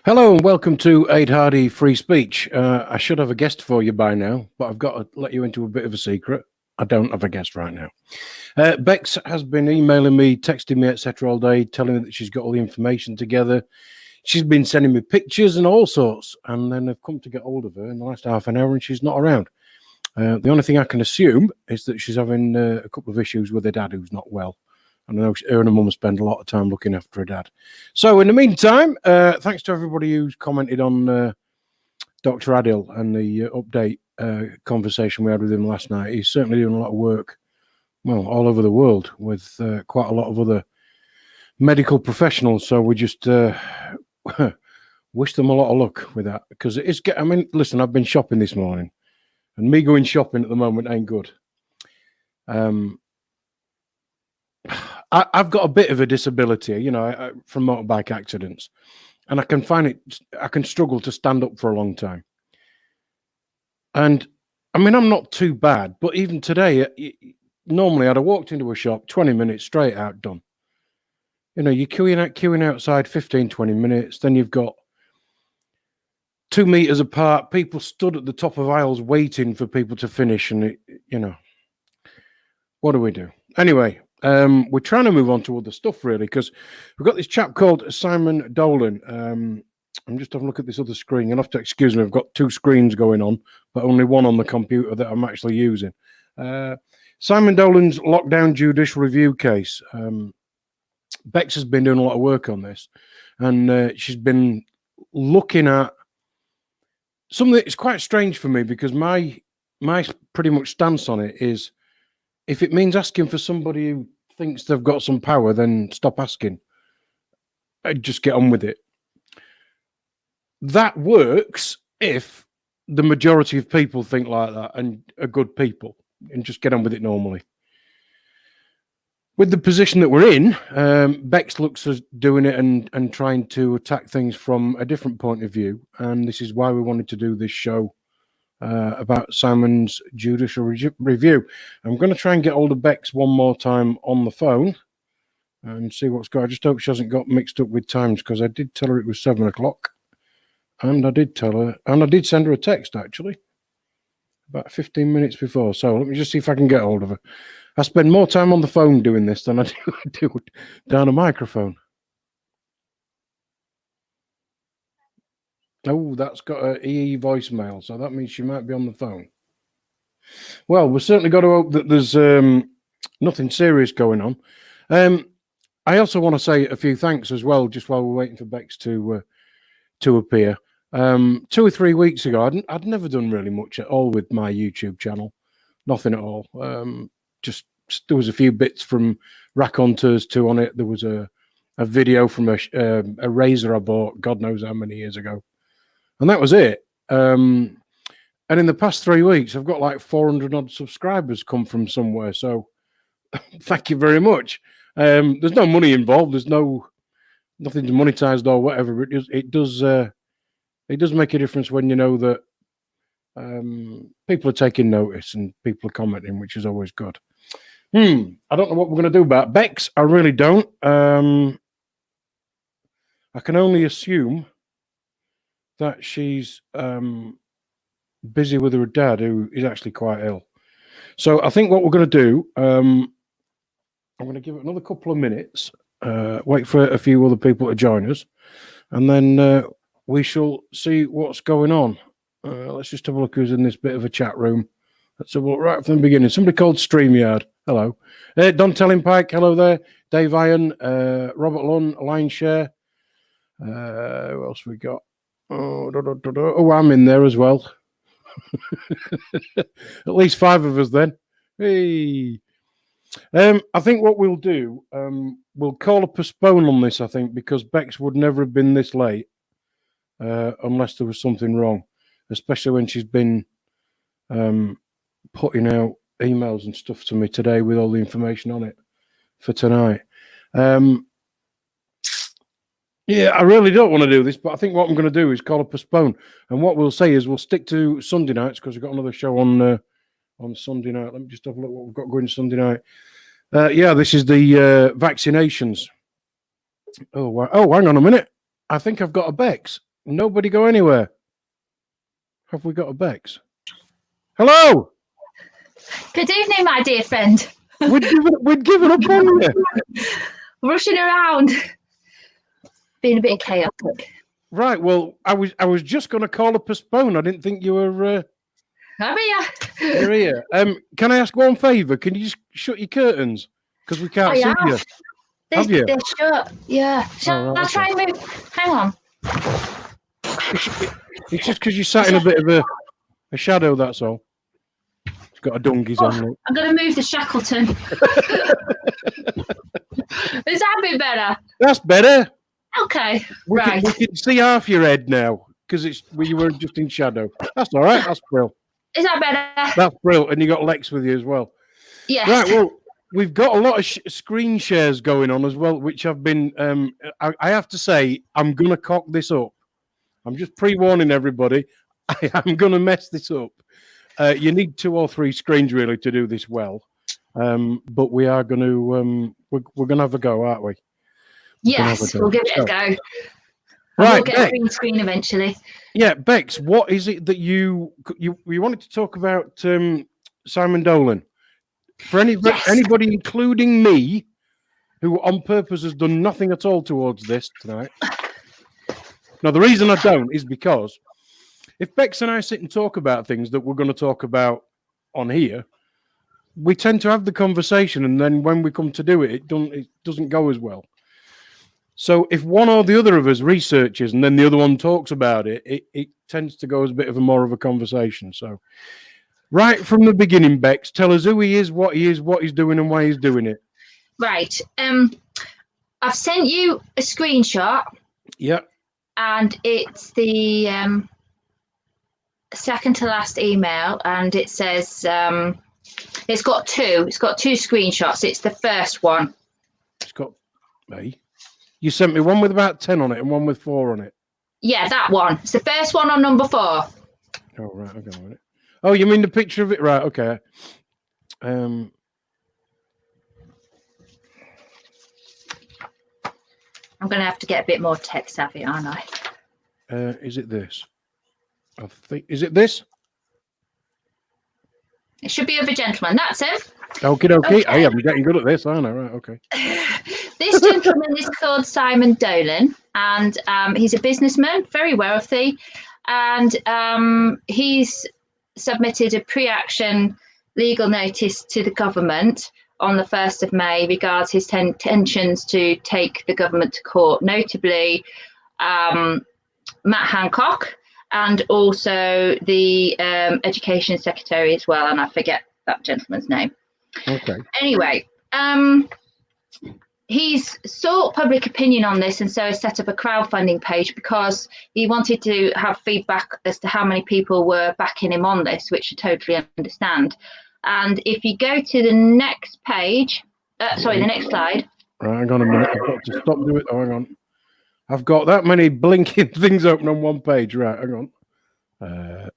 Hello and welcome to Ade Hardy Free Speech. I should have a guest for you by now, but I've got to let you into a bit of a secret. I don't have a guest right now. Bex has been emailing me, texting me, etc. all day, telling me that she's got all the information together. She's been sending me pictures and all sorts, and then I've come to get hold of her in the last half an hour and she's not around. The only thing I can assume is that she's having a couple of issues with her dad who's not well. And I know her and her mum spend a lot of time looking after her dad. So in the meantime, thanks to everybody who's commented on Dr. Adil and the update conversation we had with him last night. He's certainly doing a lot of work, well, all over the world with quite a lot of other medical professionals. So we just wish them a lot of luck with that. Because it is, I mean, listen, I've been shopping this morning. And me going shopping at the moment ain't good. I've got a bit of a disability, you know, from motorbike accidents, and I can struggle to stand up for a long time. And I mean, I'm not too bad, but even today, normally I'd have walked into a shop, 20 minutes straight out, done. You know, you're queuing outside 15, 20 minutes, then you've got 2 meters apart, people stood at the top of aisles waiting for people to finish, and you know, what do we do? Anyway, we're trying to move on to other stuff, really, because we've got this chap called Simon Dolan. I'm just having a look at this other screen. You'll have to excuse me. I've got 2 screens going on, but only one on the computer that I'm actually using. Simon Dolan's lockdown judicial review case. Bex has been doing a lot of work on this, and she's been looking at something that's quite strange for me, because my pretty much stance on it is, if it means asking for somebody who thinks they've got some power, then stop asking. I'd just get on with it. That works if the majority of people think like that and are good people, and just get on with it normally. With the position that we're in, Bex looks as doing it and trying to attack things from a different point of view. And this is why we wanted to do this show about Simon's judicial review. I'm going to try and get hold of Bex one more time on the phone and see what's going on. I just hope she hasn't got mixed up with times, because I did tell her it was 7 o'clock. And I did tell her, and I did send her a text, actually, about 15 minutes before. So let me just see if I can get hold of her. I spend more time on the phone doing this than I do down a microphone. Oh, that's got an EE voicemail, so that means she might be on the phone. Well, we've certainly got to hope that there's nothing serious going on. I also want to say a few thanks as well, just while we're waiting for Bex to appear. 2 or 3 weeks ago, I'd never done really much at all with my YouTube channel. Nothing at all. Just there was a few bits from Raconteurs 2 on it. There was a video from a razor I bought God knows how many years ago. And that was it. And in the past 3 weeks, I've got like 400 odd subscribers come from somewhere. So thank you very much. There's no money involved. There's nothing monetized or whatever. It does make a difference when you know that people are taking notice and people are commenting, which is always good. I don't know what we're going to do about Bex. I really don't. I can only assume that she's busy with her dad, who is actually quite ill. So I think what we're going to do, I'm going to give it another couple of minutes, wait for a few other people to join us, and then we shall see what's going on. Let's just have a look who's in this bit of a chat room. Let's have a look right from the beginning. Somebody called StreamYard. Hello. Don Telling-Pike. Hello there. Dave Iron. Robert Lunn. Line Share. Who else we got? Oh, I'm in there as well. At least 5 of us then. Hey. I think what we'll do, we'll call a postpone on this, I think, because Bex would never have been this late unless there was something wrong, especially when she's been putting out emails and stuff to me today with all the information on it for tonight. Yeah, I really don't want to do this, but I think what I'm going to do is call a postpone. And what we'll say is we'll stick to Sunday nights, because we've got another show on Sunday night. Let me just have a look what we've got going Sunday night. Yeah, this is the vaccinations. Oh, hang on a minute. I think I've got a Bex. Nobody go anywhere. Have we got a Bex? Hello. Good evening, my dear friend. We'd given up on you. Rushing around. Being a bit chaotic. Right. Well, I was just going to call a postpone. I didn't think you were. I'm here. You're here. Can I ask one favour? Can you just shut your curtains because we can't see you? Have you? They're shut. Yeah. Shall I try and move? Hang on. It's just because you sat in a bit of a shadow. That's all. It's got a donkey's on it. I'm going to move the Shackleton. Is that a bit better? That's better. Okay. We right. can see half your head now because you were just in shadow. That's all right. That's brilliant. Is that better? That's brilliant. And you got Lex with you as well. Yes. Right. Well, we've got a lot of screen shares going on as well, which have been. I have to say, I'm going to cock this up. I'm just pre-warning everybody. I am going to mess this up. You need 2 or 3 screens really to do this well. But we are going to. We're going to have a go, aren't we? Yes, we'll give it a go. Right, we'll get a green screen eventually. Yeah, Bex, what is it that you wanted to talk about Simon Dolan? For anybody, including me, who on purpose has done nothing at all towards this tonight. Now, the reason I don't is because if Bex and I sit and talk about things that we're going to talk about on here, we tend to have the conversation, and then when we come to do it, it doesn't go as well. So if one or the other of us researches and then the other one talks about it, it tends to go as a bit of more of a conversation. So right from the beginning, Bex, tell us who he is, what he's doing, and why he's doing it. Right. I've sent you a screenshot. Yeah. And it's the second to last email, and it says it's got 2. It's got 2 screenshots. It's the first one. It's got me. You sent me one with about 10 on it and one with 4 on it. Yeah, that one. It's the first one on number 4. Oh, right. Okay. With it. Oh, you mean the picture of it? Right. Okay. I'm going to have to get a bit more tech savvy, aren't I? Is it this? I think. Is it this? It should be of a gentleman. That's him. Okay. Hey, I'm getting good at this, aren't I? Right. Okay. This gentleman is called Simon Dolan, and he's a businessman, very wealthy, and he's submitted a pre-action legal notice to the government on the 1st of May regards his intentions to take the government to court, notably Matt Hancock and also the Education Secretary as well, and I forget that gentleman's name. Okay. Anyway, he's sought public opinion on this, and so has set up a crowdfunding page because he wanted to have feedback as to how many people were backing him on this, which I totally understand. And if you go to the next page, the next slide. Right, hang on a minute. I've got to stop doing it. Oh, hang on. I've got that many blinking things open on one page. Right, hang on.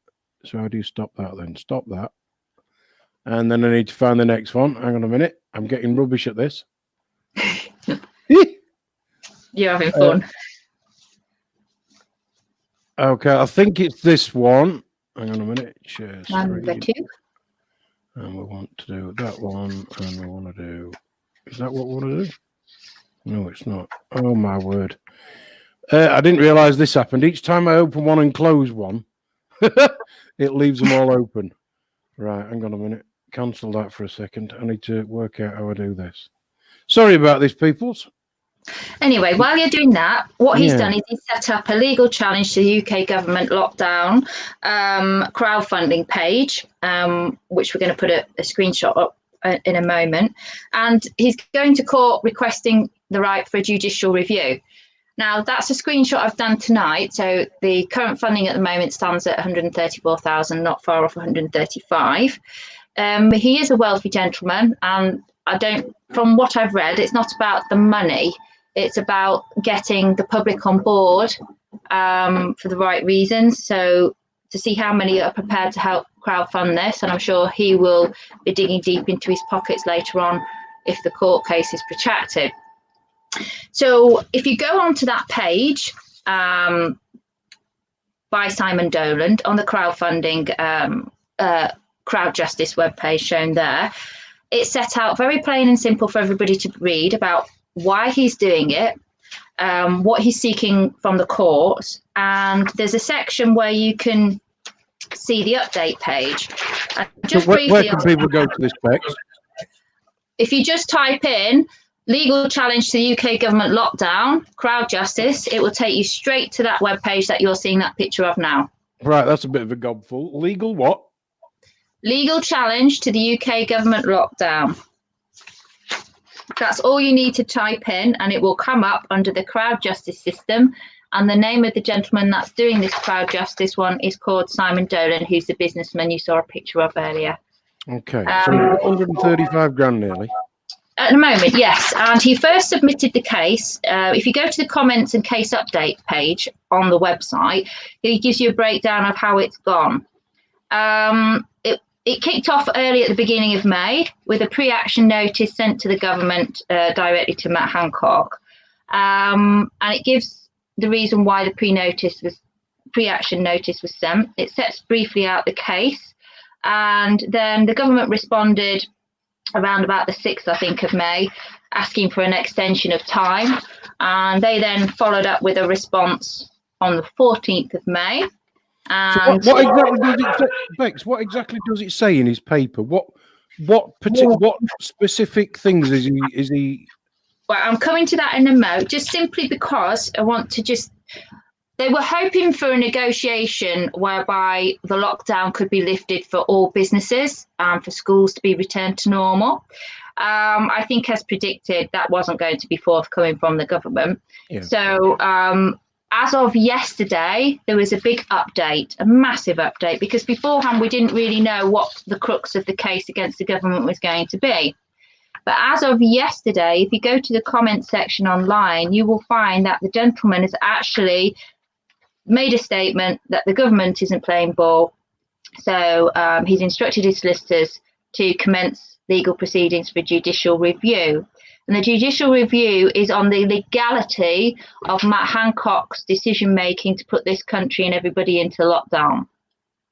So how do you stop that then? Stop that. And then I need to find the next one. Hang on a minute. I'm getting rubbish at this. You're having fun. Okay, I think it's this one. Hang on a minute. Share Number screen. 2. And we want to do that one. And we want to do... Is that what we want to do? No, it's not. Oh, my word. I didn't realise this happened. Each time I open one and close one, it leaves them all open. Right, hang on a minute. Cancel that for a second. I need to work out how I do this. Sorry about this, peoples. Anyway, while you're doing that, what he's done is he's set up a legal challenge to the UK government lockdown crowdfunding page, which we're going to put a screenshot up in a moment. And he's going to court requesting the right for a judicial review. Now, that's a screenshot I've done tonight. So the current funding at the moment stands at 134,000, not far off 135. He is a wealthy gentleman, and from what I've read, it's not about the money. It's about getting the public on board for the right reasons. So to see how many are prepared to help crowdfund this, and I'm sure he will be digging deep into his pockets later on if the court case is protracted. So if you go onto that page, by Simon Dolan on the crowdfunding crowd justice webpage shown there. It's set out very plain and simple for everybody to read about why he's doing it, what he's seeking from the court, and there's a section where you can see the update page. Just where can people go to this, Bex? If you just type in legal challenge to the UK government lockdown, crowd justice, it will take you straight to that webpage that you're seeing that picture of now. Right, that's a bit of a gobful. Legal what? Legal challenge to the UK government lockdown. That's all you need to type in, and it will come up under the crowd justice system. And the name of the gentleman that's doing this crowd justice one is called Simon Dolan, who's the businessman you saw a picture of earlier. Okay, so 135 grand nearly. At the moment, yes. And he first submitted the case. If you go to the comments and case update page on the website, it gives you a breakdown of how it's gone. It kicked off early at the beginning of May with a pre-action notice sent to the government directly to Matt Hancock. And it gives the reason why the pre-action notice was sent. It sets briefly out the case. And then the government responded around about the 6th, I think, of May, asking for an extension of time. And they then followed up with a response on the 14th of May. And so what exactly does it say, Bex? What exactly does it say in his paper? What specific things is he? Well, I'm coming to that in a moment, just simply because I want to just. They were hoping for a negotiation whereby the lockdown could be lifted for all businesses and for schools to be returned to normal. I think, as predicted, that wasn't going to be forthcoming from the government. Yeah. So as of yesterday, there was a big update, a massive update, because beforehand we didn't really know what the crux of the case against the government was going to be. But as of yesterday, if you go to the comment section online, you will find that the gentleman has actually made a statement that the government isn't playing ball. So he's instructed his solicitors to commence legal proceedings for judicial review. And the judicial review is on the legality of Matt Hancock's decision-making to put this country and everybody into lockdown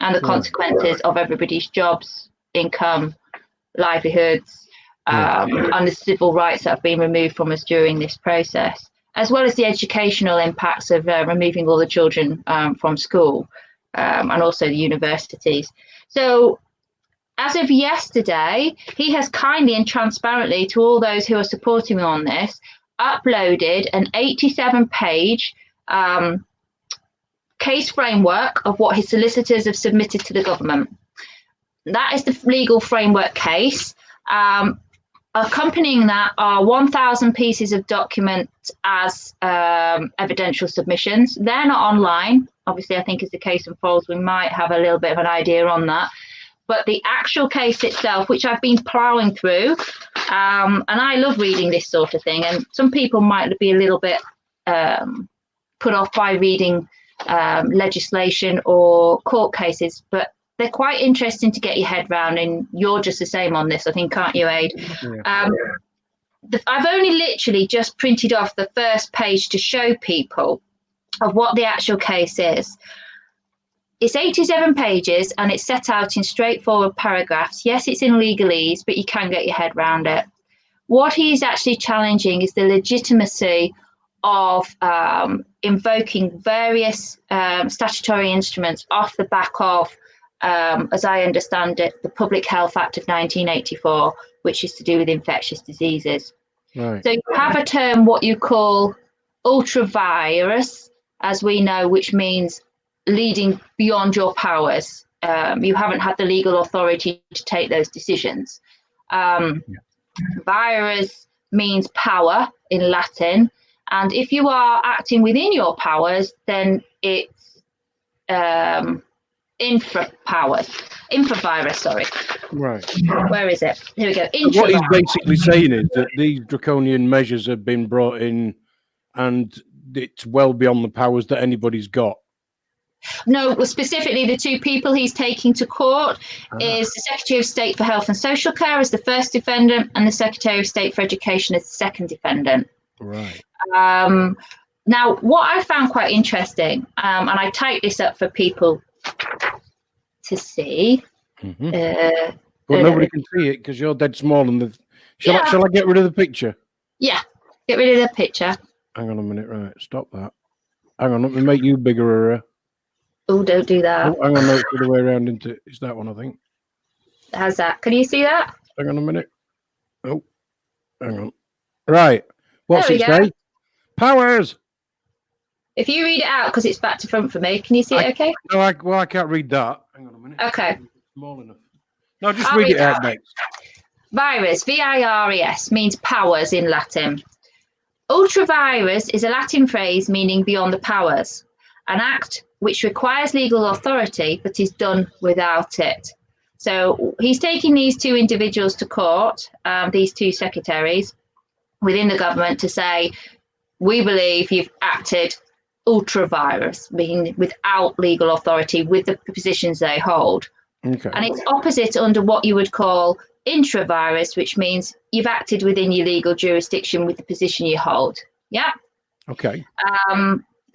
and the consequences of everybody's jobs, income, livelihoods, and the civil rights that have been removed from us during this process, as well as the educational impacts of removing all the children from school and also the universities. So as of yesterday, he has kindly and transparently, to all those who are supporting me on this, uploaded an 87-page case framework of what his solicitors have submitted to the government. That is the legal framework case. Accompanying that are 1,000 pieces of documents as evidential submissions. They're not online. Obviously, I think as the case unfolds, we might have a little bit of an idea on that. But the actual case itself, which I've been ploughing through, and I love reading this sort of thing, and some people might be a little bit put off by reading legislation or court cases, but they're quite interesting to get your head round, and you're just the same on this, I think, aren't you, Ade? Yeah. I've only literally just printed off the first page to show people of what the actual case is. It's 87 pages and it's set out in straightforward paragraphs. Yes, it's in legalese, but you can get your head around it. What he's actually challenging is the legitimacy of invoking various statutory instruments off the back of, as I understand it, the Public Health Act of 1984, which is to do with infectious diseases. Right. So you have a term, what you call ultra-virus, as we know, which means leading beyond your powers. You haven't had the legal authority to take those decisions. Virus means power in Latin. And if you are acting within your powers, then it's infravirus, sorry. Right. Where is it? Here we go. What he's basically saying is that these draconian measures have been brought in and it's well beyond the powers that anybody's got. No, specifically the two people he's taking to court is the Secretary of State for Health and Social Care as the first defendant and the Secretary of State for Education as the second defendant. Right. Now, what I found quite interesting, and I typed this up for people to see. But nobody can see it because you're dead small. And shall I get rid of the picture? Yeah, get rid of the picture. Hang on a minute. Right, stop that. Hang on, let me make you bigger. Oh, don't do that. Oh, hang on, no, it's the other way around. It's that one, I think. How's that? Can you see that? Hang on a minute. Oh, hang on. Right. What's it say? Powers. If you read it out, because it's back to front for me, can you see it okay? No, I can't read that. Hang on a minute. Okay. It's small enough. No, just read it out, Bex. Virus, V-I-R-E-S, means powers in Latin. Ultra-vires is a Latin phrase meaning beyond the powers, an act which requires legal authority but is done without it. So he's taking these two individuals to court, these two secretaries within the government, to say, we believe you've acted ultra-virus, meaning without legal authority with the positions they hold. Okay. And it's opposite under what you would call intra-virus, which means you've acted within your legal jurisdiction with the position you hold. Yeah. Okay.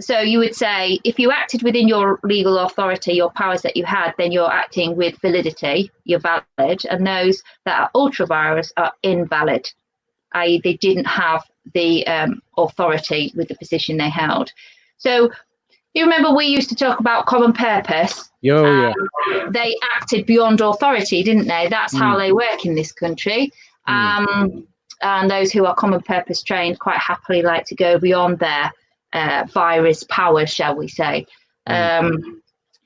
So you would say if you acted within your legal authority, your powers that you had, then you're acting with validity, you're valid, and those that are ultra-virus are invalid, i.e. they didn't have the authority with the position they held. So you remember we used to talk about common purpose? Yeah. They acted beyond authority, didn't they? That's how they work in this country. And those who are common purpose trained quite happily like to go beyond their virus powers, shall we say. Now,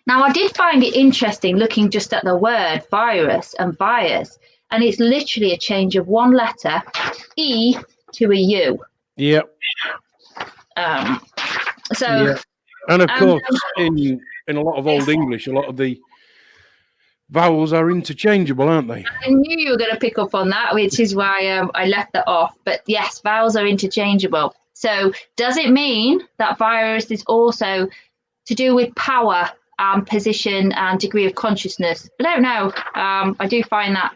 I did find it interesting looking just at the word virus and bias, and it's literally a change of one letter, E, to a U. Yep. So, and of course, in a lot of Old English, a lot of the vowels are interchangeable, aren't they? I knew you were going to pick up on that, which is why I left that off. But yes, vowels are interchangeable. So does it mean that virus is also to do with power and position and degree of consciousness? I don't know. I do find that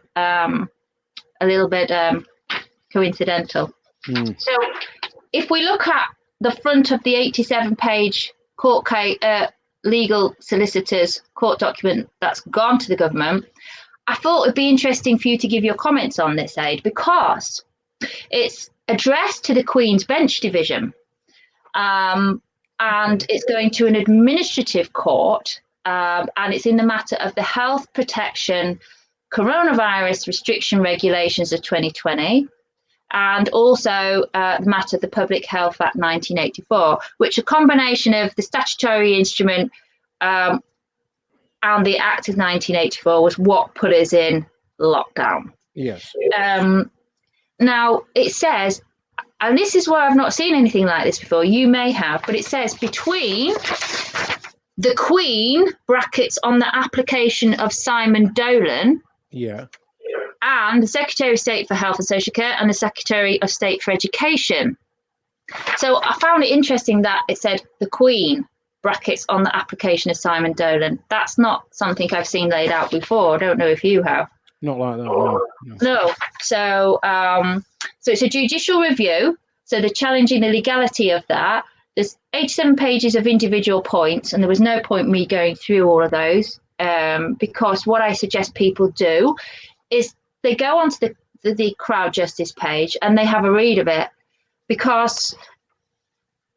a little bit coincidental. So if we look at the front of the 87-page court case, legal solicitors court document that's gone to the government, I thought it'd be interesting for you to give your comments on this, Ade, because it's addressed to the Queen's Bench Division, and it's going to an administrative court, and it's in the matter of the Health Protection Coronavirus Restriction Regulations of 2020, and also the matter of the Public Health Act 1984, which a combination of the statutory instrument and the Act of 1984 was what put us in lockdown. Yes. Now, it says, and this is where I've not seen anything like this before, you may have, but it says between the Queen, brackets on the application of Simon Dolan, and the Secretary of State for Health and Social Care and the Secretary of State for Education. So I found it interesting that it said the Queen, brackets on the application of Simon Dolan. That's not something I've seen laid out before. I don't know if you have. Not like that, no. So it's a judicial review. So they're challenging the legality of that. There's 87 pages of individual points, and there was no point me going through all of those, because what I suggest people do is they go onto the crowd justice page and they have a read of it, because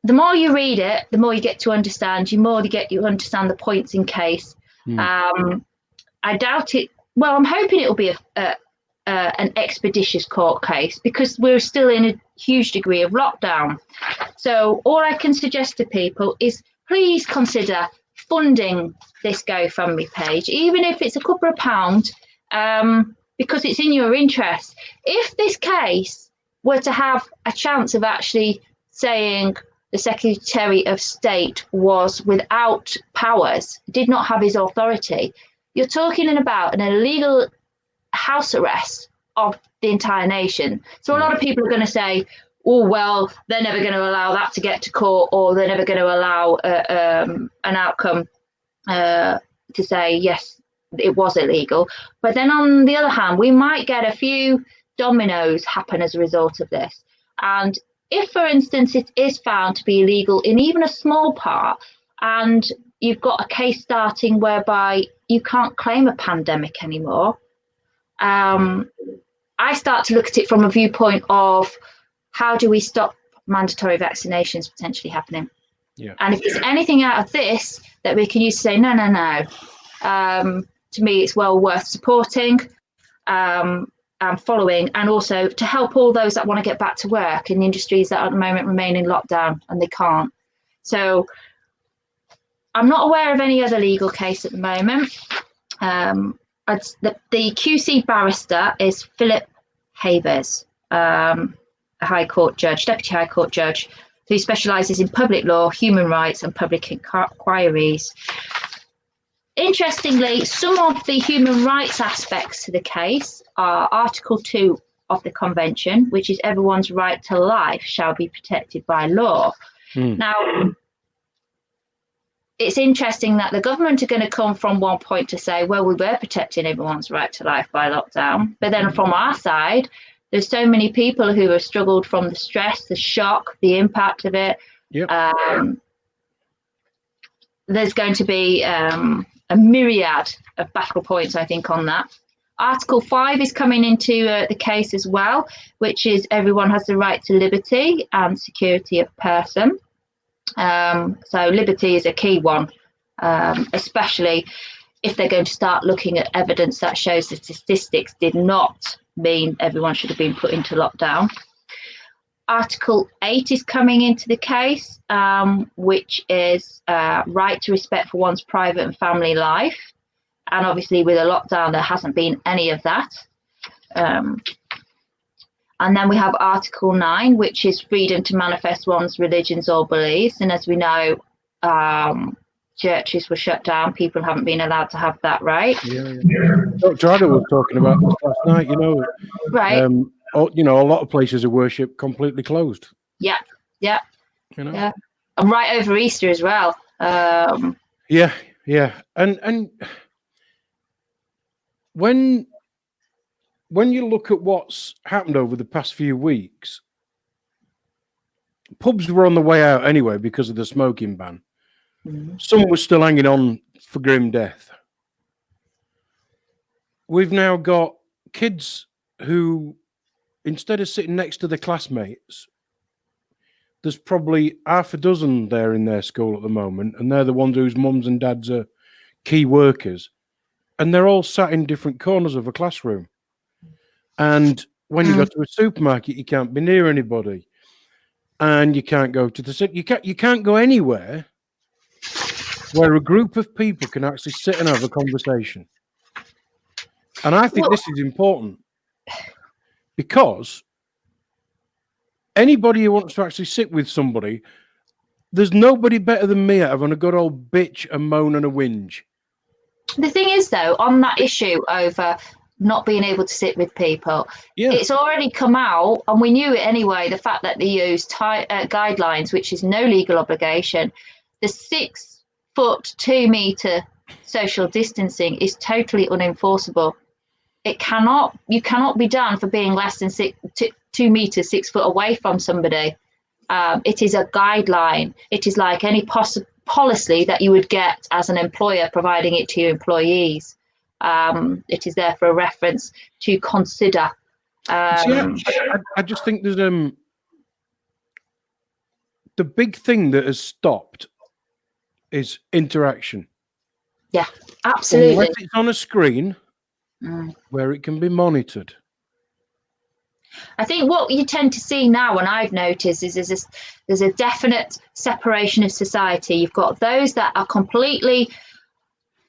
the more you read it, the more you get to understand, you understand the points in case. I doubt it. Well, I'm hoping it'll be an expeditious court case, because we're still in a huge degree of lockdown. So all I can suggest to people is please consider funding this GoFundMe page, even if it's a couple of pounds, because it's in your interest. If this case were to have a chance of actually saying the Secretary of State was without powers, did not have his authority, you're talking about an illegal house arrest of the entire nation. So a lot of people are going to say, oh, well, they're never going to allow that to get to court, or they're never going to allow an outcome to say, yes, it was illegal. But then on the other hand, we might get a few dominoes happen as a result of this. And if, for instance, it is found to be illegal in even a small part, and you've got a case starting whereby you can't claim a pandemic anymore, I start to look at it from a viewpoint of how do we stop mandatory vaccinations potentially happening? Yeah. And if there's anything out of this that we can use to say, no, to me, it's well worth supporting and following, and also to help all those that want to get back to work in the industries that at the moment remain in lockdown and they can't. So I'm not aware of any other legal case at the moment. The QC barrister is Philip Havers, a High Court judge, Deputy High Court judge, who specialises in public law, human rights and public inquiries. Interestingly, some of the human rights aspects to the case are Article 2 of the Convention, which is everyone's right to life shall be protected by law. Now, it's interesting that the government are going to come from one point to say, well, we were protecting everyone's right to life by lockdown. But then from our side, there's so many people who have struggled from the stress, the shock, the impact of it. Yep. There's going to be a myriad of battle points, I think, on that. Article 5 is coming into the case as well, which is everyone has the right to liberty and security of person. So liberty is a key one, especially if they're going to start looking at evidence that shows the statistics did not mean everyone should have been put into lockdown. Article 8 is coming into the case, which is right to respect for one's private and family life. And obviously with a lockdown, there hasn't been any of that. And then we have Article 9, which is freedom to manifest one's religions or beliefs. And as we know, churches were shut down. People haven't been allowed to have that right. Yeah. Dr. Ade was talking about this last night, Right. A lot of places of worship completely closed. Yeah. Yeah. And right over Easter as well. Yeah. And when you look at what's happened over the past few weeks, pubs were on the way out anyway because of the smoking ban. Some were still hanging on for grim death. We've now got kids who, instead of sitting next to their classmates, there's probably half a dozen there in their school at the moment, and they're the ones whose mums and dads are key workers, and they're all sat in different corners of a classroom. And when you go to a supermarket, you can't be near anybody, and you can't go to you can't go anywhere where a group of people can actually sit and have a conversation. And I think this is important, because anybody who wants to actually sit with somebody, there's nobody better than me at having a good old bitch, a moan and a whinge. The thing is, though, on that issue over not being able to sit with people, it's already come out, and we knew it anyway, the fact that they used guidelines, which is no legal obligation. The 6 foot 2 meter social distancing is totally unenforceable. You cannot be done for being less than 2 meters 6 foot away from somebody. It is a guideline. It is like any policy that you would get as an employer providing it to your employees. It is there for a reference to consider. I just think there's the big thing that has stopped is interaction. Yeah, absolutely. Unless it's on a screen where it can be monitored. I think what you tend to see now, and I've noticed, is there's a definite separation of society. You've got those that are completely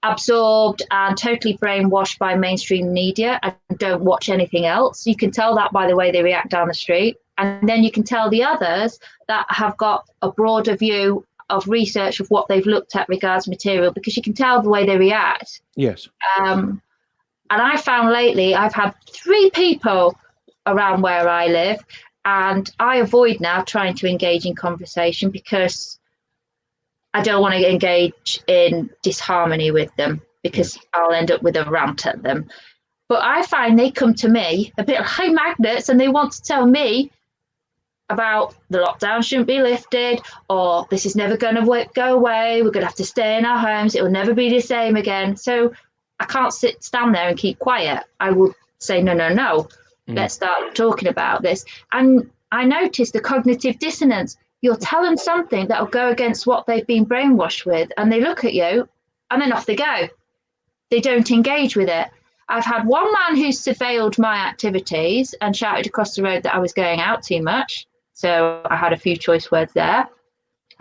absorbed and totally brainwashed by mainstream media and don't watch anything else. You can tell that by the way they react down the street. And then you can tell the others that have got a broader view of research of what they've looked at regards material, because you can tell the way they react. Yes. And I found lately I've had 3 people around where I live, and I avoid now trying to engage in conversation because I don't want to engage in disharmony with them, because I'll end up with a rant at them. But I find they come to me a bit like magnets, and they want to tell me about the lockdown shouldn't be lifted, or this is never going to go away. We're going to have to stay in our homes. It will never be the same again. So I can't stand there and keep quiet. I will say, no. Let's start talking about this. And I noticed the cognitive dissonance. You'll tell them something that will go against what they've been brainwashed with, and they look at you, and then off they go. They don't engage with it. I've had one man who surveilled my activities and shouted across the road that I was going out too much. So I had a few choice words there.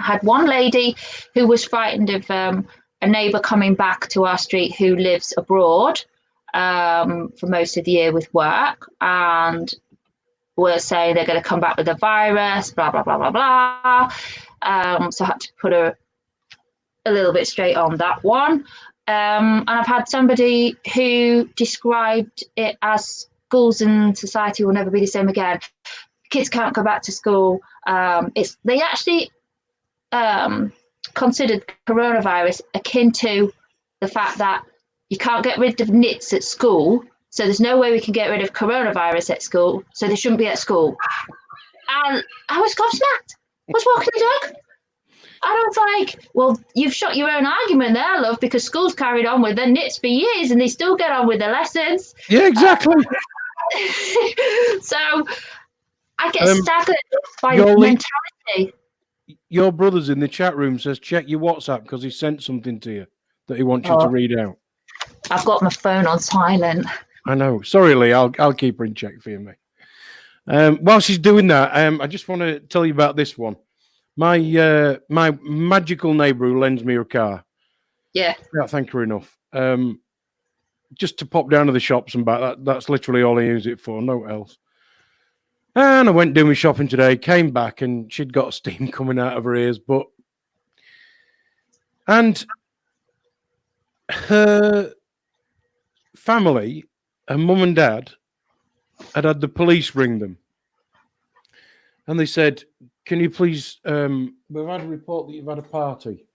I had one lady who was frightened of a neighbour coming back to our street who lives abroad for most of the year with work, and were saying they're going to come back with a virus, blah, blah, blah, blah, blah. So I had to put her a little bit straight on that one. And I've had somebody who described it as schools and society will never be the same again. Kids can't go back to school. They actually considered coronavirus akin to the fact that you can't get rid of nits at school, so there's no way we can get rid of coronavirus at school, so they shouldn't be at school. And I was gobsmacked. I was walking the dog. And I was like, well, you've shot your own argument there, love, because school's carried on with their nits for years and they still get on with their lessons. Yeah, exactly. So I get staggered by the mentality. Your brother's in the chat room says, check your WhatsApp because he sent something to you that he wants you to read out. I've got my phone on silent. I know. Sorry, Lee. I'll keep her in check for you, mate. While she's doing that, I just want to tell you about this one. My magical neighbour who lends me her car. Yeah. Yeah, thank her enough. Just to pop down to the shops and back. That's literally all I use it for. No else. And I went doing my shopping today. Came back and she'd got steam coming out of her ears. And her family, her mum and dad, had the police ring them. And they said, can you please, we've had a report that you've had a party.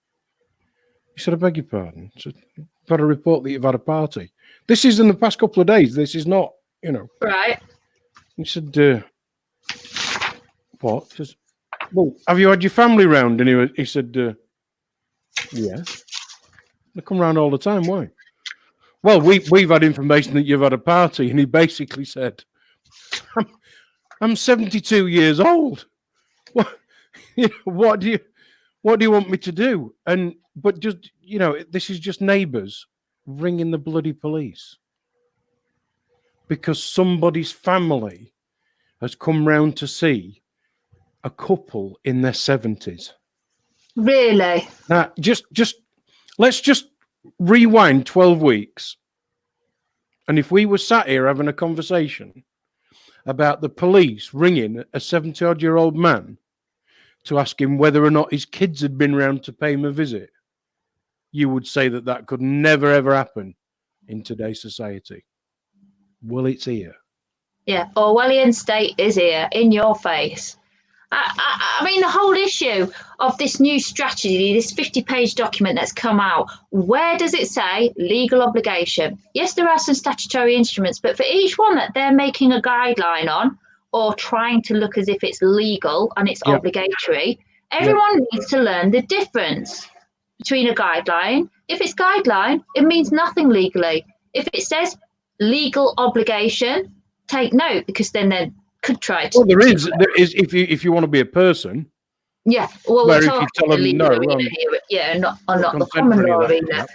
He said, I beg your pardon. I said, I've had a report that you've had a party. This is in the past couple of days. This is not, Right. He said, what? He says, well, have you had your family round? And he said, yeah. They come round all the time. Why? Well, we've had information that you've had a party. And he basically said, I'm 72 years old. What do you want me to do? But just, this is just neighbours ringing the bloody police because somebody's family has come round to see a couple in their 70s. Really? Now, let's just rewind 12 weeks. And if we were sat here having a conversation about the police ringing a 70-odd-year-old man to ask him whether or not his kids had been round to pay him a visit, you would say that could never, ever happen in today's society. Well, it's here. Yeah, Orwellian state is here, in your face. I mean, the whole issue of this new strategy, this 50-page document that's come out, where does it say legal obligation? Yes, there are some statutory instruments, but for each one that they're making a guideline on or trying to look as if it's legal and it's obligatory, everyone needs to learn the difference between a guideline. If it's guideline, it means nothing legally. If it says legal obligation, take note, because then they could try to. Well, there is if you want to be a person. Yeah. Well, where we're if you tell them legal no, arena here, not the common law arena.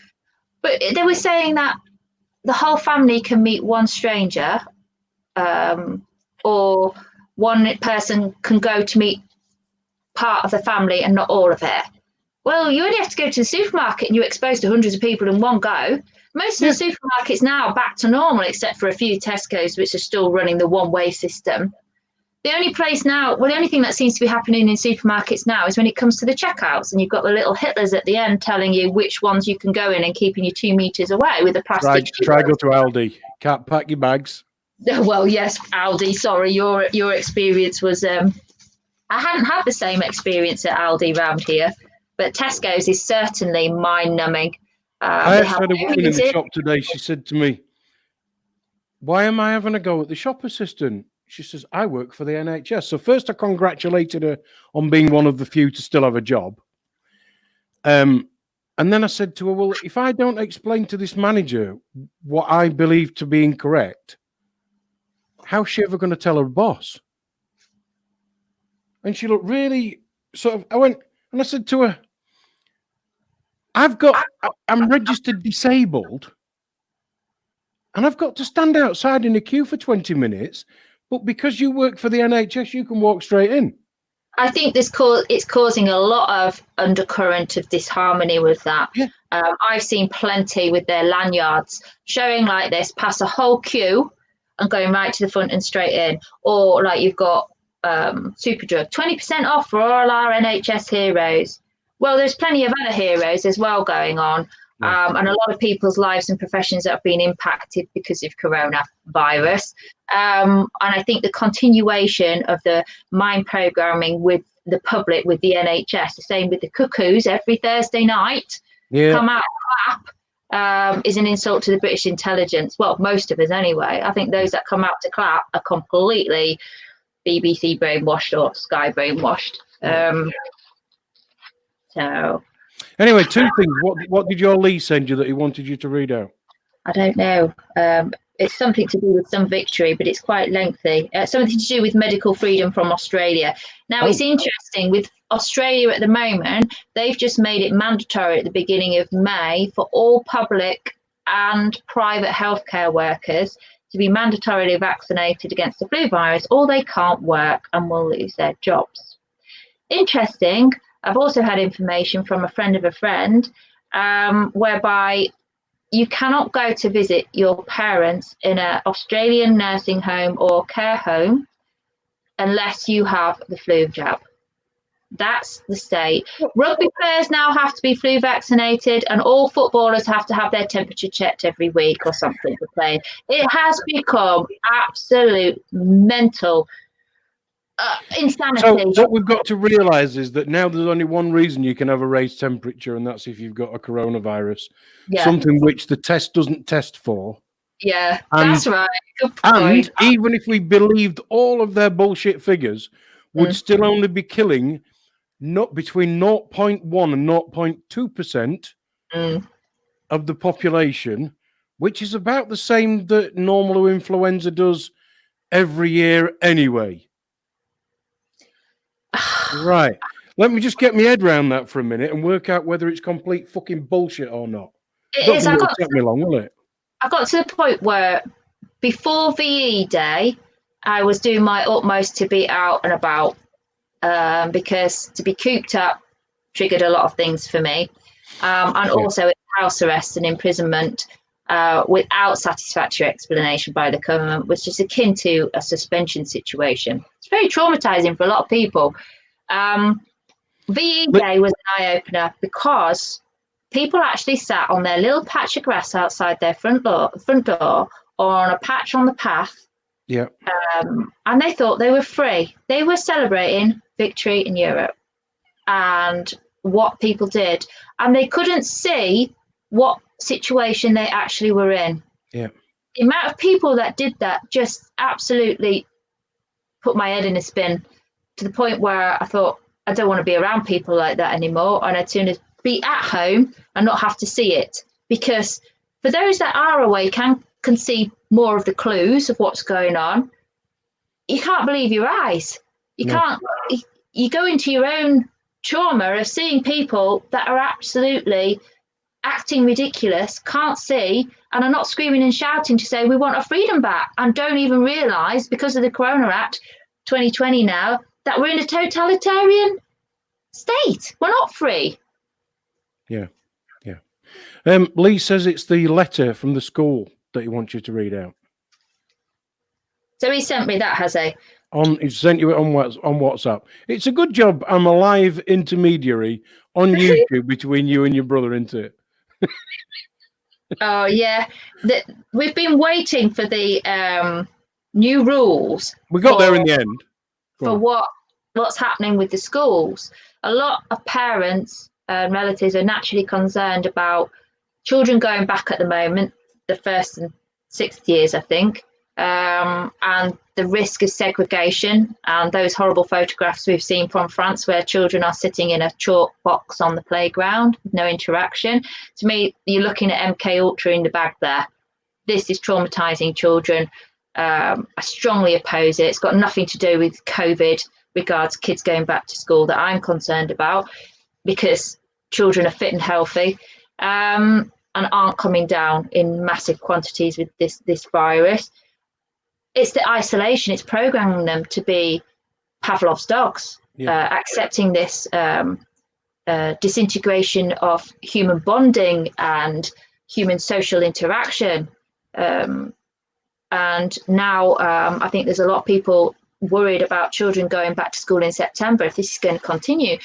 But they were saying that the whole family can meet one stranger, or one person can go to meet part of the family and not all of it. Well, you only have to go to the supermarket and you're exposed to hundreds of people in one go. Most of the supermarkets now are back to normal, except for a few Tesco's, which are still running the one-way system. The only thing that seems to be happening in supermarkets now is when it comes to the checkouts, and you've got the little Hitlers at the end telling you which ones you can go in and keeping you 2 meters away with a plastic. Try go to Aldi. Can't pack your bags. Well, yes, Aldi. Sorry, your experience was. I hadn't had the same experience at Aldi round here, but Tesco's is certainly mind-numbing. I actually had a woman in the shop today. She said to me, "Why am I having a go at the shop assistant? She says, I work for the NHS. So first I congratulated her on being one of the few to still have a job. And then I said to her, well, if I don't explain to this manager what I believe to be incorrect, how's she ever going to tell her boss? And she looked really sort of, I went, and I said to her, I'm registered disabled, and I've got to stand outside in a queue for 20 minutes, but because you work for the NHS, you can walk straight in. I think it's causing a lot of undercurrent of disharmony with that. Yeah. I've seen plenty with their lanyards showing like this, pass a whole queue and going right to the front and straight in. Or like you've got Superdrug, 20% off for all our NHS heroes. Well, there's plenty of other heroes as well going on. And a lot of people's lives and professions that have been impacted because of coronavirus. And I think the continuation of the mind programming with the public, with the NHS, the same with the cuckoos every Thursday night, come out and clap, is an insult to the British intelligence. Well, most of us anyway. I think those that come out to clap are completely BBC brainwashed or Sky brainwashed. So... Anyway, two things. What did your Lee send you that he wanted you to read out? I don't know. It's something to do with some victory, but it's quite lengthy. Something to do with medical freedom from Australia. Now, It's interesting. With Australia at the moment, they've just made it mandatory at the beginning of May for all public and private healthcare workers to be mandatorily vaccinated against the flu virus, or they can't work and will lose their jobs. Interesting. I've also had information from a friend of a friend whereby you cannot go to visit your parents in an Australian nursing home or care home unless you have the flu jab. That's the state. Rugby players now have to be flu vaccinated, and all footballers have to have their temperature checked every week or something to play. It has become absolute mental insanity. So what we've got to realise is that now there's only one reason you can have a raised temperature, and that's if you've got a coronavirus, something which the test doesn't test for. Yeah, that's right. Good point. And even if we believed all of their bullshit figures, would still only be killing not between 0.1 and 0.2% of the population, which is about the same that normal influenza does every year anyway. Right. Let me just get my head around that for a minute and work out whether it's complete fucking bullshit or not. It'll take me long, will it? I got to the point where before VE Day, I was doing my utmost to be out and about because to be cooped up triggered a lot of things for me. And also house arrest and imprisonment without satisfactory explanation by the government was just akin to a suspension situation. It's very traumatizing for a lot of people. VE Day was an eye-opener because people actually sat on their little patch of grass outside their front door or on a patch on the path. Yeah. And they thought they were free. They were celebrating victory in Europe and what people did. And they couldn't see what situation they actually were in. Yeah. The amount of people that did that just absolutely put my head in a spin to the point where I thought, I don't want to be around people like that anymore. And I'd sooner be at home and not have to see it. Because for those that are away can see more of the clues of what's going on. You can't believe your eyes. You go into your own trauma of seeing people that are absolutely acting ridiculous, can't see, and are not screaming and shouting to say we want our freedom back, and don't even realise because of the Corona Act 2020 now that we're in a totalitarian state. We're not free. Yeah. Lee says it's the letter from the school that he wants you to read out. So he sent me that, has he? He sent you it on WhatsApp. It's a good job. I'm a live intermediary on YouTube between you and your brother, isn't it? Oh yeah, we've been waiting for the new rules. We got there in the end. For what's happening with the schools. A lot of parents and relatives are naturally concerned about children going back at the moment, the 1st and 6th years, I think, and the risk of segregation, and those horrible photographs we've seen from France where children are sitting in a chalk box on the playground with no interaction. To me, you're looking at MK Ultra in the bag there. This is traumatizing children. I strongly oppose it. It's got nothing to do with COVID regards kids going back to school that I'm concerned about, because children are fit and healthy, and aren't coming down in massive quantities with this virus. It's the isolation. It's programming them to be Pavlov's dogs, accepting this disintegration of human bonding and human social interaction. And now I think there's a lot of people worried about children going back to school in September. If this is going to continue,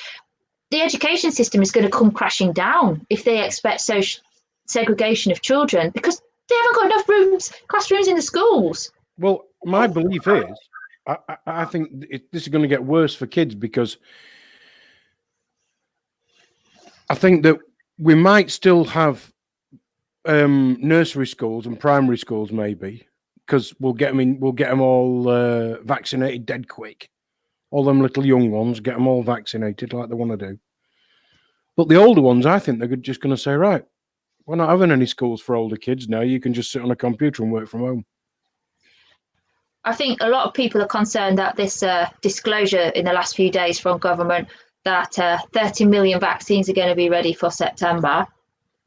the education system is going to come crashing down if they expect social segregation of children, because they haven't got enough classrooms in the schools. Well, my belief is, I think this is going to get worse for kids, because I think that we might still have nursery schools and primary schools, maybe, because we'll get them all vaccinated dead quick. All them little young ones, get them all vaccinated like they want to do. But the older ones, I think they're just going to say, right, we're not having any schools for older kids now. You can just sit on a computer and work from home. I think a lot of people are concerned that this disclosure in the last few days from government that 30 million vaccines are going to be ready for September,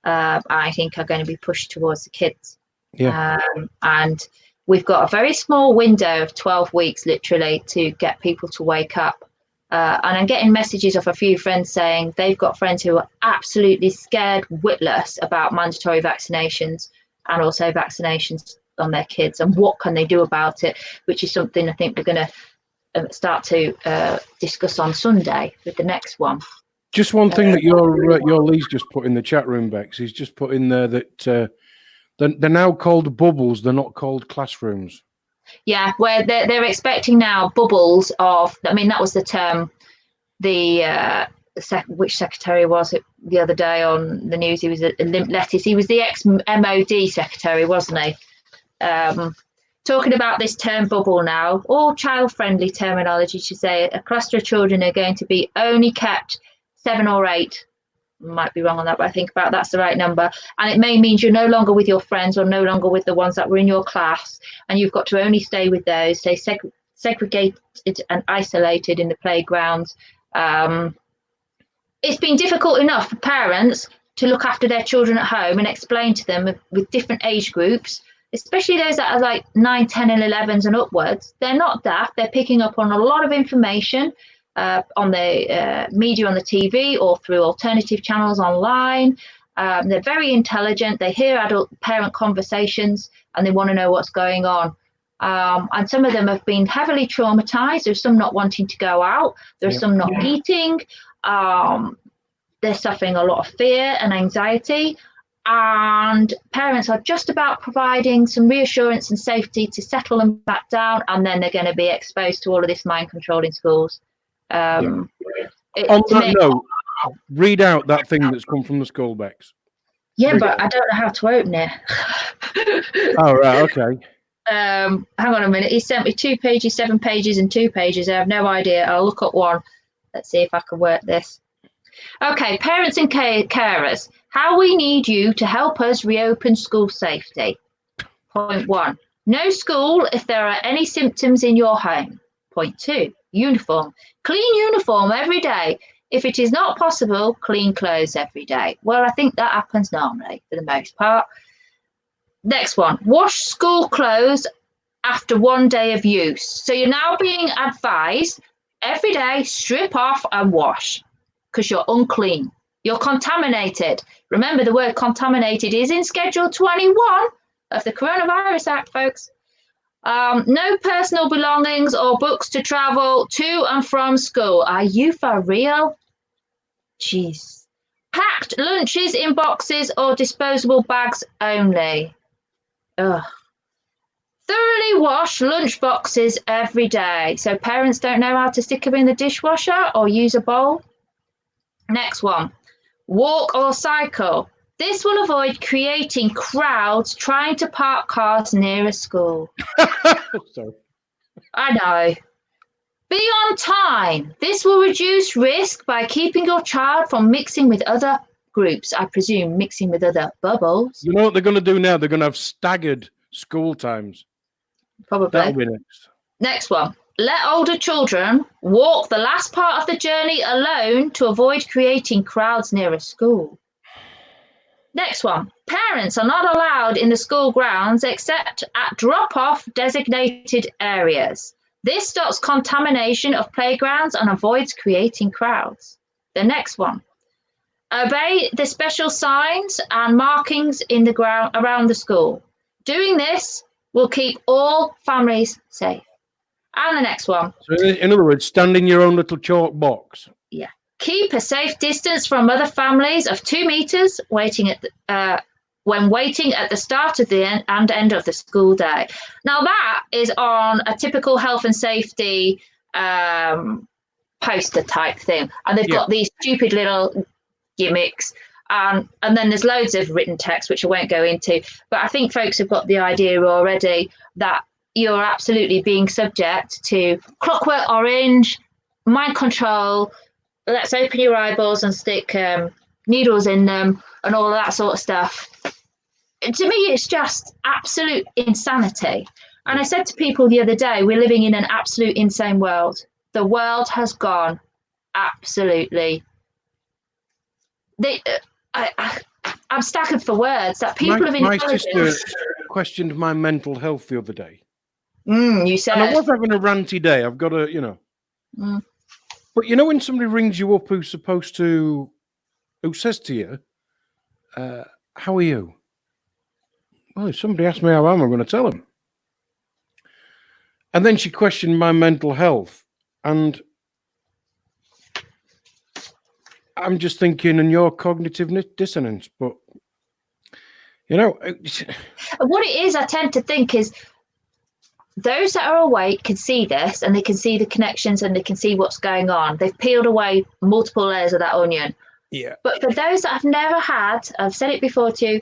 I think are going to be pushed towards the kids. Yeah. And we've got a very small window of 12 weeks, literally, to get people to wake up. And I'm getting messages of a few friends saying they've got friends who are absolutely scared witless about mandatory vaccinations and also vaccinations on their kids, and what can they do about it, which is something I think we're going to start to discuss on Sunday with the next one. Just one thing that your Lee's just put in the chat room, Bex. He's just put in there that they're now called bubbles. They're not called classrooms. Yeah, where they're expecting now bubbles of. I mean, that was the term. Which secretary was it the other day on the news? He was a limp lettuce. He was the ex-MOD secretary, wasn't he? Talking about this term bubble now, all child-friendly terminology to say a cluster of children are going to be only kept 7 or 8. Might be wrong on that, but I think about that's the right number. And it may mean you're no longer with your friends or no longer with the ones that were in your class, and you've got to only stay with those. Stay segregated and isolated in the playgrounds. It's been difficult enough for parents to look after their children at home and explain to them with different age groups, especially those that are like 9, 10 and 11s and upwards. They're not daft. They're picking up on a lot of information on the media, on the TV, or through alternative channels online. They're very intelligent. They hear adult-parent conversations and they want to know what's going on. And some of them have been heavily traumatized. There's some not wanting to go out. There's some not eating. They're suffering a lot of fear and anxiety. And parents are just about providing some reassurance and safety to settle them back down, and then they're going to be exposed to all of this mind control in schools. On that note, read out that thing that's come from the school, Bex. Yeah, but I don't know how to open it. Oh, right, okay. Hang on a minute. He sent me 2 pages, 7 pages, and 2 pages. I have no idea. I'll look at one. Let's see if I can work this. Okay, parents and carers, how we need you to help us reopen school safety. Point 1, no school if there are any symptoms in your home. Point 2, uniform. Clean uniform every day. If it is not possible, clean clothes every day. Well, I think that happens normally for the most part. Next one, wash school clothes after 1 day of use. So you're now being advised every day, strip off and wash, because you're unclean. You're contaminated. Remember, the word contaminated is in Schedule 21 of the Coronavirus Act, folks. No personal belongings or books to travel to and from school. Are you for real? Jeez. Packed lunches in boxes or disposable bags only. Ugh. Thoroughly wash lunch boxes every day. So parents don't know how to stick them in the dishwasher or use a bowl. Next one. Walk or cycle. This will avoid creating crowds trying to park cars near a school. Sorry. I know. Be on time. This will reduce risk by keeping your child from mixing with other groups. I presume mixing with other bubbles. You know what they're going to do now? They're going to have staggered school times. Probably. That'll be next. Next one. Let older children walk the last part of the journey alone to avoid creating crowds near a school. Next one. Parents are not allowed in the school grounds except at drop-off designated areas. This stops contamination of playgrounds and avoids creating crowds. The next one. Obey the special signs and markings in the ground around the school. Doing this will keep all families safe. And the next one. So in other words, stand in your own little chalk box. Yeah. Keep a safe distance from other families of 2 meters when waiting at the start of the and end of the school day. Now that is on a typical health and safety poster type thing. And they've got these stupid little gimmicks. And then there's loads of written text, which I won't go into. But I think folks have got the idea already that you're absolutely being subject to Clockwork Orange, mind control, let's open your eyeballs and stick needles in them and all of that sort of stuff. To me, it's just absolute insanity. And I said to people the other day, we're living in an absolute insane world. The world has gone absolutely... I'm staggered for words that people of intelligence... My sister questioned my mental health the other day. You said... And I was having a ranty day. I've got to, you know... But you know when somebody rings you up who says to you, how are you? Well, if somebody asks me how I am, I'm going to tell them. And then she questioned my mental health. And I'm just thinking, and your cognitive dissonance. But, you know... What it is, I tend to think, is those that are awake can see this and they can see the connections and they can see what's going on. They've peeled away multiple layers of that onion. Yeah. But for those that have never had, I've said it before too,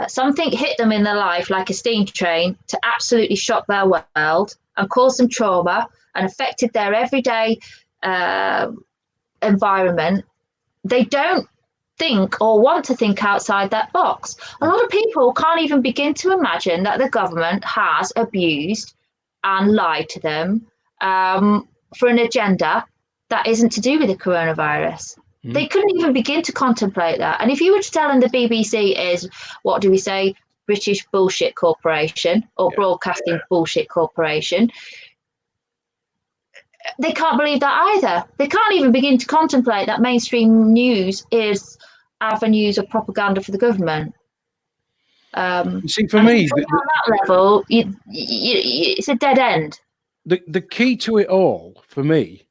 something hit them in their life like a steam train to absolutely shock their world and cause them trauma and affected their everyday environment, they don't think or want to think outside that box. A lot of people can't even begin to imagine that the government has abused and lied to them for an agenda that isn't to do with the coronavirus. They couldn't even begin to contemplate that. And if you were to tell them the BBC is, what do we say, British Bullshit Corporation or Broadcasting Bullshit Corporation, they can't believe that either. They can't even begin to contemplate that mainstream news is avenues of propaganda for the government. You see, for me, on that level, it's a dead end. The key to it all, for me,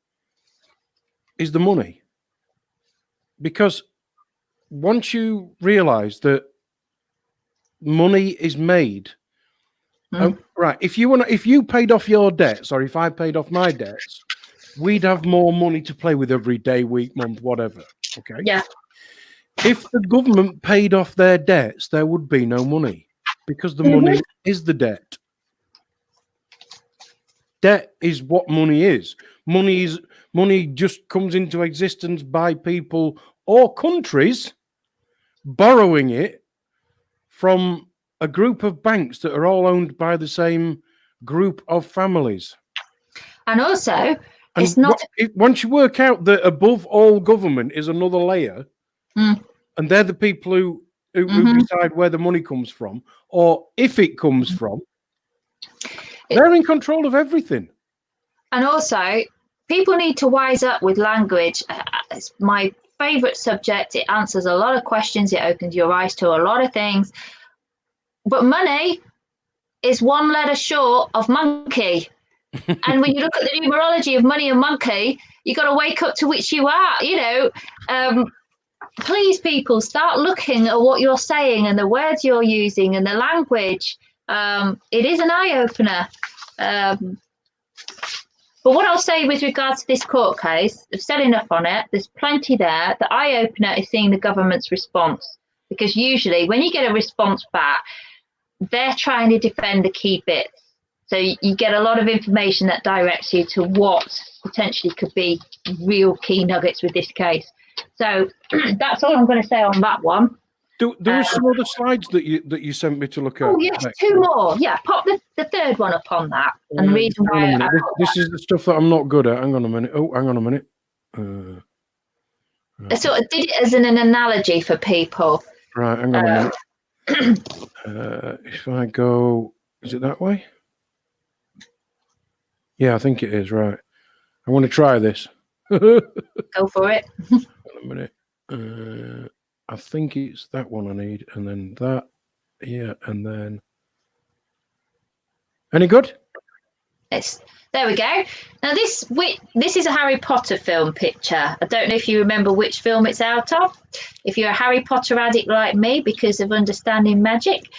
is the money. Because once you realise that money is made, right? If you paid off your debts, or if I paid off my debts, we'd have more money to play with every day, week, month, whatever. Okay. Yeah. If the government paid off their debts, there would be no money because the money is the debt. Debt is what money is. Money just comes into existence by people or countries borrowing it from a group of banks that are all owned by the same group of families. And also, it's not... Once you work out that above all government is another layer, and they're the people who decide where the money comes from, or if it comes from, they're in control of everything. And also, people need to wise up with language. It's my favourite subject. It answers a lot of questions. It opens your eyes to a lot of things. But money is one letter short of monkey. And when you look at the numerology of money and monkey, you got to wake up to which you are. You know, please, people, start looking at what you're saying and the words you're using and the language. It is an eye-opener. But what I'll say with regards to this court case, I've said enough on it. There's plenty there. The eye-opener is seeing the government's response. because usually when you get a response back, they're trying to defend the key bits. So you get a lot of information that directs you to what potentially could be real key nuggets with this case. So that's all I'm going to say on that one. There were some other slides that you sent me to look at. Oh yes, Bex. 2 more. Yeah, pop the third one up on that. And the reason why this is the stuff that I'm not good at. Hang on a minute. Oh, hang on a minute. I sort of did it as an analogy for people. Right, hang on a minute. If I go, is it that way? Yeah, I think it is. Right. I want to try this. Go for it. Wait a minute. I think it's that one I need, and then that. Yeah, and then. Any good? Yes. There we go. Now this is a Harry Potter film picture. I don't know if you remember which film it's out of. If you're a Harry Potter addict like me because of understanding magic,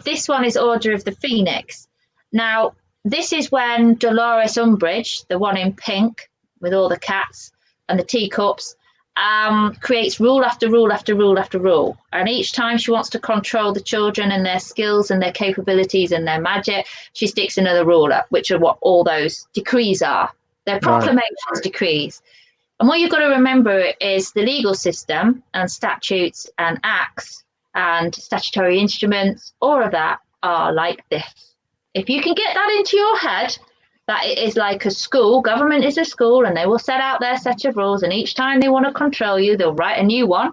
this one is Order of the Phoenix. Now this is when Dolores Umbridge, the one in pink with all the cats and the teacups, creates rule after rule after rule after rule. And each time she wants to control the children and their skills and their capabilities and their magic, she sticks another rule up, which are what all those decrees are. They're proclamations, decrees. And what you've got to remember is the legal system and statutes and acts and statutory instruments, all of that are like this. If you can get that into your head, that it is like a school, government is a school, and they will set out their set of rules, and each time they want to control you, they'll write a new one.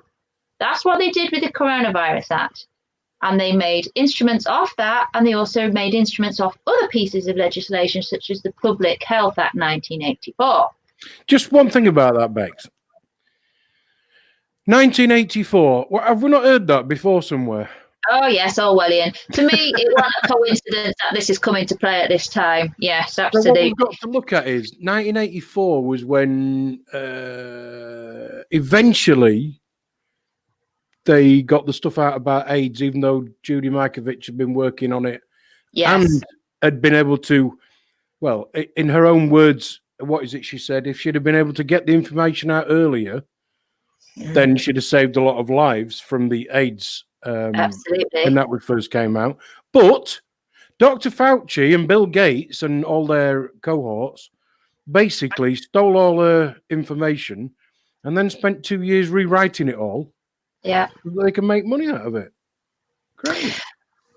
That's what they did with the Coronavirus Act. And they made instruments off that, and they also made instruments off other pieces of legislation, such as the Public Health Act 1984. Just one thing about that, Bex. 1984. Well, have we not heard that before somewhere? Oh, yes, Orwellian. To me, it wasn't a coincidence that this is coming to play at this time. Yes, absolutely. So what we've got to look at is 1984 was when eventually they got the stuff out about AIDS, even though Judy Mikovits had been working on it and had been able to, well, in her own words, what is it she said? If she'd have been able to get the information out earlier, then she'd have saved a lot of lives from the AIDS. Absolutely. When that first came out. But Dr. Fauci and Bill Gates and all their cohorts basically stole all her information and then spent 2 years rewriting it all. Yeah. So they can make money out of it. Great.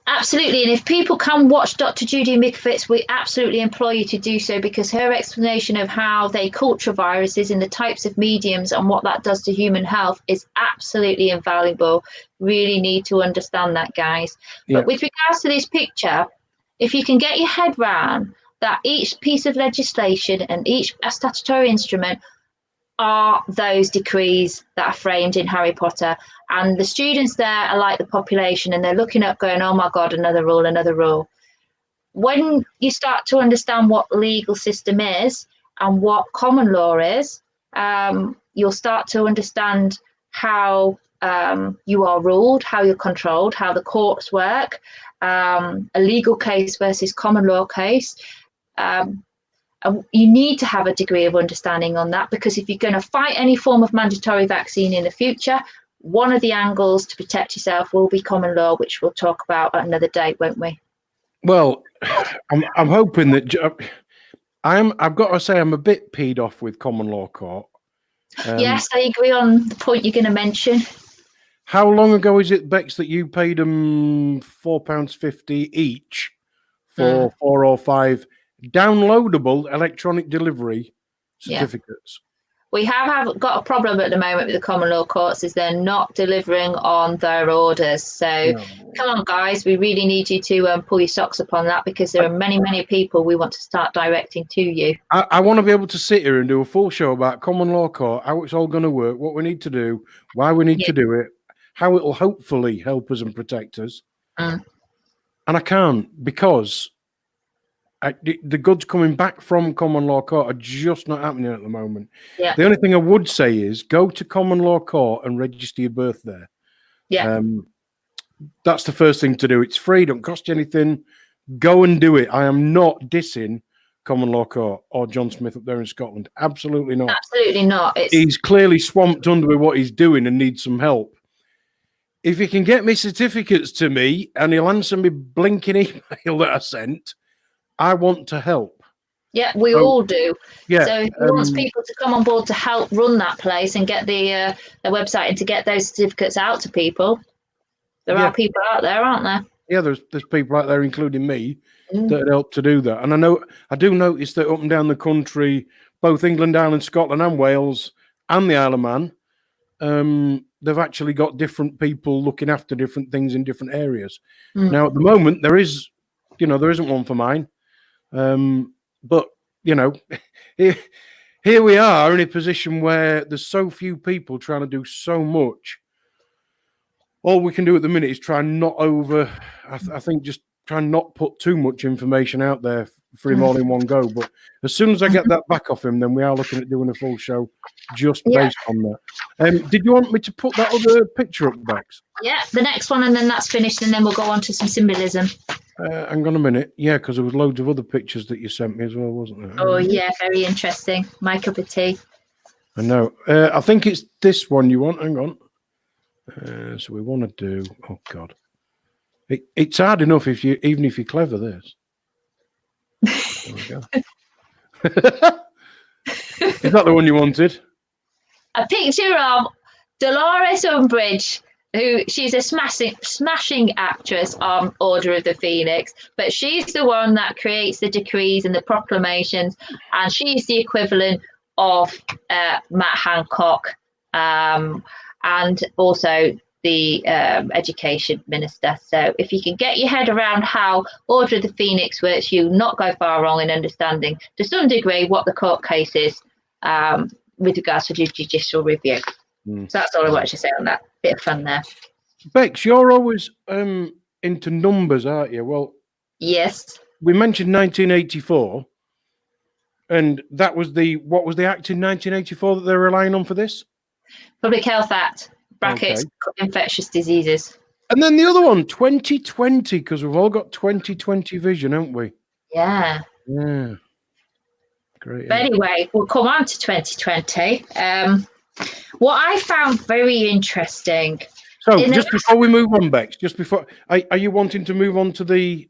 Absolutely. And if people come watch Dr. Judy Mikovits, we absolutely implore you to do so, because her explanation of how they culture viruses in the types of mediums and what that does to human health is absolutely invaluable. Really need to understand that, guys. But with regards to this picture, if you can get your head round that each piece of legislation and each statutory instrument are those decrees that are framed in Harry Potter, and the students there are like the population, and they're looking up going, oh my God, another rule, another rule. When you start to understand what legal system is and what common law is, you'll start to understand how you are ruled, how you're controlled, how the courts work, a legal case versus common law case. You need to have a degree of understanding on that, because if you're going to fight any form of mandatory vaccine in the future, one of the angles to protect yourself will be common law, which we'll talk about at another date, won't we? Well, I'm hoping that I've got to say I'm a bit peed off with common law court. Yes, I agree on the point you're going to mention. How long ago is it, Bex, that you paid them £4.50 each for 4 or 5 downloadable electronic delivery certificates? We have got a problem at the moment with the common law courts, is they're not delivering on their orders. So come on, guys, we really need you to pull your socks up on that, because there are many, many people we want to start directing to you. I want to be able to sit here and do a full show about common law court, how it's all going to work, what we need to do, why we need to do it, how it will hopefully help us and protect us. And I can't, because the goods coming back from common law court are just not happening at the moment. The only thing I would say is go to common law court and register your birth there. That's the first thing to do. It's free, don't cost you anything. Go and do it. I am not dissing common law court or John Smith up there in Scotland. Absolutely not. Absolutely not. He's clearly swamped under with what he's doing and needs some help. if he can get me certificates to me and he'll answer me blinking email that I sent, I want to help. Yeah, we So, all do. yeah, So if he wants people to come on board to help run that place and get the website and to get those certificates out to people, there are people out there, aren't there? Yeah, there's people out there, including me, that help to do that. And I do notice that up and down the country, both England, Ireland, Scotland, and Wales, and the Isle of Man, they've actually got different people looking after different things in different areas. Now, at the moment, there isn't one for mine. But here we are in a position where there's so few people trying to do so much. All we can do at the minute is try and not I think just try and not put too much information out there for him all in one go. But as soon as I get that back off him, then we are looking at doing a full show just based on that. Did you want me to put that other picture up, Bex? Yeah, the next one, and then that's finished, and then we'll go on to some symbolism. Hang on a minute. Yeah, because there was loads of other pictures that you sent me as well, wasn't there? Oh, yeah, very interesting. My cup of tea. I know. I think it's this one you want. Hang on. So we want to do. Oh God, it's hard enough even if you're clever. This. There we go. Is that the one you wanted? A picture of Dolores Umbridge, who she's a smashing actress on Order of the Phoenix, but she's the one that creates the decrees and the proclamations, and she's the equivalent of Matt Hancock. And also the education minister. So if you can get your head around how Order of the Phoenix works, you'll not go far wrong in understanding to some degree what the court case is with regards to the judicial review. So that's all I wanted to say on that. Bit of fun there. Bex, you're always into numbers, aren't you? Well, yes. We mentioned 1984, and that was what was the act in 1984 that they're relying on for this? Public Health Act, brackets, infectious diseases. And then the other one, 2020, because we've all got 2020 vision, haven't we? Yeah. Yeah. Great. But anyway, we'll come on to 2020. What I found very interesting. So just before we move on, Bex, are you wanting to move on to the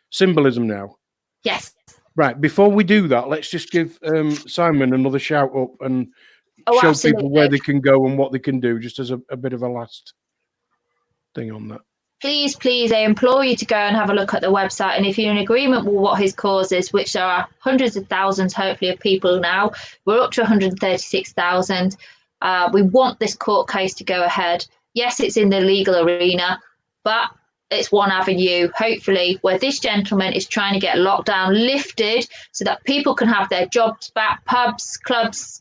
symbolism now? Yes. Right. Before we do that, let's just give Simon another shout up and show people where they can go and what they can do, just as a bit of a last thing on that. Please, I implore you to go and have a look at the website. And if you're in agreement with what his cause is, which there are hundreds of thousands, hopefully, of people now, we're up to 136,000. We want this court case to go ahead. Yes, it's in the legal arena, but it's one avenue, hopefully, where this gentleman is trying to get lockdown lifted so that people can have their jobs back, pubs, clubs,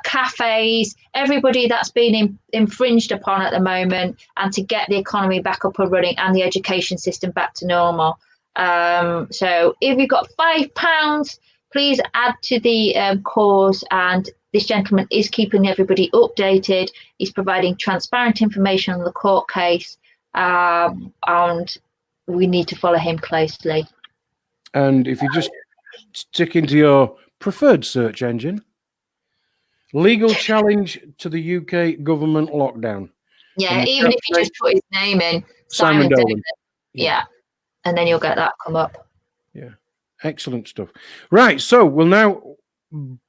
cafes, everybody that's been infringed upon at the moment, and to get the economy back up and running and the education system back to normal. So if you've got £5, please add to the cause, and this gentleman is keeping everybody updated. He's providing transparent information on the court case, and we need to follow him closely. And if you just stick into your preferred search engine, legal challenge to the UK government lockdown. Yeah, even if you just put his name in, Simon Dolan. Yeah, and then you'll get that come up. Yeah, excellent stuff. Right, so we'll now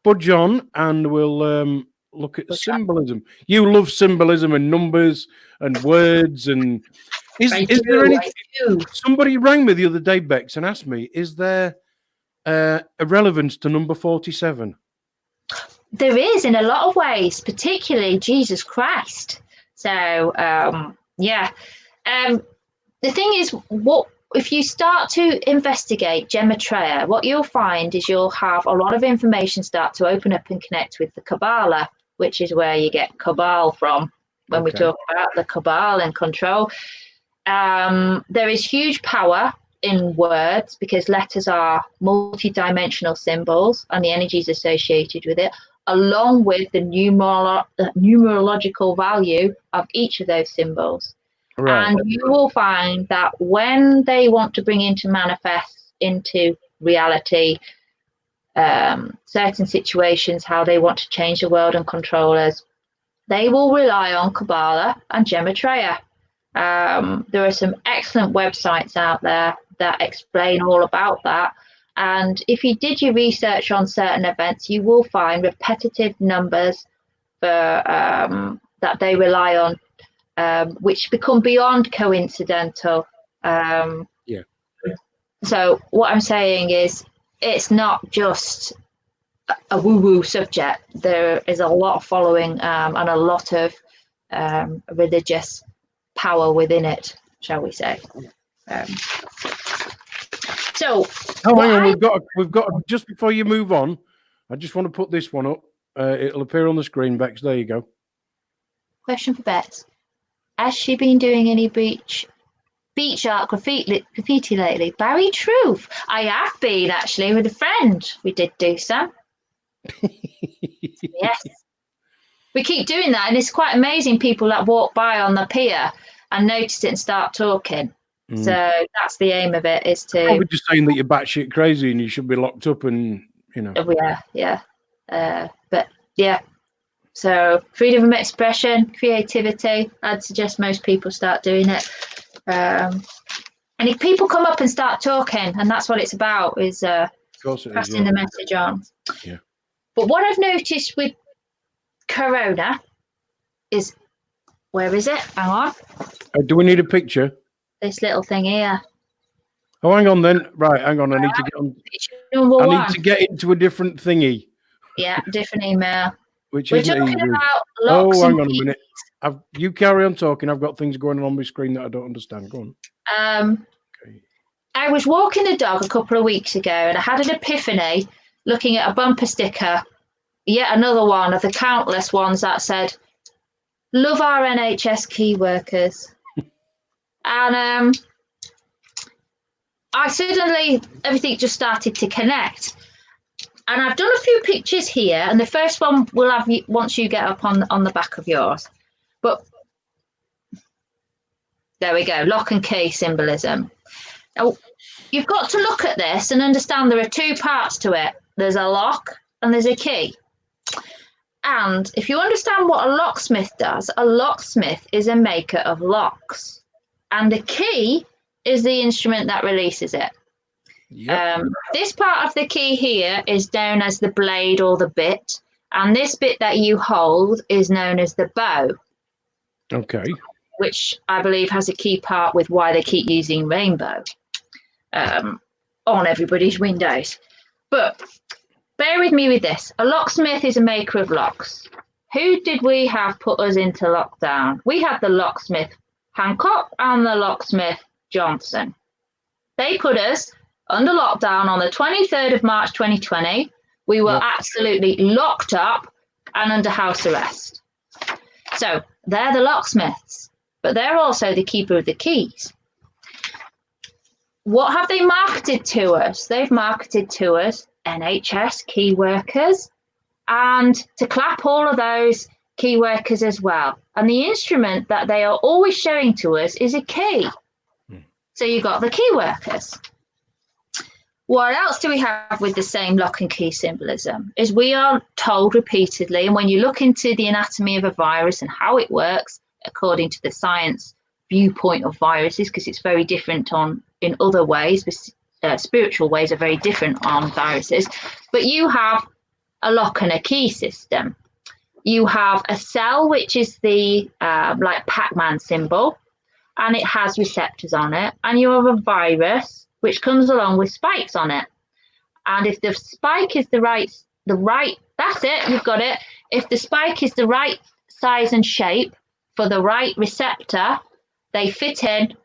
budge on and we'll look at symbolism. You love symbolism and numbers and words. And is there anything? Somebody rang me the other day, Bex, and asked me, is there a relevance to number 47? There is, in a lot of ways, particularly Jesus Christ. So, the thing is, what if you start to investigate Gematria, what you'll find is you'll have a lot of information start to open up and connect with the Kabbalah, which is where you get cabal from when we talk about the cabal and control. There is huge power in words because letters are multi-dimensional symbols and the energies associated with it, along with the numerological value of each of those symbols. Right. And you will find that when they want to bring into manifest into reality certain situations, how they want to change the world and control us, they will rely on Kabbalah and Gematria. There are some excellent websites out there that explain all about that. And if you did your research on certain events, you will find repetitive numbers that they rely on, which become beyond coincidental. Yeah. So what I'm saying is, it's not just a woo-woo subject. There is a lot of following and a lot of religious power within it, shall we say. So hang on, we've got just before you move on, I just want to put this one up. It'll appear on the screen, Bex. There you go. Question for Bex. Has she been doing any beach art graffiti lately? Very true. I have been, actually, with a friend. We did do some. Yes. We keep doing that, and it's quite amazing, people that walk by on the pier and notice it and start talking. So that's the aim of it, is to... Probably just saying that you're batshit crazy and you should be locked up and, you know. Yeah. But, yeah. So freedom of expression, creativity, I'd suggest most people start doing it. And if people come up and start talking, and that's what it's about, is passing the message on. Yeah. But what I've noticed with Corona is, where is it? Hang on. Do we need a picture? This little thing here. Oh, hang on then. Right, hang on. I need to get on. I need to get into a different thingy. Yeah, different email. Which We're isn't talking easy. about locks. Oh, hang on a minute. You carry on talking. I've got things going on my screen that I don't understand. Go on. Okay. I was walking the dog a couple of weeks ago, and I had an epiphany looking at a bumper sticker, yet another one of the countless ones that said, "Love our NHS key workers." And I suddenly, everything just started to connect. And I've done a few pictures here, and the first one will have you once you get up on the back of yours. But there we go, lock and key symbolism. Now, you've got to look at this and understand there are two parts to it. There's a lock and there's a key. And if you understand what a locksmith does, a locksmith is a maker of locks. And the key is the instrument that releases it. Yep. This part of the key here is known as the blade or the bit, and this bit that you hold is known as the bow. Okay. Which I believe has a key part with why they keep using rainbow on everybody's windows. But bear with me with this. A locksmith is a maker of locks. Who did we have put us into lockdown? We had the locksmith Hancock and the locksmith Johnson. They put us under lockdown on the 23rd of March 2020. We were absolutely locked up and under house arrest. So they're the locksmiths, but they're also the keeper of the keys. What have they marketed to us? They've marketed to us NHS key workers, and to clap all of those key workers as well. And the instrument that they are always showing to us is a key. So you've got the key workers. What else do we have with the same lock and key symbolism? Is we are told repeatedly, and when you look into the anatomy of a virus and how it works, according to the science viewpoint of viruses, because it's very different in other ways, spiritual ways are very different on viruses, but you have a lock and a key system. You have a cell, which is the like Pac-Man symbol, and it has receptors on it, and you have a virus which comes along with spikes on it. And if the spike is the right, that's it, you've got it. If the spike is the right size and shape for the right receptor, they fit in,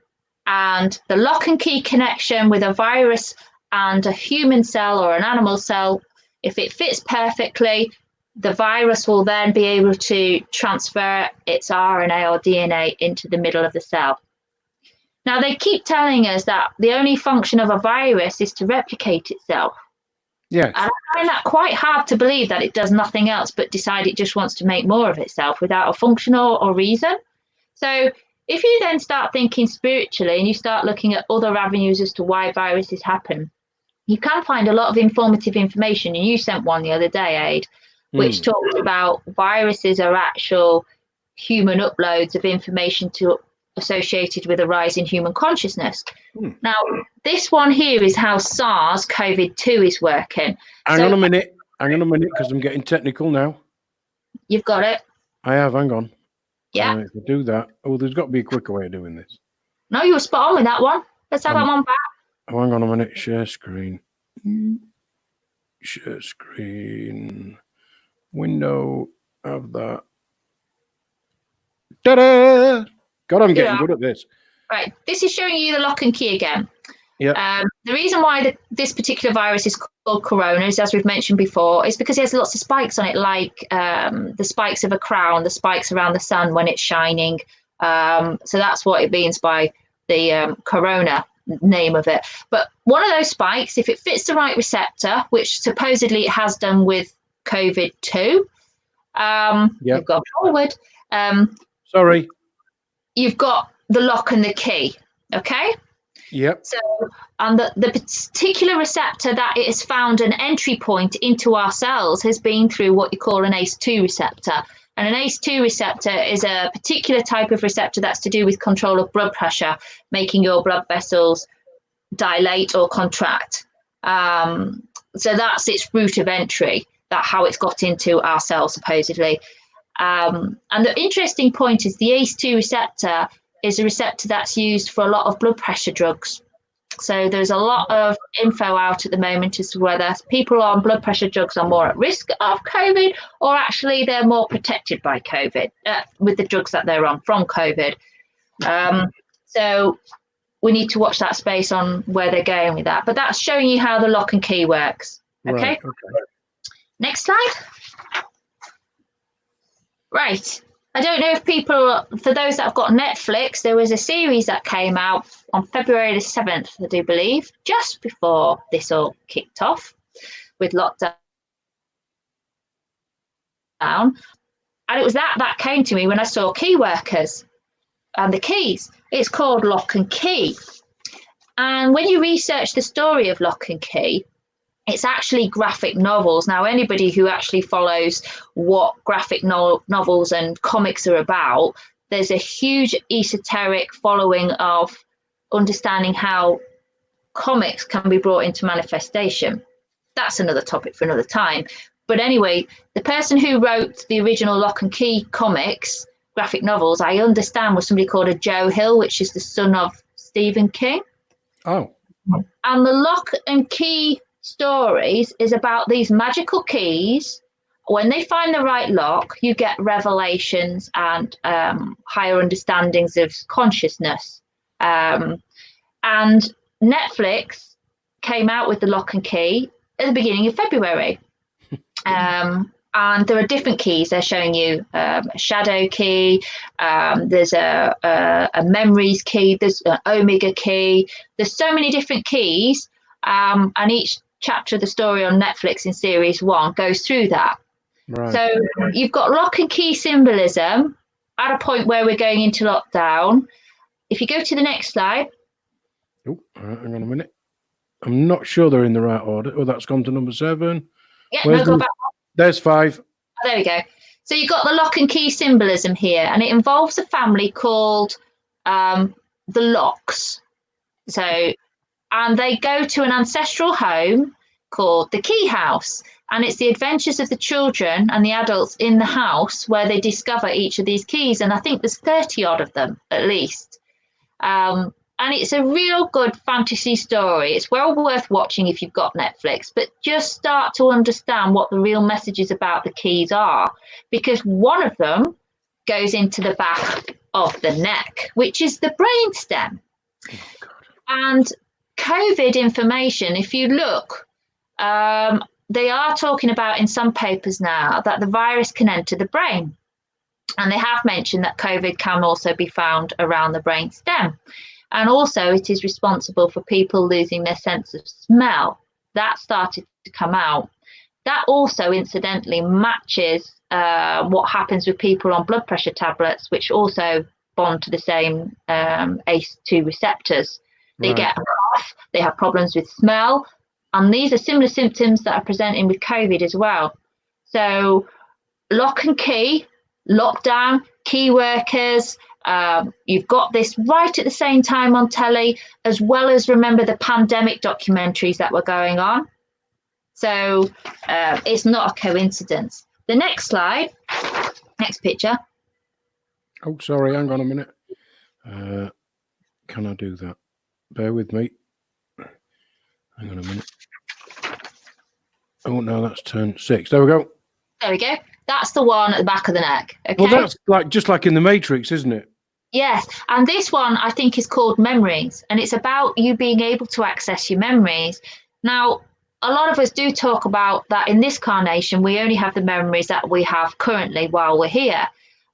and the lock and key connection with a virus and a human cell or an animal cell, if it fits perfectly, the virus will then be able to transfer its RNA or DNA into the middle of the cell. Now, they keep telling us that the only function of a virus is to replicate itself. Yes. And I find that quite hard to believe, that it does nothing else but decide it just wants to make more of itself without a function or reason. So if you then start thinking spiritually and you start looking at other avenues as to why viruses happen, you can find a lot of informative information. And you sent one the other day, Ade, which talked about viruses are actual human uploads of information associated with a rise in human consciousness. Now, this one here is how SARS-CoV-2 is working. Hang on a minute, because I'm getting technical now. You've got it? I have, hang on. Yeah. If I do that, there's got to be a quicker way of doing this. No, you were spot on with that one. Let's have that one back. Oh, hang on a minute, share screen. Share screen. Window of that. Ta-da! God, I'm getting good at this. Right, this is showing you the lock and key again. Yeah. The reason why this particular virus is called corona is, as we've mentioned before, is because it has lots of spikes on it, like the spikes of a crown, the spikes around the sun when it's shining. So that's what it means by the corona name of it. But one of those spikes, if it fits the right receptor, which supposedly it has done with COVID-2, you've got forward. Sorry. You've got the lock and the key. Okay. Yep. So, and the particular receptor that it has found an entry point into our cells has been through what you call an ACE2 receptor. And an ACE2 receptor is a particular type of receptor that's to do with control of blood pressure, making your blood vessels dilate or contract. So that's its route of entry, that's how it's got into our cells, supposedly. And the interesting point is the ACE2 receptor is a receptor that's used for a lot of blood pressure drugs. So there's a lot of info out at the moment as to whether people on blood pressure drugs are more at risk of COVID, or actually they're more protected by COVID with the drugs that they're on from COVID. So we need to watch that space on where they're going with that. But that's showing you how the lock and key works. Okay. Right, okay. Next slide. Right. I don't know if people, for those that have got Netflix, there was a series that came out on February the 7th, I do believe, just before this all kicked off with lockdown. And it was that came to me when I saw key workers and the keys. It's called Lock and Key. And when you research the story of Lock and Key, it's actually graphic novels. Now, anybody who actually follows what graphic novels and comics are about, there's a huge esoteric following of understanding how comics can be brought into manifestation. That's another topic for another time. But anyway, the person who wrote the original Lock and Key comics, graphic novels, I understand was somebody called Joe Hill, which is the son of Stephen King. Oh. And the Lock and Key stories is about these magical keys. When they find the right lock, you get revelations and higher understandings of consciousness. And Netflix came out with the Lock and Key at the beginning of February. And there are different keys. They're showing you a shadow key. There's a memories key. There's an omega key. There's so many different keys. And each chapter of the story on Netflix in series 1 goes through that. Right. So you've got Lock and Key Symbolism at a point where we're going into lockdown. If you go to the next slide. Oh, hang on a minute. I'm not sure they're in the right order. Oh, that's gone to number 7. Yeah, no, go back. There's 5. Oh, there we go. So you've got the Lock and Key Symbolism here, and it involves a family called the Locks. So, and they go to an ancestral home called the Key House, and it's the adventures of the children and the adults in the house where they discover each of these keys, and I think there's 30 odd of them at least. And it's a real good fantasy story. It's well worth watching if you've got Netflix, but just start to understand what the real messages about the keys are, because one of them goes into the back of the neck, which is the brain stem. Oh, God. And COVID information, if you look, they are talking about in some papers now that the virus can enter the brain. And they have mentioned that COVID can also be found around the brain stem. And also it is responsible for people losing their sense of smell. That started to come out. That also incidentally matches what happens with people on blood pressure tablets, which also bond to the same ACE2 receptors. They get a cough, they have problems with smell, and these are similar symptoms that are presenting with COVID as well. So Lock and Key, lockdown, key workers. You've got this right at the same time on telly, as well as remember the pandemic documentaries that were going on. So it's not a coincidence. The next slide, next picture. Oh, sorry, hang on a minute. Can I do that? Bear with me. Hang on a minute. Oh, no, that's turn 6. There we go. There we go. That's the one at the back of the neck. Okay. Well, that's like just like in the Matrix, isn't it? Yes. And this one, I think, is called Memories. And it's about you being able to access your memories. Now, a lot of us do talk about that in this carnation, we only have the memories that we have currently while we're here.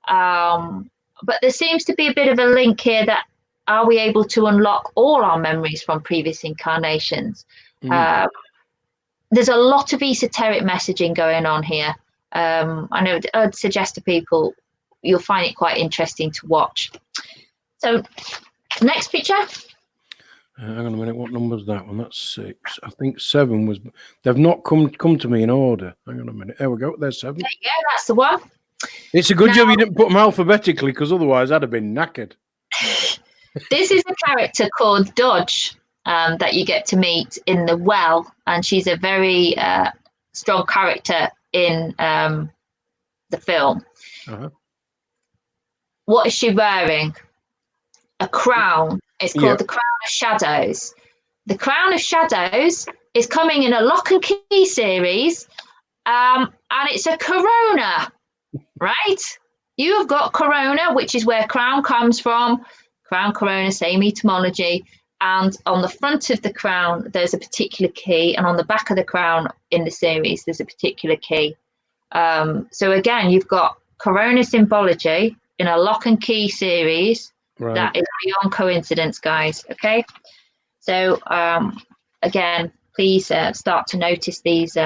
But there seems to be a bit of a link here that are we able to unlock all our memories from previous incarnations? There's a lot of esoteric messaging going on here. I know I'd suggest to people, you'll find it quite interesting to watch. So next picture. Hang on a minute. What number's that one? That's 6. I think 7 was. They've not come to me in order. Hang on a minute. There we go. There's 7. There you go. That's the one. It's a good job you didn't put them alphabetically, because otherwise I'd have been knackered. This is a character called Dodge that you get to meet in The Well, and she's a very strong character in the film. What is she wearing? A crown. It's called the Crown of Shadows. The Crown of Shadows is coming in a Lock and Key series, and it's a corona, right? You have got corona, which is where crown comes from. Crown, corona, same etymology. And on the front of the crown, there's a particular key. And on the back of the crown in the series, there's a particular key. So again, you've got corona symbology in a Lock and Key series. Right. That is beyond coincidence, guys. Okay. So again, please start to notice these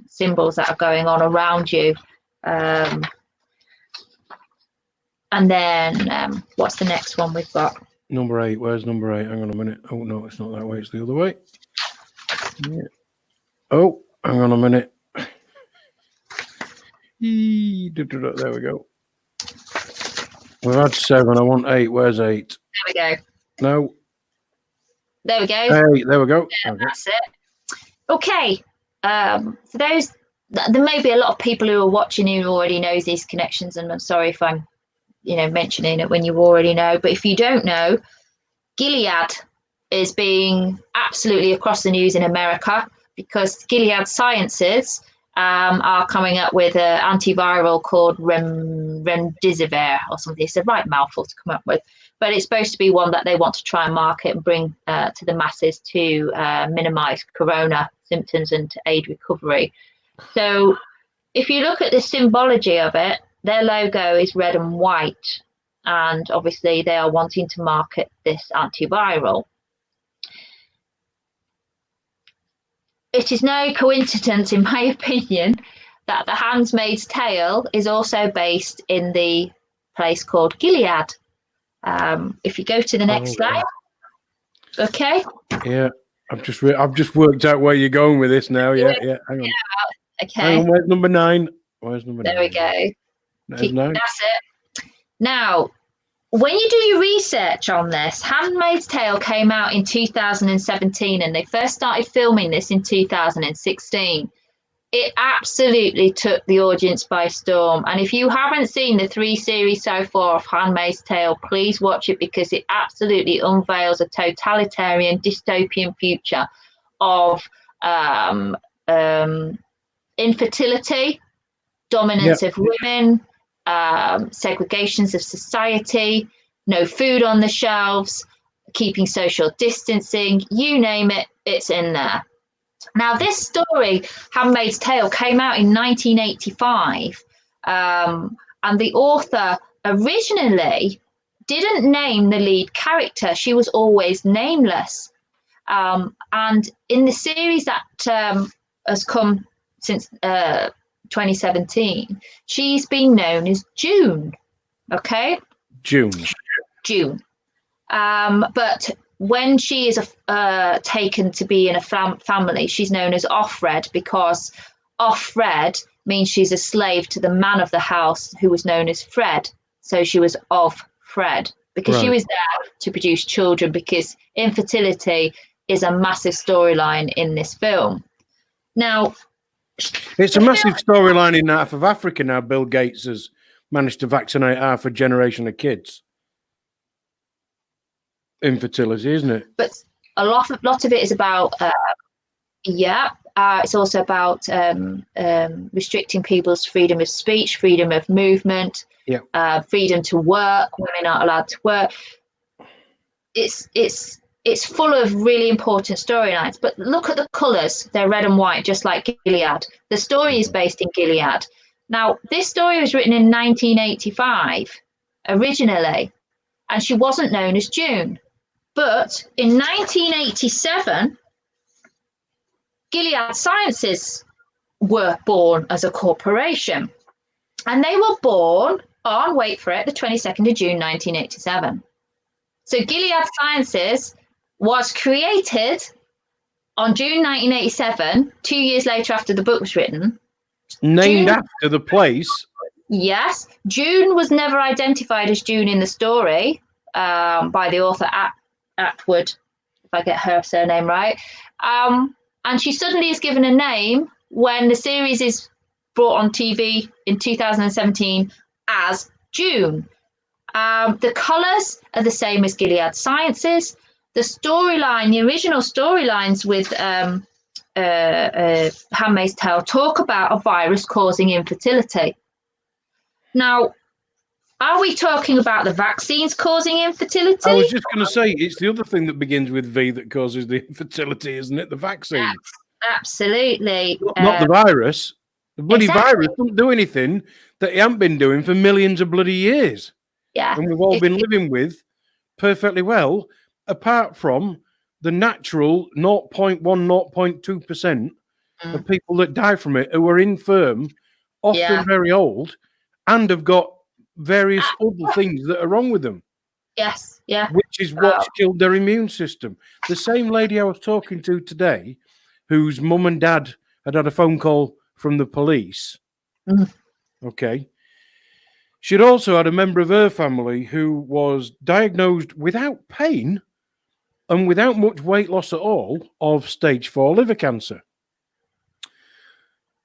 symbols that are going on around you. And then what's the next one we've got? Number 8. Where's number 8? Hang on a minute. Oh, no, it's not that way. It's the other way. Yeah. Oh, hang on a minute. There we go. We've had 7. I want 8. Where's 8? There we go. No. There we go. 8. There we go. Yeah, okay. That's it. Okay. For those, there may be a lot of people who are watching who already knows these connections, and I'm sorry if I'm mentioning it when you already know, but if you don't know, Gilead is being absolutely across the news in America because Gilead Sciences are coming up with an antiviral called remdesivir or something. It's a right mouthful to come up with, but it's supposed to be one that they want to try and market and bring to the masses to minimize corona symptoms and to aid recovery. So if you look at the symbology of it, their logo is red and white, and obviously they are wanting to market this antiviral. It is no coincidence, in my opinion, that The Handmaid's Tale is also based in the place called Gilead. If you go to the next slide. Okay. Yeah, I've just worked out where you're going with this now. Yeah. Hang on. Yeah, okay. Hang on, where's number 9? Where's number 9? There we go. That's it. Now, when you do your research on this, Handmaid's Tale came out in 2017 and they first started filming this in 2016. It absolutely took the audience by storm. And if you haven't seen the 3 series so far of Handmaid's Tale, please watch it because it absolutely unveils a totalitarian dystopian future of infertility, dominance of women, segregations of society, no food on the shelves, keeping social distancing, you name it, it's in there. Now, this story, Handmaid's Tale, came out in 1985, and the author originally didn't name the lead character. She was always nameless. And in the series that has come since 2017, she's been known as June. Okay? June. But when she is taken to be in a family, she's known as Offred because Offred means she's a slave to the man of the house who was known as Fred. So she was of Fred because she Right. was there to produce children, because infertility is a massive storyline in this film. Now, It's a massive storyline in half of Africa now. Bill Gates has managed to vaccinate half a generation of kids. Infertility, isn't it? but a lot of it is about it's also about restricting people's freedom of speech, freedom of movement, freedom to work. Women aren't allowed to work. It's full of really important storylines. But look at the colours; they're red and white, just like Gilead. The story is based in Gilead. Now, this story was written in 1985 originally, and she wasn't known as June. But in 1987, Gilead Sciences were born as a corporation. And they were born on, wait for it, the 22nd of June, 1987. So Gilead Sciences was created on June 1987, 2 years later after the book was written. Named after the place. Yes. June was never identified as June in the story by the author Atwood, if I get her surname right. And she suddenly is given a name when the series is brought on TV in 2017 as June. The colours are the same as Gilead Sciences. The storyline, the original storylines with Handmaid's Tale talk about a virus causing infertility. Now, are we talking about the vaccines causing infertility? I was just going to say, it's the other thing that begins with V that causes the infertility, isn't it? The vaccine. Absolutely. Not the virus. The bloody virus doesn't do anything that it hasn't been doing for millions of bloody years. Yeah. And we've all been living with perfectly well, apart from the natural 0.1, 0.2% of people that die from it who are infirm, often very old, and have got various other things that are wrong with them. Yes, yeah. Which is what's killed their immune system. The same lady I was talking to today, whose mum and dad had a phone call from the police, okay, she'd also had a member of her family who was diagnosed without pain and without much weight loss at all of stage 4 liver cancer.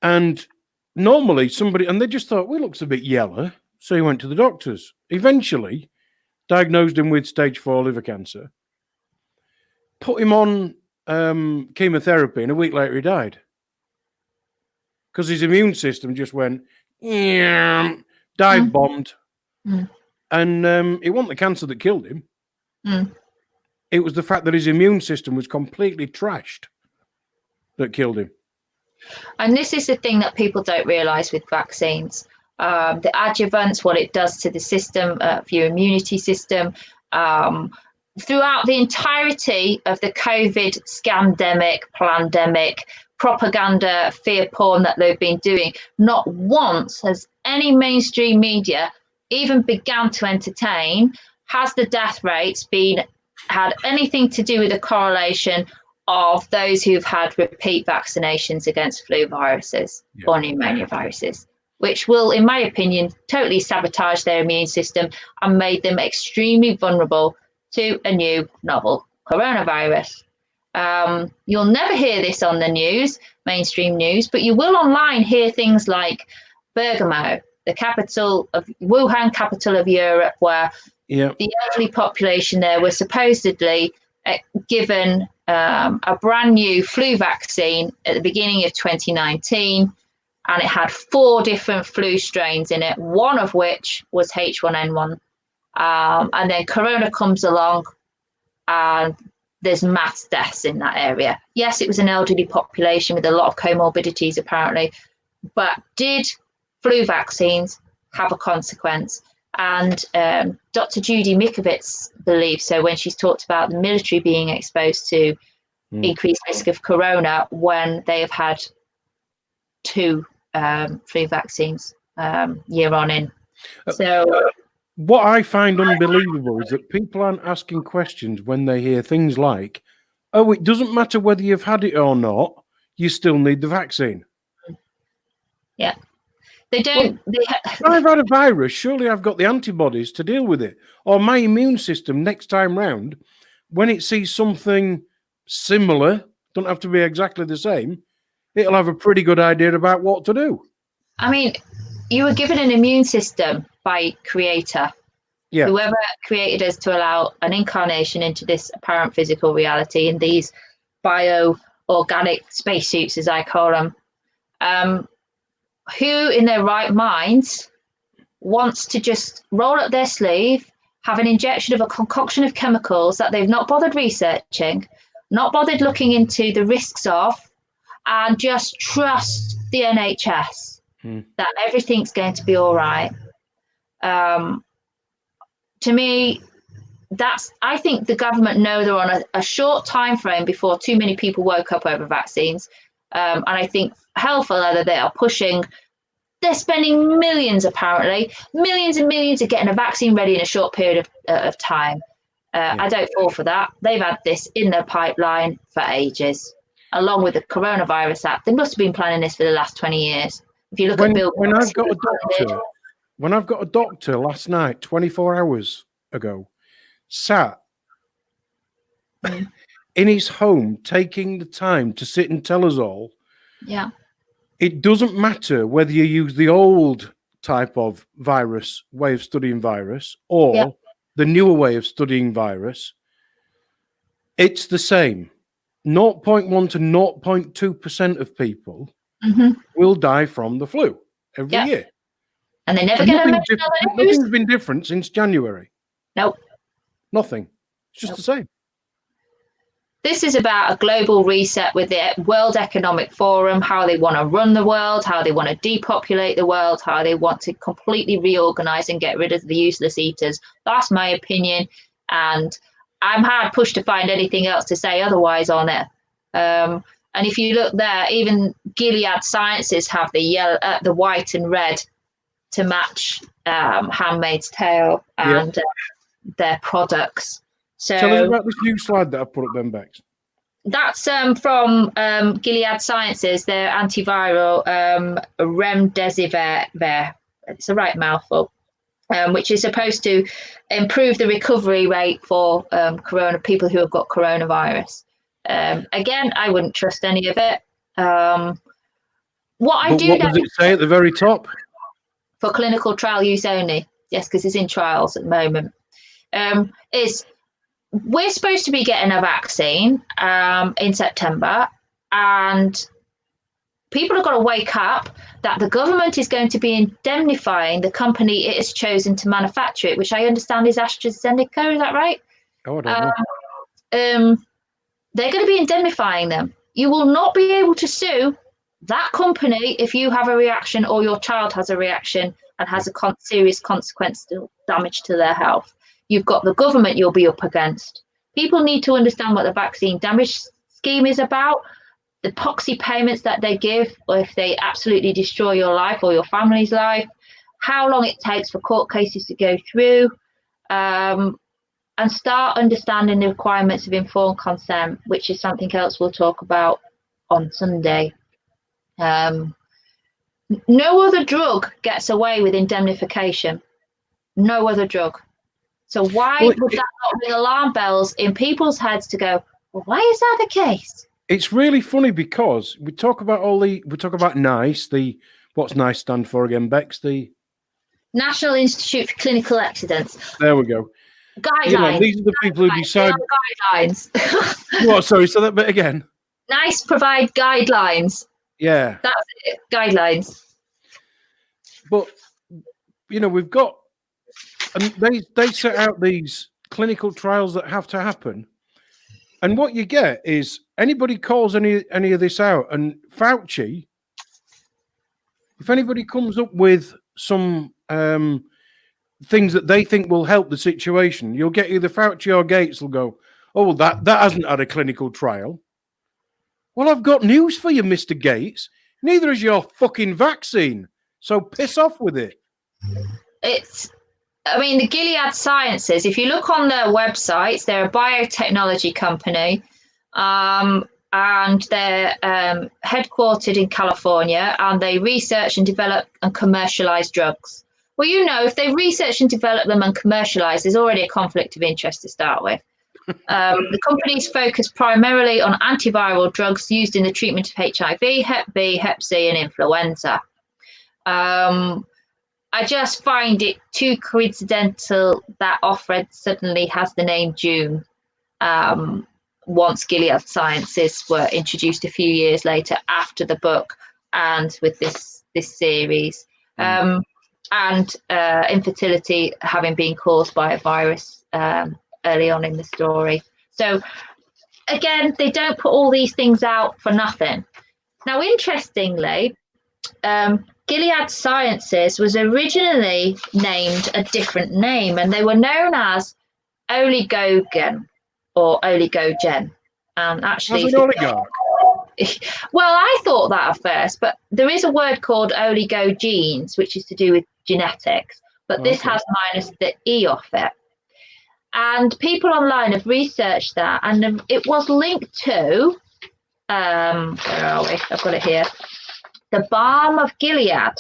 And normally somebody, and they just thought, well, he looks a bit yellow. So he went to the doctors. Eventually diagnosed him with stage 4 liver cancer, put him on chemotherapy, and a week later he died. Because his immune system just went, dive bombed. And it wasn't the cancer that killed him. It was the fact that his immune system was completely trashed that killed him. And this is the thing that people don't realise with vaccines. The adjuvants, what it does to the system, for your immunity system. Throughout the entirety of the COVID scandemic, plandemic, propaganda, fear porn that they've been doing, not once has any mainstream media even begun to entertain, has the death rates had anything to do with the correlation of those who've had repeat vaccinations against flu viruses or pneumonia viruses, which will, in my opinion, totally sabotage their immune system and made them extremely vulnerable to a new novel coronavirus. You'll never hear this on the news, mainstream news, but you will online hear things like Bergamo, the capital of Wuhan, capital of Europe, where the elderly population there were supposedly given a brand new flu vaccine at the beginning of 2019, and it had 4 different flu strains in it, one of which was H1N1. And then Corona comes along and there's mass deaths in that area. Yes, it was an elderly population with a lot of comorbidities apparently, but did flu vaccines have a consequence? And Dr. Judy Mikovits believes so when she's talked about the military being exposed to increased risk of corona when they have had 2 flu vaccines year on in. So what I find unbelievable is that people aren't asking questions when they hear things like, oh, it doesn't matter whether you've had it or not, you still need the vaccine. Yeah. They don't. If I've had a virus, surely I've got the antibodies to deal with it. Or my immune system next time round, when it sees something similar, don't have to be exactly the same, it'll have a pretty good idea about what to do. I mean, you were given an immune system by Creator. Yeah. Whoever created us to allow an incarnation into this apparent physical reality in these bio-organic spacesuits, as I call them. Who in their right minds wants to just roll up their sleeve, have an injection of a concoction of chemicals that they've not bothered researching, not bothered looking into the risks of, and just trust the NHS that everything's going to be all right? To me, I think the government know they're on a short time frame before too many people woke up over vaccines. And I think health or other, they are pushing. They're spending millions, apparently, millions and millions of getting a vaccine ready in a short period of time. I don't fall for that. They've had this in their pipeline for ages, along with the Coronavirus Act. They must have been planning this for the last 20 years. If you look at Bill, when I've got a doctor last night, 24 hours ago, sat in his home, taking the time to sit and tell us all. Yeah. It doesn't matter whether you use the old type of virus way of studying virus or the newer way of studying virus. It's the same. 0.1 to 0.2% of people will die from the flu every year. And they never get nothing's been different since January. Nope. Nothing. It's just the same. This is about a global reset with the World Economic Forum, how they want to run the world, how they want to depopulate the world, how they want to completely reorganize and get rid of the useless eaters. That's my opinion. And I'm hard pushed to find anything else to say otherwise on it. And if you look there, even Gilead Sciences have the yellow, the white and red to match Handmaid's Tale and their products. So tell us about this new slide that I put up then, Bex. That's from Gilead Sciences, their antiviral remdesivir. It's a right mouthful, which is supposed to improve the recovery rate for people who have got coronavirus. Again, I wouldn't trust any of it. What does it say at the very top? For clinical trial use only. Yes, because it's in trials at the moment. Is we're supposed to be getting a vaccine in September, and people have got to wake up that the government is going to be indemnifying the company it has chosen to manufacture it, which I understand is AstraZeneca. Is that right? Oh, I don't know. They're going to be indemnifying them. You will not be able to sue that company if you have a reaction or your child has a reaction and has a serious consequence to damage to their health. You've got the government you'll be up against. People need to understand what the vaccine damage scheme is about, the proxy payments that they give, or if they absolutely destroy your life or your family's life, how long it takes for court cases to go through, and start understanding the requirements of informed consent, which is something else we'll talk about on Sunday. No other drug gets away with indemnification. No other drug. So why would that not ring alarm bells in people's heads to go, well, why is that the case? It's really funny because we talk about NICE, what's NICE stand for again, Bex? The National Institute for Clinical Excellence. There we go. Guidelines. These are the people who decide. Guidelines. What? Sorry, say that bit again. NICE provide guidelines. Yeah. That's it. Guidelines. But we've got. And they set out these clinical trials that have to happen. And what you get is anybody calls any of this out, and Fauci, if anybody comes up with some things that they think will help the situation, you'll get either Fauci or Gates will go, oh, that hasn't had a clinical trial. Well, I've got news for you, Mr. Gates. Neither is your fucking vaccine. So piss off with it. The Gilead Sciences, if you look on their websites, they're a biotechnology company. and they're headquartered in California, and they research and develop and commercialize drugs. Well, you know, if they research and develop them and commercialize, there's already a conflict of interest to start with. The companies focus primarily on antiviral drugs used in the treatment of HIV, Hep B, Hep C, and influenza. I just find it too coincidental that Offred suddenly has the name June. Once Gilead Sciences were introduced a few years later after the book and with this series, and infertility having been caused by a virus early on in the story. So again, they don't put all these things out for nothing. Now, interestingly, Gilead Sciences was originally named a different name, and they were known as Oligogen or Oligogen. Actually, as an oligarch. Well, I thought that at first, but there is a word called oligogenes, which is to do with genetics, but this has minus the E off it. And people online have researched that, and it was linked to, where are we? I've got it here. The Balm of Gilead.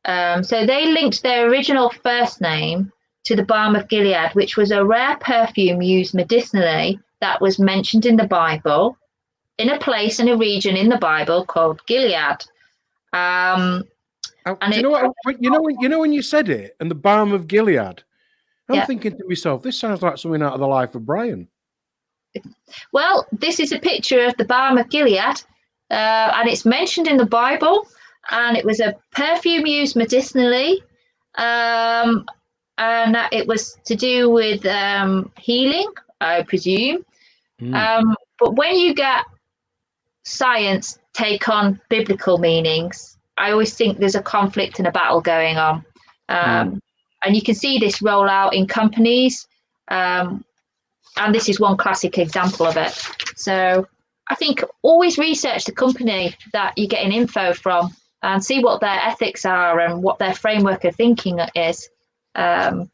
So they linked their original first name to the Balm of Gilead, which was a rare perfume used medicinally that was mentioned in the Bible, in a place and a region in the Bible called Gilead. And you know what? You know when you said it, and the Balm of Gilead, I'm thinking to myself, this sounds like something out of the life of Brian. Well, this is a picture of the Balm of Gilead, and it's mentioned in the Bible, and it was a perfume used medicinally, and it was to do with healing, I presume. But when you get science take on biblical meanings, I always think there's a conflict and a battle going on. And you can see this roll out in companies. And this is one classic example of it. So I think always research the company that you're getting info from and see what their ethics are and what their framework of thinking is. And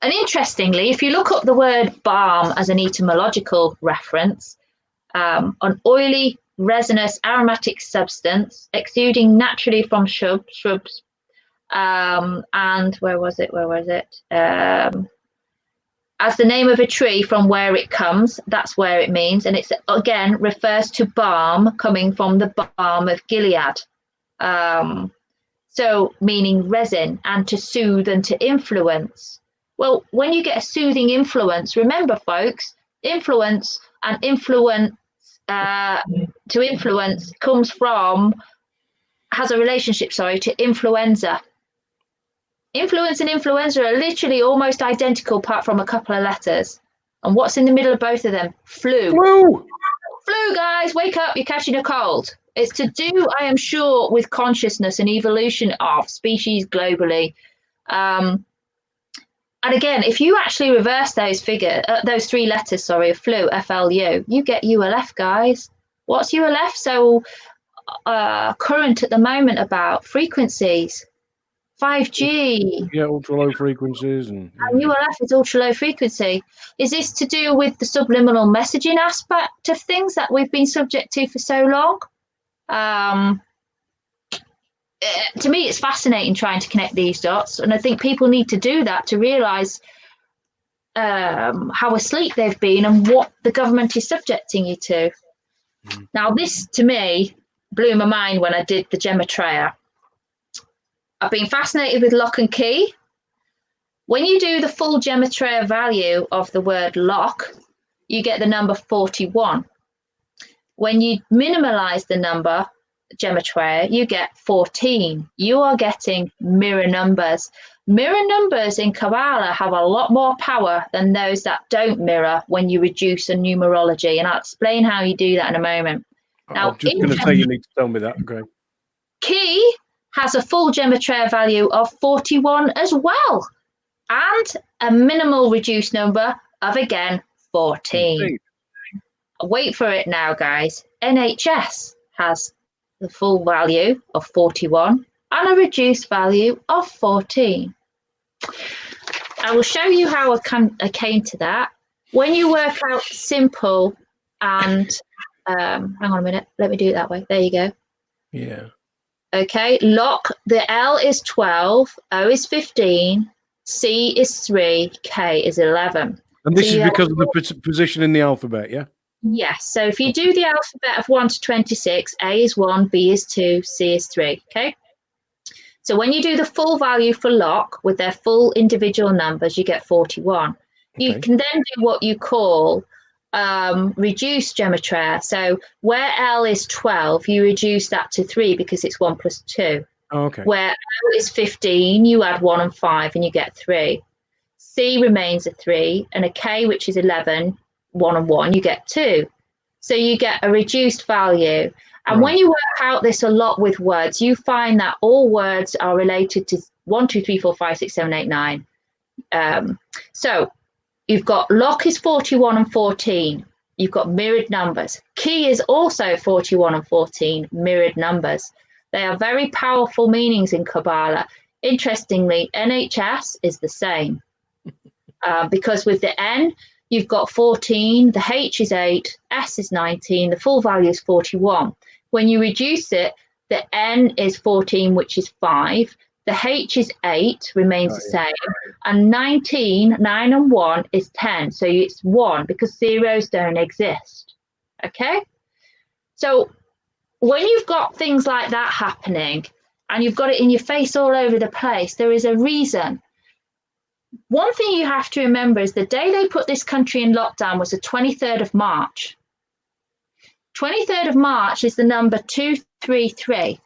interestingly, if you look up the word balm as an etymological reference, an oily, resinous, aromatic substance exuding naturally from shrubs, and where was it? As the name of a tree from where it comes, that's where it means. And it's again refers to balm coming from the Balm of Gilead. So meaning resin, and to soothe and to influence. Well, when you get a soothing influence, remember folks, influence and influence to influence comes from, has a relationship, to influenza. Influence and influenza are literally almost identical apart from a couple of letters. And what's in the middle of both of them? Flu. Flu, guys, wake up, you're catching a cold. It's to do, I am sure, with consciousness and evolution of species globally. And again, if you actually reverse those three letters, of flu, FLU, you get ULF, guys. What's ULF? So current at the moment about frequencies. 5G. Yeah, ultra low frequencies. And ULF is ultra low frequency. Is this to do with the subliminal messaging aspect of things that we've been subject to for so long? To me, it's fascinating trying to connect these dots. And I think people need to do that to realise how asleep they've been and what the government is subjecting you to. Now, this, to me, blew my mind when I did the Gematria. I've been fascinated with lock and key. When you do the full Gematria value of the word lock, you get the number 41. When you minimalize the number Gematria, you get 14. You are getting mirror numbers. Mirror numbers in Kabbalah have a lot more power than those that don't mirror when you reduce a numerology. And I'll explain how you do that in a moment. Now, I'm just going to say you need to tell me that. Okay. Key has a full Gematria value of 41 as well, and a minimal reduced number of, again, 14. Wait for it now, guys. NHS has the full value of 41 and a reduced value of 14. I will show you how I came to that. When you work out simple and hang on a minute. Let me do it that way. There you go. Yeah. Okay, lock, the L is 12, O is 15, C is 3, K is 11. And So this is because of the position in the alphabet, yeah? Yes, so if you do the alphabet of 1 to 26, A is 1, B is 2, C is 3, okay? So when you do the full value for lock with their full individual numbers, you get 41. Okay. You can then do what you call reduce gematria. So where L is 12, you reduce that to 3 because it's 1 plus 2. Oh, okay. Where O is 15, you add 1 and 5 and you get 3. C remains a 3, and a K, which is 11, 1 and 1, you get 2. So you get a reduced value. And when you work out this a lot with words, you find that all words are related to 1, 2, 3, 4, 5, 6, 7, 8, 9. So you've got lock is 41 and 14. You've got mirrored numbers. Key is also 41 and 14, mirrored numbers. They are very powerful meanings in Kabbalah. Interestingly, NHS is the same. Because with the N, you've got 14, the H is 8, S is 19, the full value is 41. When you reduce it, the N is 14, which is 5. The H is 8, remains the same. And 19, 9 and 1 is 10. So it's 1 because zeros don't exist. Okay? So when you've got things like that happening and you've got it in your face all over the place, there is a reason. One thing you have to remember is the day they put this country in lockdown was the 23rd of March. 23rd of March is the number 233.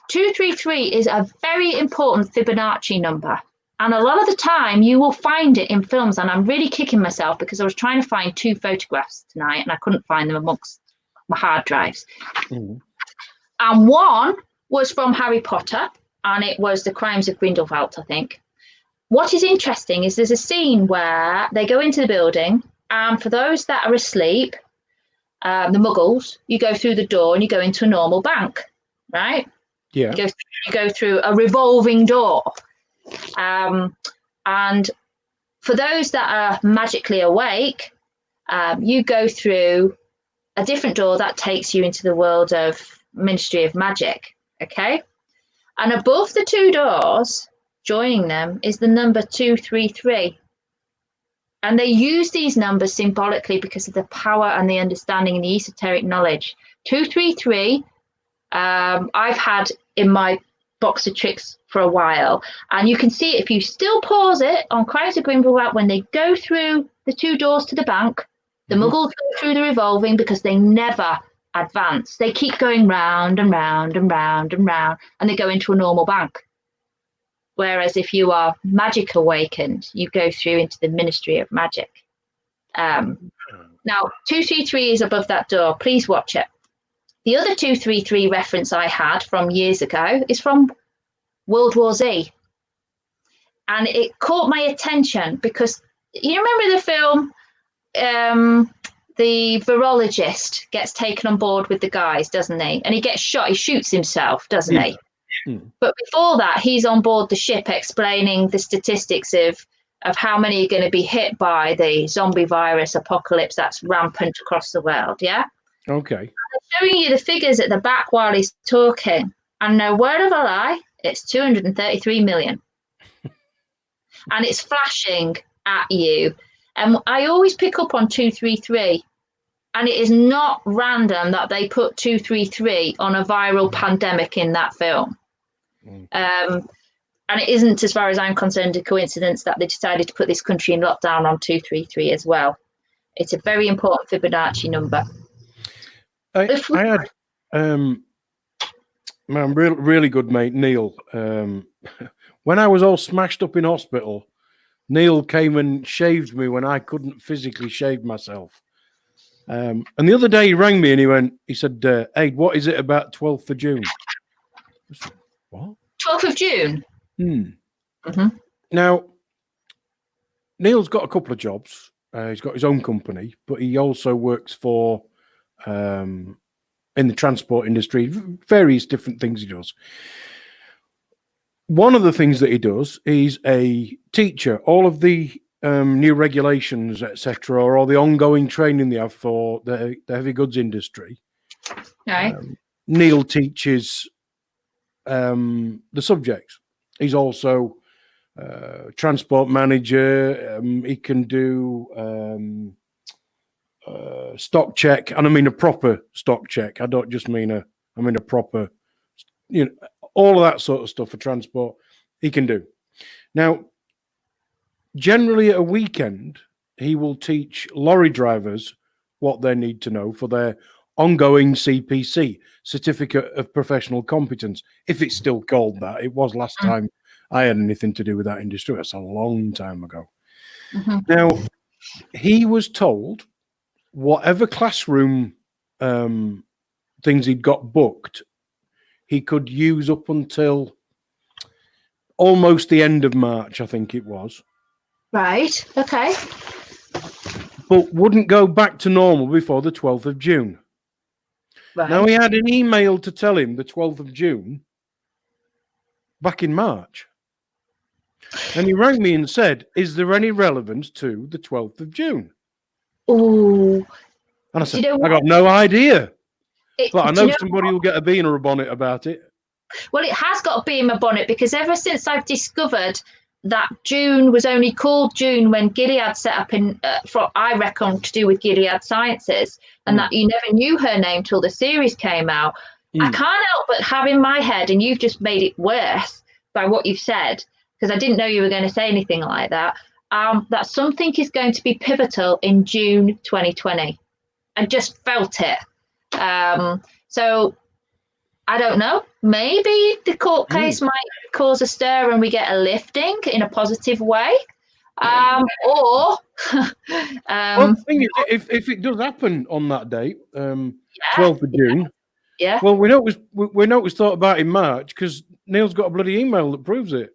233 is a very important Fibonacci number. And a lot of the time you will find it in films. And I'm really kicking myself because I was trying to find 2 photographs tonight and I couldn't find them amongst my hard drives. Mm. And one was from Harry Potter and it was The Crimes of Grindelwald, I think. What is interesting is there's a scene where they go into the building and for those that are asleep, the muggles, you go through the door and you go into a normal bank, right? Yeah. You go through a revolving door. And for those that are magically awake, you go through a different door that takes you into the world of Ministry of Magic, okay? And above the 2 doors, joining them, is the number 233. And they use these numbers symbolically because of the power and the understanding and the esoteric knowledge. 233, I've had in my box of tricks for a while. And you can see it if you still pause it on Crimes of Grindelwald when they go through the 2 doors to the bank, the muggles go through the revolving because they never advance. They keep going round and round and round and round, and they go into a normal bank. Whereas if you are magic awakened, you go through into the Ministry of Magic. Now, 233 is above that door. Please watch it. The other 233 reference I had from years ago is from World War Z. And it caught my attention because you remember the film, the virologist gets taken on board with the guys, doesn't he? And he gets shot. He shoots himself, doesn't he? But before that, he's on board the ship explaining the statistics of how many are going to be hit by the zombie virus apocalypse that's rampant across the world, yeah? Okay. I'm showing you the figures at the back while he's talking. And no word of a lie, it's 233 million. And it's flashing at you. And I always pick up on 233. And it is not random that they put 233 on a viral pandemic in that film. And it isn't, as far as I'm concerned, a coincidence that they decided to put this country in lockdown on 233 as well. It's a very important Fibonacci number. I had my really good mate Neil. When I was all smashed up in hospital, Neil came and shaved me when I couldn't physically shave myself. And the other day he rang me and he said, "Hey, what is it about 12th of June?" I said, "What? 12th of June?" Now, Neil's got a couple of jobs. He's got his own company, but he also works for in the transport industry, various different things he does. One of the things that he does, he's a teacher. All of the new regulations, etc., or all the ongoing training they have for the heavy goods industry. Right. Neil teaches the subjects. He's also transport manager. He can do stock check, and I mean a proper stock check. I don't just mean I mean a proper, all of that sort of stuff for transport. He can do. Now, generally at a weekend, he will teach lorry drivers what they need to know for their ongoing CPC, Certificate of Professional Competence, if it's still called that. It was last time I had anything to do with that industry. That's a long time ago. Now, he was told whatever classroom things he'd got booked, he could use up until almost the end of March, I think it was. Right. Okay. But wouldn't go back to normal before the 12th of June. Right. Now, he had an email to tell him the 12th of June back in March. And he rang me and said, is there any relevance to the 12th of June? Ooh. And I said, I got no idea. But I know somebody what? will get a bean or a bonnet about it. Well, it has got a bee in my bonnet, because ever since I've discovered that June was only called June when Gilead set up I reckon, to do with Gilead Sciences, and that you never knew her name till the series came out. I can't help but have in my head, and you've just made it worse by what you've said, because I didn't know you were going to say anything like that, that something is going to be pivotal in June 2020. I just felt it. So I don't know. Maybe the court case might cause a stir and we get a lifting in a positive way. Or well, the thing is, if it does happen on that date, 12th of June, well, we know it was thought about in March, because Neil's got a bloody email that proves it.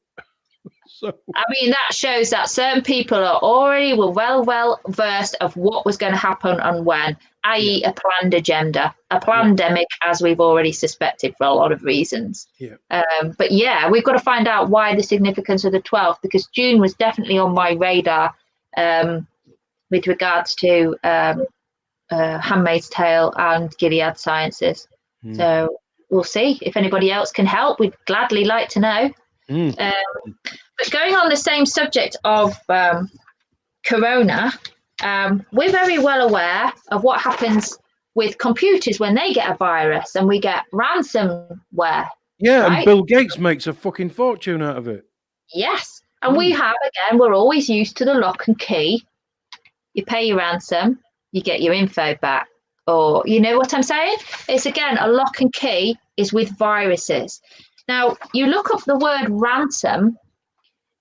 So I mean, that shows that certain people were well versed of what was going to happen and when, i.e. a planned agenda, a pandemic, as we've already suspected for a lot of reasons. But yeah, we've got to find out why the significance of the 12th, because June was definitely on my radar with regards to Handmaid's Tale and Gilead Sciences. So we'll see if anybody else can help. We'd gladly like to know. But going on the same subject of corona, we're very well aware of what happens with computers when they get a virus and we get ransomware. Yeah, right? And Bill Gates makes a fucking fortune out of it. Yes, and we have, again, we're always used to the lock and key. You pay your ransom, you get your info back. Or, you know what I'm saying? It's, again, a lock and key is with viruses. Now, you look up the word ransom,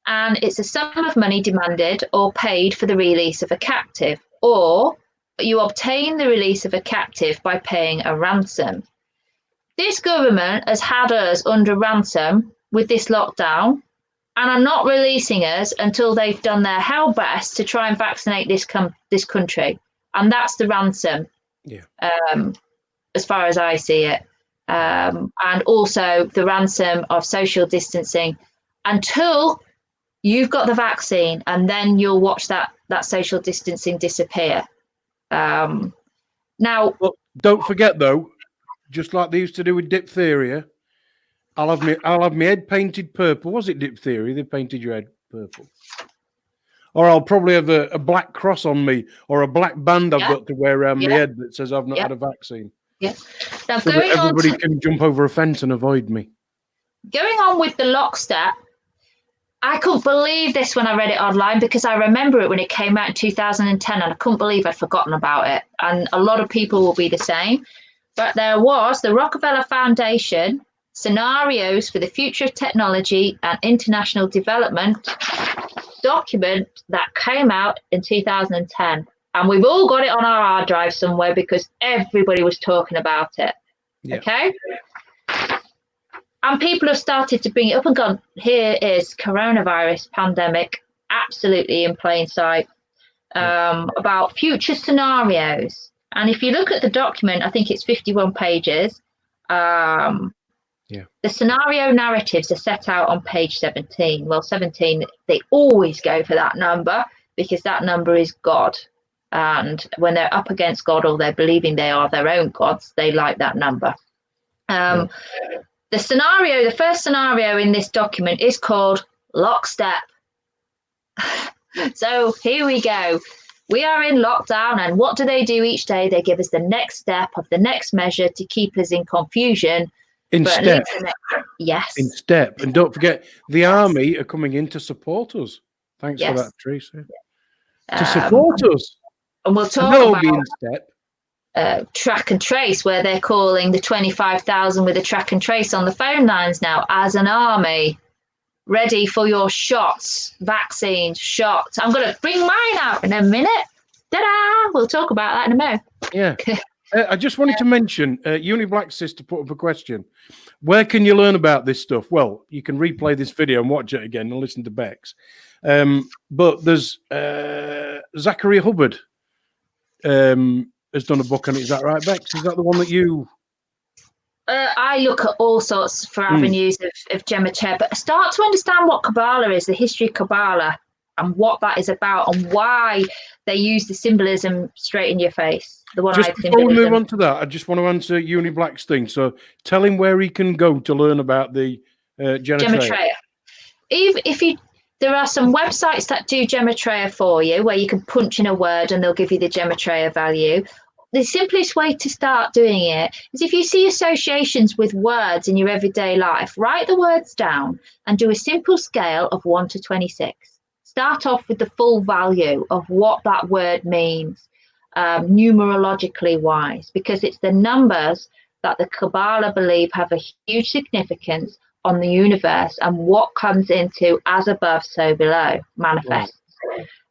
and it's a sum of money demanded or paid for the release of a captive, or you obtain the release of a captive by paying a ransom. This government has had us under ransom with this lockdown and are not releasing us until they've done their hell best to try and vaccinate this country. And that's the ransom, as far as I see it. And also the ransom of social distancing until you've got the vaccine, and then you'll watch that social distancing disappear. Now, well, don't forget though, just like they used to do with diphtheria, I'll have my head painted purple. Was it diphtheria? They painted your head purple. Or I'll probably have a black cross on me, or a black band I've got to wear around my head that says I've not had a vaccine. Now, so that everybody can jump over a fence and avoid me. Going on with the lockstep, I couldn't believe this when I read it online, because I remember it when it came out in 2010 and I couldn't believe I'd forgotten about it. And a lot of people will be the same. But there was the Rockefeller Foundation Scenarios for the Future of Technology and International Development document that came out in 2010. And we've all got it on our hard drive somewhere because everybody was talking about it. Okay? And people have started to bring it up and gone, here is coronavirus pandemic, absolutely in plain sight, about future scenarios. And if you look at the document, I think it's 51 pages. The scenario narratives are set out on page 17. Well, 17, they always go for that number. because that number is God. And when they're up against God, or they're believing they are their own gods, they like that number. The first scenario in this document is called lockstep. So here we go. We are in lockdown, and what do they do each day? They give us the next step of the next measure to keep us in confusion. In step. Yes. In step. And don't forget, the army are coming in to support us. Thanks for that, Teresa. To support us. And we'll talk about be in step. Track and trace, where they're calling the 25,000 with a track and trace on the phone lines now as an army. Ready for your shots, vaccines, shots. I'm going to bring mine out in a minute. Ta-da! We'll talk about that in a moment. Yeah. I just wanted to mention, Uni Black Sister put up a question. Where can you learn about this stuff? Well, you can replay this video and watch it again and listen to Bex. But there's Zachary Hubbard has done a book on it. Is that right, Bex? Is that the one that you... I look at all sorts for avenues of Gematria, but start to understand what Kabbalah is, the history of Kabbalah, and what that is about, and why they use the symbolism straight in your face. Just before we move on to that, I just want to answer Uni Black's thing. So tell him where he can go to learn about the Gematria. There are some websites that do Gematria for you, where you can punch in a word and they'll give you the Gematria value. The simplest way to start doing it is, if you see associations with words in your everyday life, write the words down and do a simple scale of 1 to 26. Start off with the full value of what that word means, numerologically wise, because it's the numbers that the Kabbalah believe have a huge significance on the universe and what comes into as above, so below, manifest.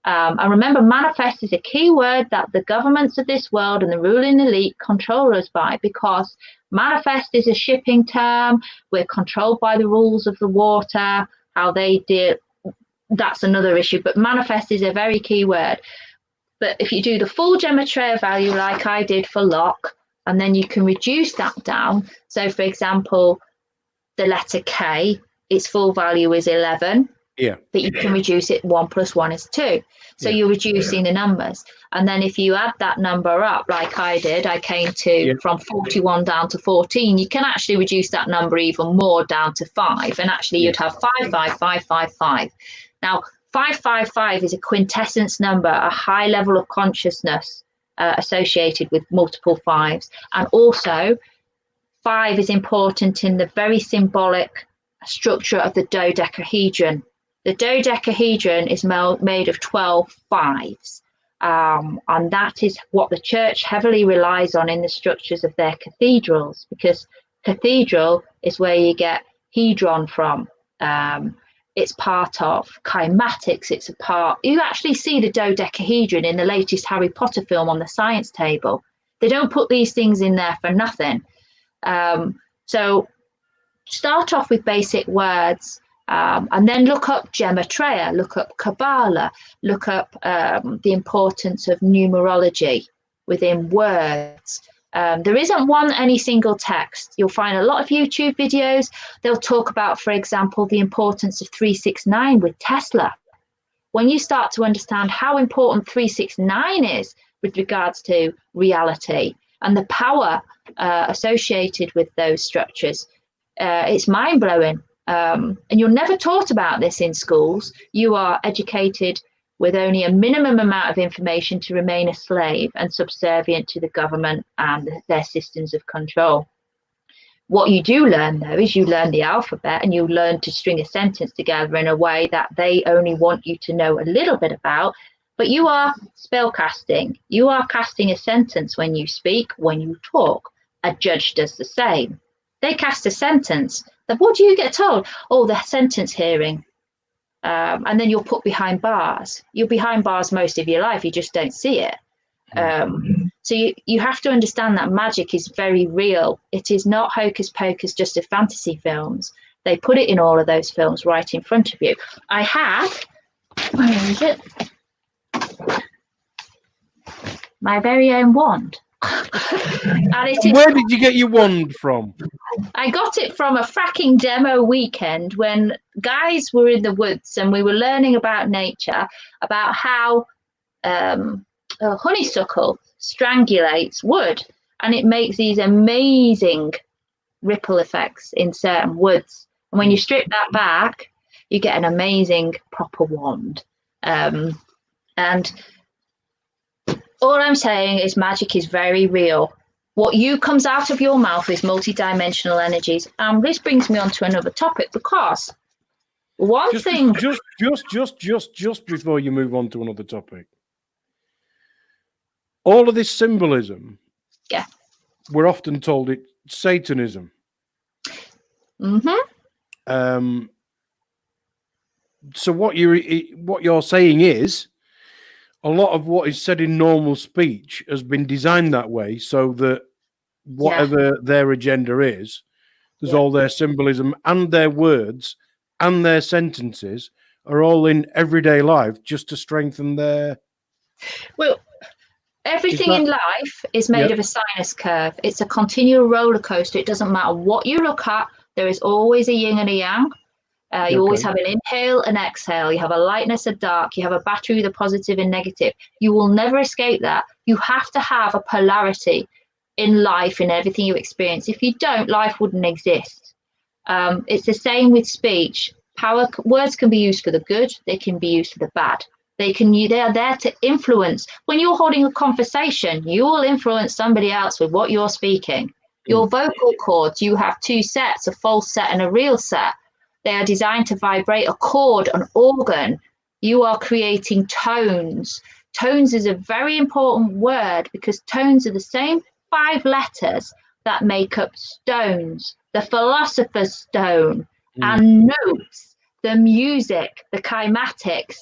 And remember, manifest is a key word that the governments of this world and the ruling elite control us by, because manifest is a shipping term. We're controlled by the rules of the water, how they deal. That's another issue, but manifest is a very key word. But if you do the full Gematria value, like I did for lock, and then you can reduce that down. So, for example, the letter K, its full value is 11. Yeah. But you can reduce it. 1 + 1 is 2. So you're reducing the numbers. And then if you add that number up, like I did, I came to from 41 down to 14. You can actually reduce that number even more down to 5. And actually you'd have 55555. Now, 555 is a quintessence number, a high level of consciousness associated with multiple fives. And also 5 is important in the very symbolic structure of the dodecahedron. The dodecahedron is made of 12 fives, and that is what the church heavily relies on in the structures of their cathedrals, because cathedral is where you get hedron from. It's part of kymatics. It's a part. You actually see the dodecahedron in the latest Harry Potter film on the science table. They don't put these things in there for nothing. So start off with basic words. And then look up Gematria, look up Kabbalah, look up the importance of numerology within words. There isn't any single text. You'll find a lot of YouTube videos. They'll talk about, for example, the importance of 369 with Tesla. When you start to understand how important 369 is with regards to reality and the power associated with those structures, it's mind-blowing. And you're never taught about this in schools. You are educated with only a minimum amount of information to remain a slave and subservient to the government and their systems of control. What you do learn, though, is you learn the alphabet, and you learn to string a sentence together in a way that they only want you to know a little bit about. But you are spellcasting. You are casting a sentence when you speak, when you talk. A judge does the same. They cast a sentence. Then what do you get told? Oh, the sentence hearing. And then you're put behind bars. You're behind bars most of your life. You just don't see it. So you have to understand that magic is very real. It is not hocus pocus just of fantasy films. They put it in all of those films right in front of you. I have, where is it? My very own wand And it And where did you get your wand from? I got it from a fracking demo weekend when guys were in the woods and we were learning about nature, about how a honeysuckle strangulates wood, and it makes these amazing ripple effects in certain woods. And when you strip that back, you get an amazing proper wand. And all I'm saying is magic is very real. What you comes out of your mouth is multidimensional energies. This brings me on to another topic, because Just before you move on to another topic, all of this symbolism, yeah, we're often told it's Satanism. Mm-hmm. So what you're saying is, a lot of what is said in normal speech has been designed that way, so that whatever their agenda is, there's all their symbolism and their words and their sentences are all in everyday life just to strengthen their. Well, everything in life is made of a sinus curve. It's a continual roller coaster. It doesn't matter what you look at. There is always a yin and a yang. You always have an inhale and exhale. You have a lightness, a dark. You have a battery with a positive and negative. You will never escape that. You have to have a polarity in life, in everything you experience. If you don't, life wouldn't exist. It's the same with speech. Words can be used for the good. They can be used for the bad. They are there to influence. When you're holding a conversation, you will influence somebody else with what you're speaking. Your vocal cords, you have two sets, a false set and a real set. They are designed to vibrate a chord, an organ. You are creating tones. Tones is a very important word, because tones are the same 5 letters that make up stones, the philosopher's stone, and notes, the music, the kymatics.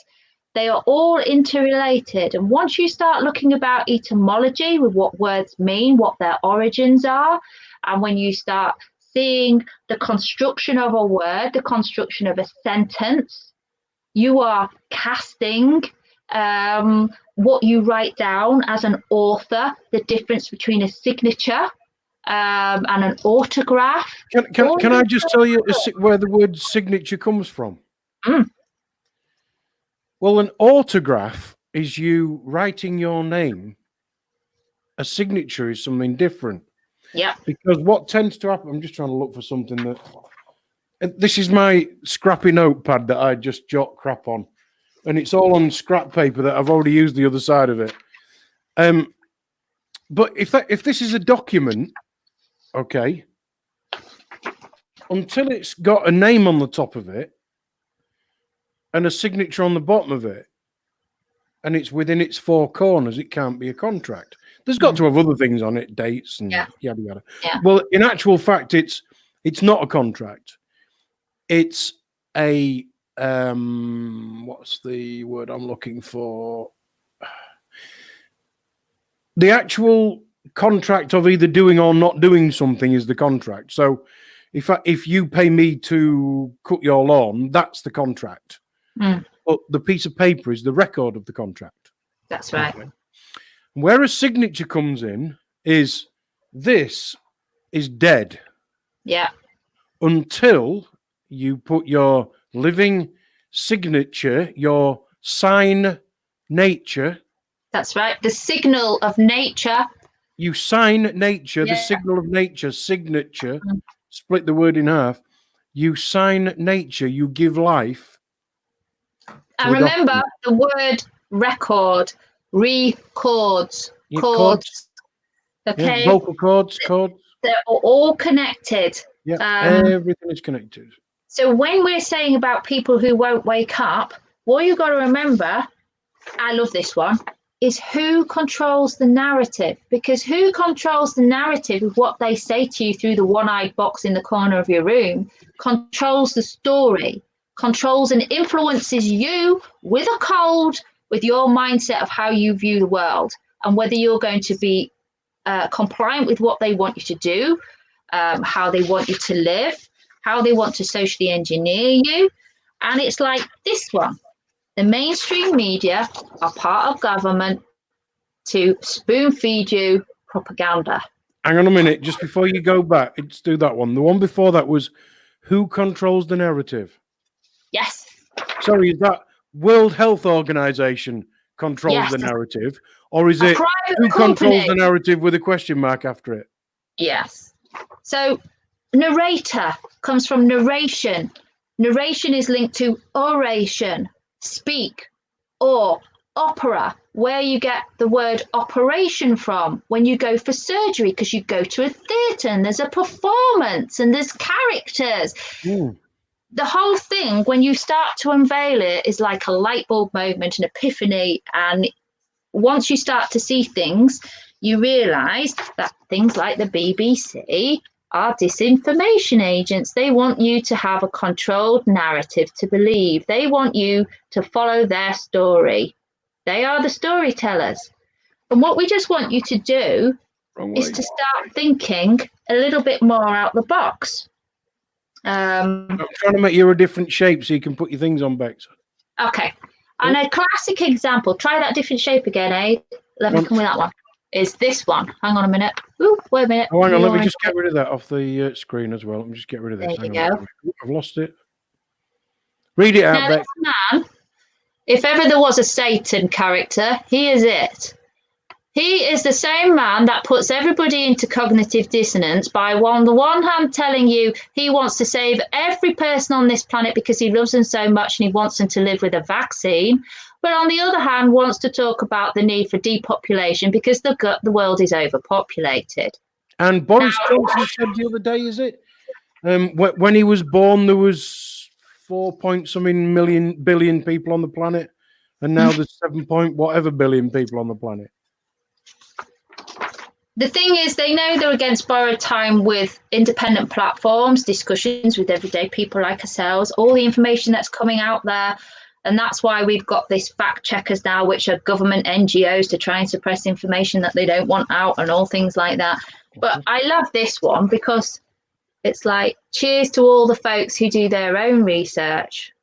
They are all interrelated. And once you start looking about etymology with what words mean, what their origins are, and when you start seeing the construction of a word, the construction of a sentence, you are casting what you write down as an author, the difference between a signature and an autograph. Can I just tell you where the word signature comes from? Well, an autograph is you writing your name. A signature is something different. Yeah. Because what tends to happen, I'm just trying to look for something that. This is my scrappy notepad that I just jot crap on. And it's all on scrap paper that I've already used the other side of it. But if this is a document, okay, until it's got a name on the top of it and a signature on the bottom of it, and it's within its 4 corners, it can't be a contract. There's got to have other things on it, dates and yada yada. Yeah. Well, in actual fact, it's not a contract. It's a what's the word I'm looking for? The actual contract of either doing or not doing something is the contract. So if you pay me to cut your lawn, that's the contract. But the piece of paper is the record of the contract. That's right. Okay. Where a signature comes in is this is dead. Yeah. Until you put your living signature, your sign nature. That's right. The signal of nature. You sign nature, the signal of nature, signature, split the word in half. You sign nature, you give life. And remember the word record, records, chords. Okay. Yeah, vocal cords, chords. They're all connected. Yeah, everything is connected. So when we're saying about people who won't wake up, what you've got to remember, I love this one, is who controls the narrative. Because who controls the narrative of what they say to you through the one-eyed box in the corner of your room controls the story, controls and influences you with a code, with your mindset of how you view the world, and whether you're going to be compliant with what they want you to do, how they want you to live, how they want to socially engineer you. And it's like this one. The mainstream media are part of government to spoon feed you propaganda. Hang on a minute, just before you go back, let's do that one. The one before that was who controls the narrative? Yes. Sorry, is that World Health Organization controls the narrative, or is it who controls the narrative with a question mark after it? Yes. So narrator comes from narration. Narration is linked to oration, speak, or opera, where you get the word operation from when you go for surgery, because you go to a theatre and there's a performance and there's characters. The whole thing, when you start to unveil it, is like a light bulb moment, an epiphany. And once you start to see things, you realise that things like the BBC are disinformation agents. They want you to have a controlled narrative to believe. They want you to follow their story. They are the storytellers. And what we just want you to do is to start thinking a little bit more out the box. I'm trying to make you a different shape so you can put your things on, Bex. Okay. And a classic example, try that different shape again, Ade. Let me come with that one. Is this one. Hang on a minute. Ooh, wait a minute. Oh, hang on. Let me just get rid of that off the screen as well. Let me just get rid of this. There you go. I've lost it. Read it out, Bex. Man, if ever there was a Satan character, he is it. He is the same man that puts everybody into cognitive dissonance by on the one hand telling you he wants to save every person on this planet because he loves them so much and he wants them to live with a vaccine, but on the other hand wants to talk about the need for depopulation because the world is overpopulated. And Boris Johnson said the other day, is it? When he was born, there was 4-point-something billion people on the planet, and now there's 7-point-whatever billion people on the planet. The thing is, they know they're against borrowed time with independent platforms, discussions with everyday people like ourselves, all the information that's coming out there. And that's why we've got this fact checkers now, which are government NGOs to try and suppress information that they don't want out and all things like that. But I love this one because it's like, cheers to all the folks who do their own research.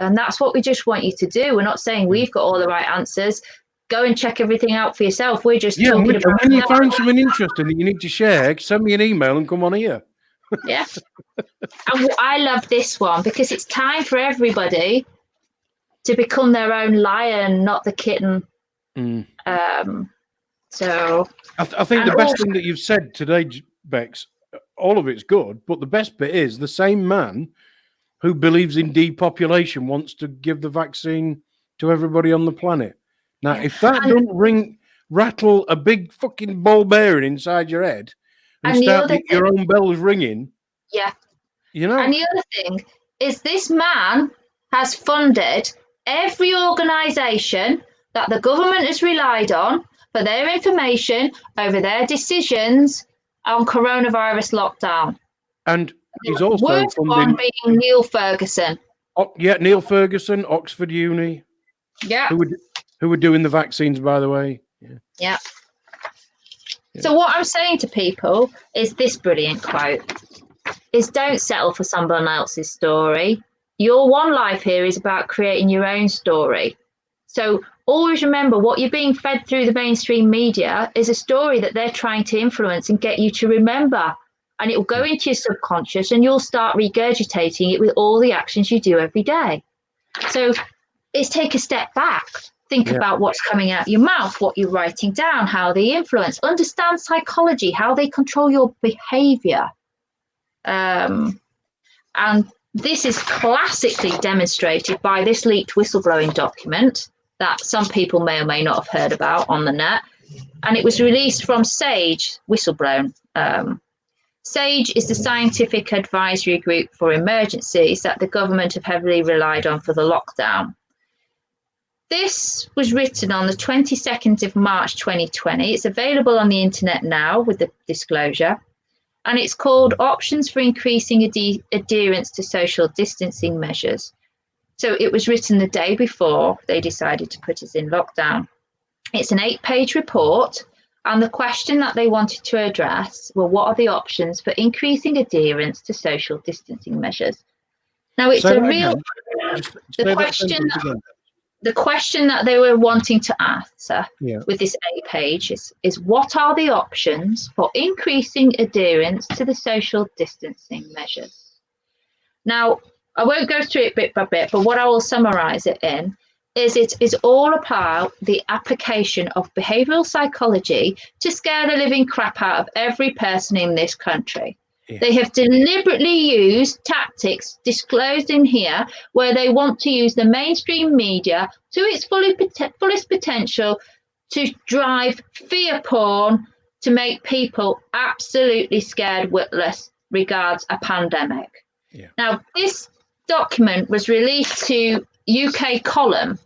And that's what we just want you to do. We're not saying we've got all the right answers. Go and check everything out for yourself. We're just talking about when you find something interesting that you need to share, send me an email and come on here. Yeah. And I love this one because it's time for everybody to become their own lion, not the kitten. So I think the best thing that you've said today, Bex, all of it's good, but the best bit is the same man who believes in depopulation wants to give the vaccine to everybody on the planet. Now, if that doesn't rattle a big fucking ball bearing inside your head and start your own bells ringing, you know. And the other thing is, this man has funded every organisation that the government has relied on for their information over their decisions on coronavirus lockdown. And he's also worst one being Neil Ferguson. Neil Ferguson, Oxford Uni. Yeah. Who were doing the vaccines, by the way. Yeah. So what I'm saying to people is this brilliant quote, is don't settle for someone else's story. Your one life here is about creating your own story. So always remember, what you're being fed through the mainstream media is a story that they're trying to influence and get you to remember. And it will go into your subconscious and you'll start regurgitating it with all the actions you do every day. So it's take a step back. Think about what's coming out your mouth, what you're writing down, how they influence, understand psychology, how they control your behavior. And this is classically demonstrated by this leaked whistleblowing document that some people may or may not have heard about on the net. And it was released from SAGE, whistleblown. SAGE is the scientific advisory group for emergencies that the government have heavily relied on for the lockdown. This was written on the 22nd of March 2020. It's available on the internet now with the disclosure. And it's called Options for Increasing Adherence to Social Distancing Measures. So it was written the day before they decided to put us in lockdown. It's an 8-page report. And the question that they wanted to address were, what are the options for increasing adherence to social distancing measures? Now, it's a real... The question... the question that they were wanting to answer Yeah. with this A page is what are the options for increasing adherence to the social distancing measures? Now, I won't go through it bit by bit, but what I will summarise it in is it is all about the application of behavioural psychology to scare the living crap out of every person in this country. Yeah. They have deliberately used tactics disclosed in here where they want to use the mainstream media to its fullest potential to drive fear porn to make people absolutely scared witless regards a pandemic. Yeah. Now, this document was released to UK Column,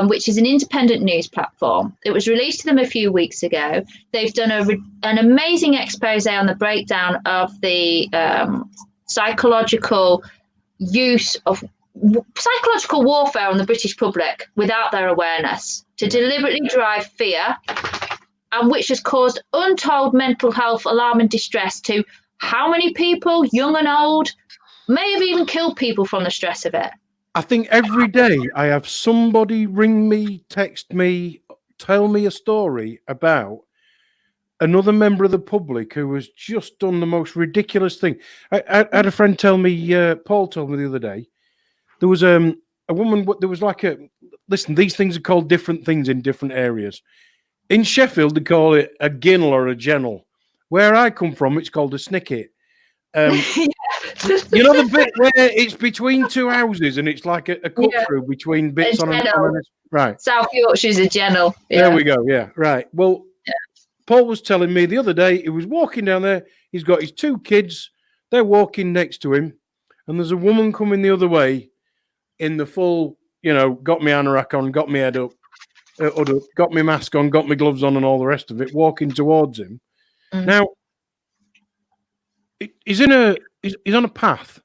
which is an independent news platform. It was released to them a few weeks ago. They've done an amazing expose on the breakdown of the psychological use of psychological warfare on the British public without their awareness to deliberately drive fear, and which has caused untold mental health alarm and distress to how many people, young and old, may have even killed people from the stress of it. I think every day I have somebody ring me, text me, tell me a story about another member of the public who has just done the most ridiculous thing. I had a friend tell me, Paul told me the other day, there was a woman, there was like listen, these things are called different things in different areas. In Sheffield, they call it a ginnel or a gennel. Where I come from, it's called a snicket. You know the bit where it's between two houses and it's like a cut through between bits on right. South Yorkshire's a gennel. Yeah. There we go. Yeah, right. Well, Paul was telling me the other day he was walking down there. He's got his two kids. They're walking next to him, and there's a woman coming the other way in the full, got my anorak on, got my head up, got my mask on, got my gloves on, and all the rest of it, walking towards him. Now, he's on a path,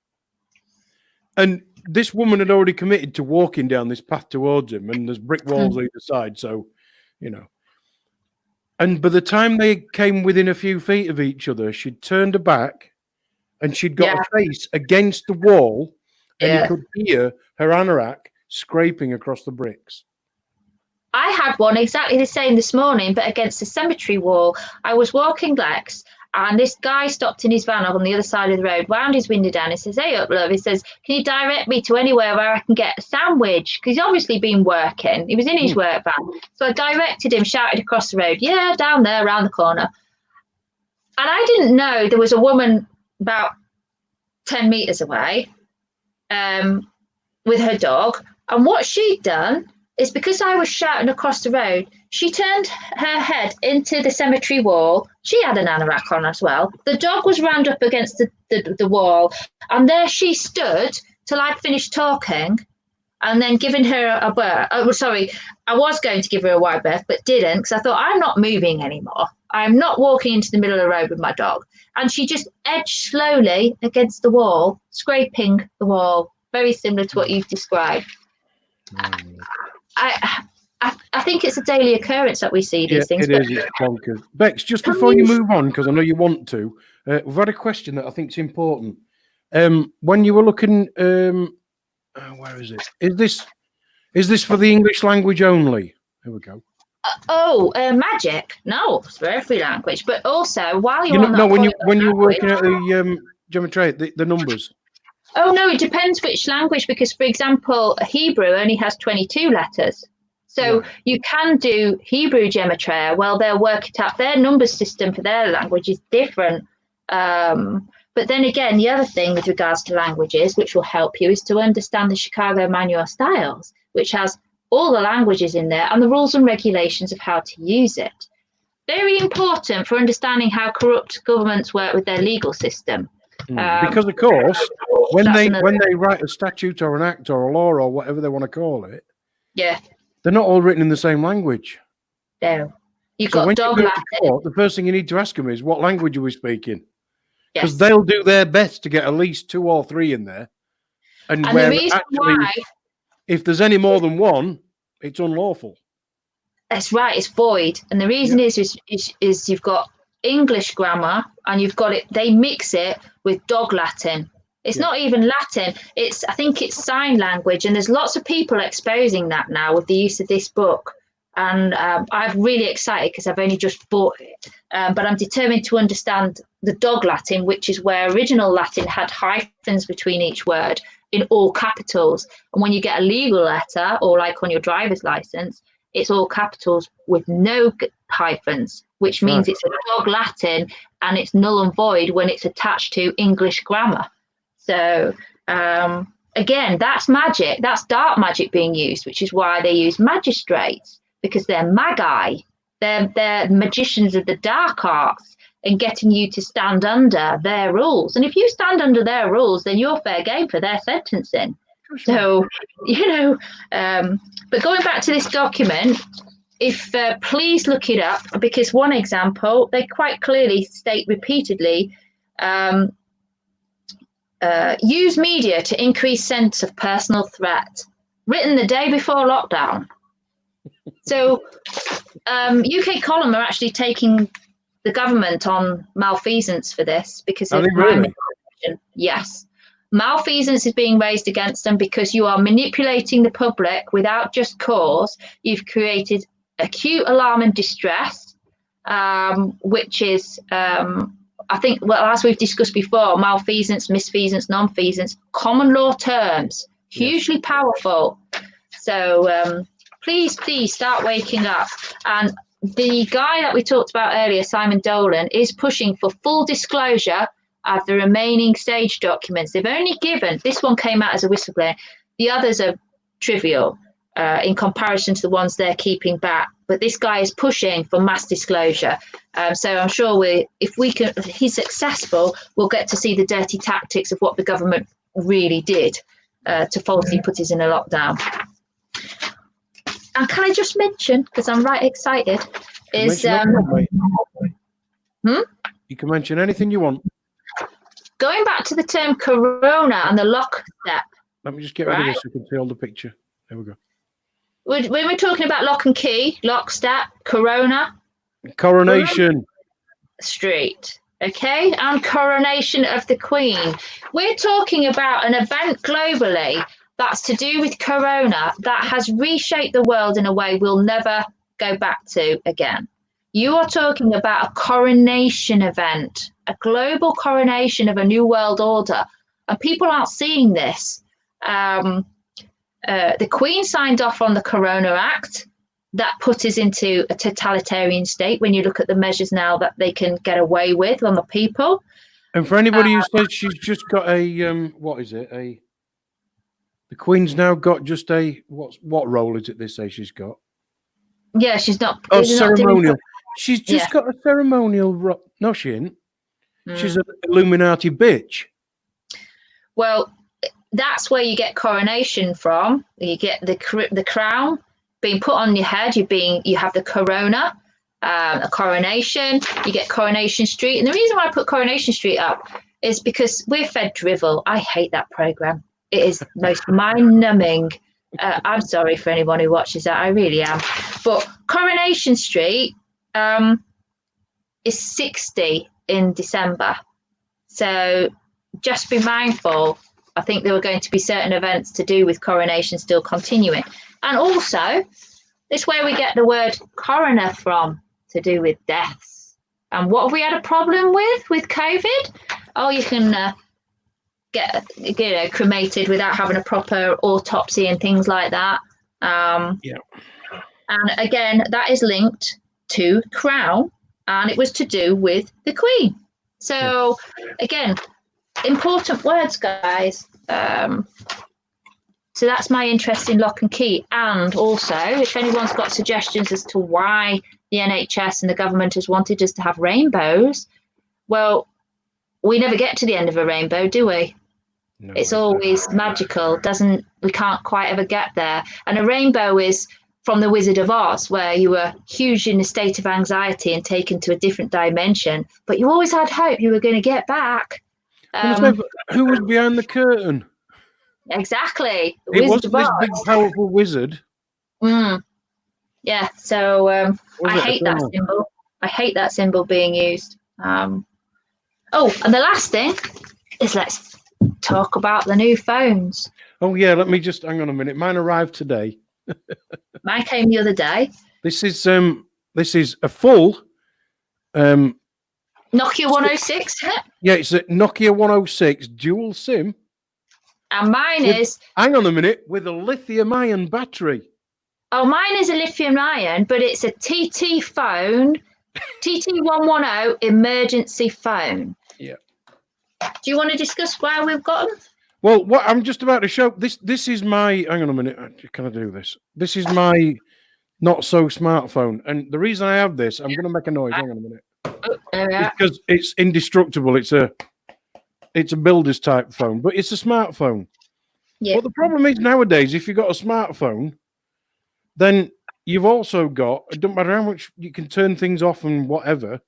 and this woman had already committed to walking down this path towards him, and there's brick walls either side, so and by the time they came within a few feet of each other, she'd turned her back and she'd got her face against the wall, and you could hear her anorak scraping across the bricks. I had one exactly the same this morning, but against the cemetery wall. I was walking Lex, and this guy stopped in his van on the other side of the road, wound his window down. He says, "Hey up, love." He says, "Can you direct me to anywhere where I can get a sandwich?" Because he's obviously been working. He was in his work van. So I directed him, shouted across the road, "Yeah, down there, around the corner." And I didn't know there was a woman about 10 metres away with her dog. And what she'd done is, because I was shouting across the road, she turned her head into the cemetery wall. She had an anorak on as well. The dog was round up against the wall, and there she stood till I'd finished talking, and then giving her a berth. Oh, sorry, I was going to give her a wide berth, but didn't, because I thought, I'm not moving anymore. I'm not walking into the middle of the road with my dog. And she just edged slowly against the wall, scraping the wall, very similar to what you've described. I think it's a daily occurrence that we see these things. It is. It's bonkers. Bex, just before you move on, because I know you want to, we've had a question that I think is important. When you were looking, where is it? Is this for the English language only? There we go. Magic? No, it's for every language. But also, while you're when you're working at the geometry, the numbers. Oh no, it depends which language, because, for example, Hebrew only has 22 letters. So you can do Hebrew gematria. Well, they'll work it out. Their number system for their language is different. But then again, the other thing with regards to languages, which will help you, is to understand the Chicago Manual of Styles, which has all the languages in there and the rules and regulations of how to use it. Very important for understanding how corrupt governments work with their legal system. Because, of course, when they write a statute or an act or a law or whatever they want to call it, they're not all written in the same language. No. You've got dog Latin. The first thing you need to ask them is, what language are we speaking? Because they'll do their best to get at least 2 or 3 in there. And the reason why, if there's any more than one, it's unlawful. That's right, it's void. And the reason is you've got English grammar, and you've got it, they mix it with dog Latin. It's not even Latin. I think it's sign language, and there's lots of people exposing that now with the use of this book. And I'm really excited because I've only just bought it. But I'm determined to understand the dog Latin, which is where original Latin had hyphens between each word in all capitals. And when you get a legal letter, or like on your driver's license, it's all capitals with no hyphens, which means it's a dog Latin, and it's null and void when it's attached to English grammar. So again, that's magic. That's dark magic being used, which is why they use magistrates, because they're magi. They're magicians of the dark arts and getting you to stand under their rules. And if you stand under their rules, then you're fair game for their sentencing. So, but going back to this document, if please look it up, because one example, they quite clearly state repeatedly, use media to increase sense of personal threat, written the day before lockdown. So UK Column are actually taking the government on malfeasance for this because of really? Yes. Malfeasance is being raised against them because you are manipulating the public without just cause. You've created acute alarm and distress, which is, I think, well, as we've discussed before, malfeasance, misfeasance, nonfeasance, common law terms, hugely powerful. So please start waking up. And the guy that we talked about earlier, Simon Dolan, is pushing for full disclosure of the remaining stage documents. They've only given, this one came out as a whistleblower, the others are trivial in comparison to the ones they're keeping back. But this guy is pushing for mass disclosure. So I'm sure if he's successful, we'll get to see the dirty tactics of what the government really did to falsely put us in a lockdown. And can I just mention, because I'm right excited, is you can mention anything you want. Going back to the term corona and the lock step. Let me just get rid of this so you can see all the picture. There we go. When we're talking about lock and key, lock step, corona. Coronation. Street. Okay, and coronation of the Queen. We're talking about an event globally that's to do with corona that has reshaped the world in a way we'll never go back to again. You are talking about a coronation event, a global coronation of a new world order, and people aren't seeing this. The Queen signed off on the Corona Act that put us into a totalitarian state when you look at the measures now that they can get away with on the people. And for anybody who says she's just got a, what is it? The Queen's now got just a, what role is it they say she's got? Yeah, she's not. Oh, ceremonial. She's just got a ceremonial role. No, she ain't. She's an Illuminati bitch. Well, that's where you get coronation from. You get the crown being put on your head. You have the corona, a coronation. You get Coronation Street, and the reason why I put Coronation Street up is because we're fed drivel. I hate that program. It is most mind-numbing. I'm sorry for anyone who watches that. I really am. But Coronation Street is 60 in December. So just be mindful. I think there were going to be certain events to do with coronation still continuing. And also, this where we get the word coroner from, to do with deaths. And what have we had a problem with COVID? Oh, you can get cremated without having a proper autopsy and things like that. Yeah. And again, that is linked to Crown, and it was to do with the Queen. So again, important words, guys. So that's my interest in lock and key. And also, if anyone's got suggestions as to why the NHS and the government has wanted us to have rainbows, well, we never get to the end of a rainbow, do we? No, it's always magical. We can't quite ever get there. And a rainbow is from the Wizard of Oz, where you were huge in a state of anxiety and taken to a different dimension, but you always had hope you were going to get back. Who was behind the curtain? Exactly. It wasn't this big, powerful wizard. Yeah, so I hate that symbol. I hate that symbol being used. And the last thing is let's talk about the new phones. Oh yeah, let me just hang on a minute. Mine arrived today. Mine came the other day. This is a full Nokia 106, isn't it? yeah, it's a Nokia 106 dual SIM. And mine is. Hang on a minute, with a lithium-ion battery. Oh, mine is a lithium-ion, but it's a TT phone, TT110 emergency phone. Yeah. Do you want to discuss why we've got them? Well, what I'm just about to show this is my. Hang on a minute. Can I do this? This is my not so smartphone, and the reason I have this, I'm going to make a noise. Hang on a minute. Oh, there we are. Because it's indestructible. It's a builder's type phone, but it's a smartphone. Yeah. But the problem is nowadays, if you've got a smartphone, then you've also got, it doesn't matter how much you can turn things off and whatever,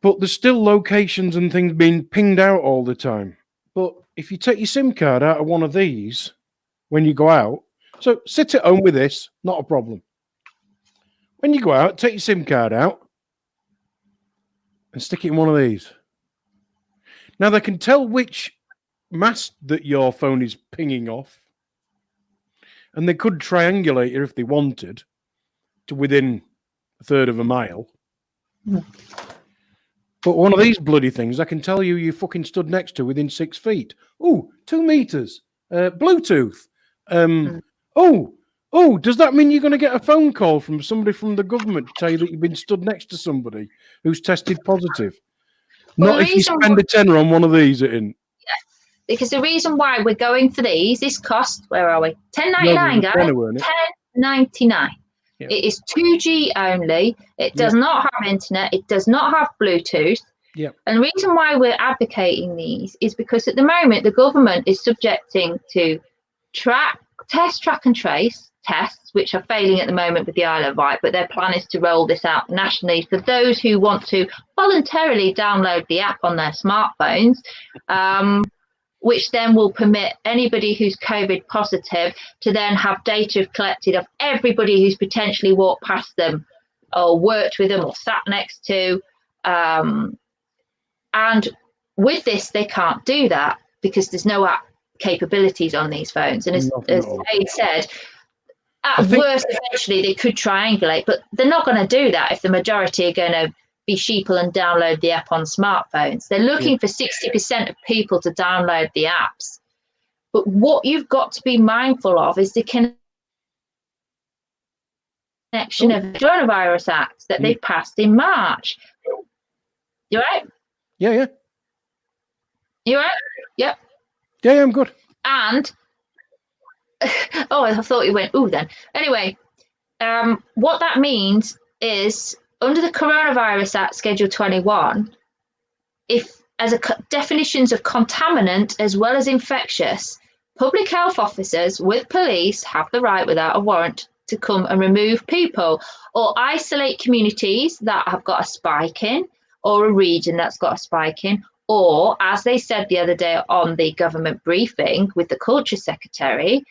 but there's still locations and things being pinged out all the time. But if you take your SIM card out of one of these when you go out, so sit at home with this, not a problem. When you go out, take your SIM card out and stick it in one of these. Now they can tell which mast that your phone is pinging off, and they could triangulate it if they wanted to within a third of a mile. But one of these bloody things, I can tell you fucking stood next to within 6 feet. Oh, 2 meters. Bluetooth. Oh, does that mean you're going to get a phone call from somebody from the government to tell you that you've been stood next to somebody who's tested positive? Well, not if you spend a tenner on one of these, it isn't. Because the reason why we're going for these, this cost, where are we? $10.99, guys. $10.99. Yeah. It is 2G only. It does not have internet. It does not have Bluetooth. Yeah. And the reason why we're advocating these is because at the moment the government is subjecting to test, track and trace tests, which are failing at the moment with the Isle of Wight, but their plan is to roll this out nationally for those who want to voluntarily download the app on their smartphones, which then will permit anybody who's COVID positive to then have data collected of everybody who's potentially walked past them or worked with them or sat next to. And with this, they can't do that because there's no app capabilities on these phones. And as Ade said, at worst, eventually they could triangulate, but they're not going to do that if the majority are going to be sheeple and download the app on smartphones. They're looking for 60% of people to download the apps. But what you've got to be mindful of is the connection of the Coronavirus Act that they've passed in March. You right? Yeah. You right? Yep. Yeah, I'm good. And oh, I thought you went ooh then. Anyway, what that means is under the Coronavirus Act, Schedule 21, if as a definitions of contaminant as well as infectious, public health officers with police have the right without a warrant to come and remove people or isolate communities that have got a spike in or a region that's got a spike in, or as they said the other day on the government briefing with the Culture Secretary,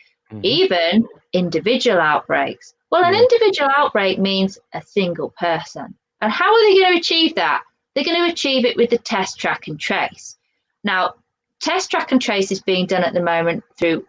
even individual outbreaks. Well, an individual outbreak means a single person. And how are they going to achieve that? They're going to achieve it with the test, track and trace. Now, test, track and trace is being done at the moment through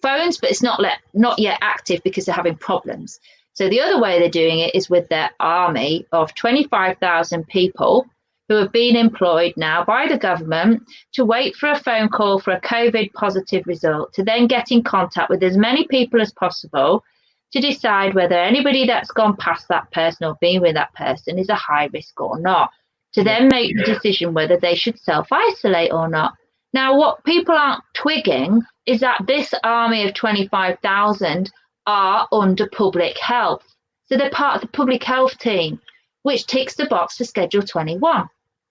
phones, but it's not yet active because they're having problems. So the other way they're doing it is with their army of 25,000 people who have been employed now by the government to wait for a phone call for a COVID positive result, to then get in contact with as many people as possible to decide whether anybody that's gone past that person or been with that person is a high risk or not, to then make the decision whether they should self-isolate or not. Now, what people aren't twigging is that this army of 25,000 are under public health. So they're part of the public health team, which ticks the box for Schedule 21.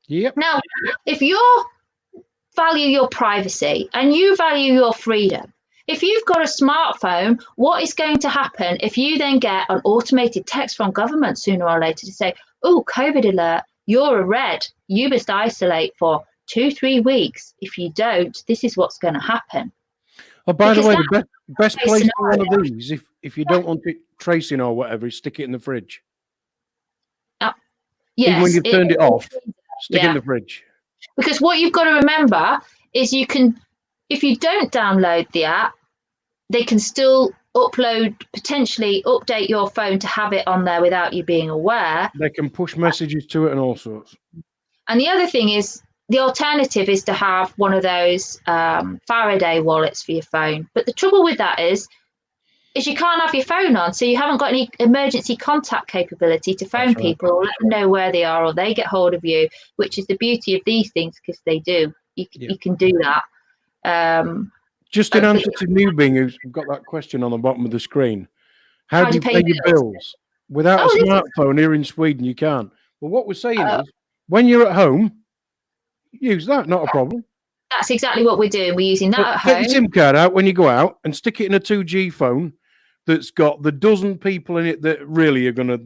Yep. Now, if you value your privacy and you value your freedom, if you've got a smartphone, what is going to happen if you then get an automated text from government sooner or later to say, oh, COVID alert, you're a red, you must isolate for 2-3 weeks. If you don't, this is what's going to happen. Oh, by the way, the best place for one of these, if you don't want it tracing or whatever, is stick it in the fridge. Yes, even when you've turned it off, stick it in the fridge. Because what you've got to remember is you can, if you don't download the app, they can still potentially update your phone to have it on there without you being aware. They can push messages to it and all sorts. And the other thing is, the alternative is to have one of those Faraday wallets for your phone. But the trouble with that is you can't have your phone on, so you haven't got any emergency contact capability to phone people or let them know where they are, or they get hold of you, which is the beauty of these things, because they do. You can do that. Just in answer to Newbing, who's got that question on the bottom of the screen, how do you pay your bills? Without a smartphone here in Sweden, you can't. Well, what we're saying is, when you're at home, use that, not a problem. That's exactly what we're doing. We're using that at home. Get your SIM card out when you go out and stick it in a 2G phone that's got the dozen people in it that really are going to...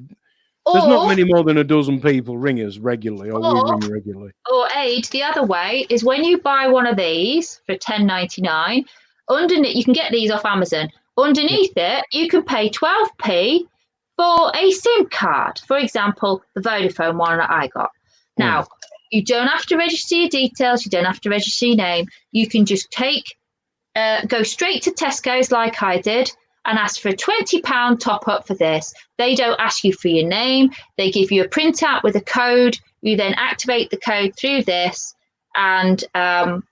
There's not many more than a dozen people ring us regularly, or we ring regularly. Or Ade, the other way is when you buy one of these for $10.99, underneath, you can get these off Amazon. Underneath it, you can pay 12p for a SIM card. For example, the Vodafone one that I got. Now, you don't have to register your details. You don't have to register your name. You can just go straight to Tesco's like I did and ask for a £20 top up for this. They don't ask you for your name. They give you a printout with a code. You then activate the code through this, and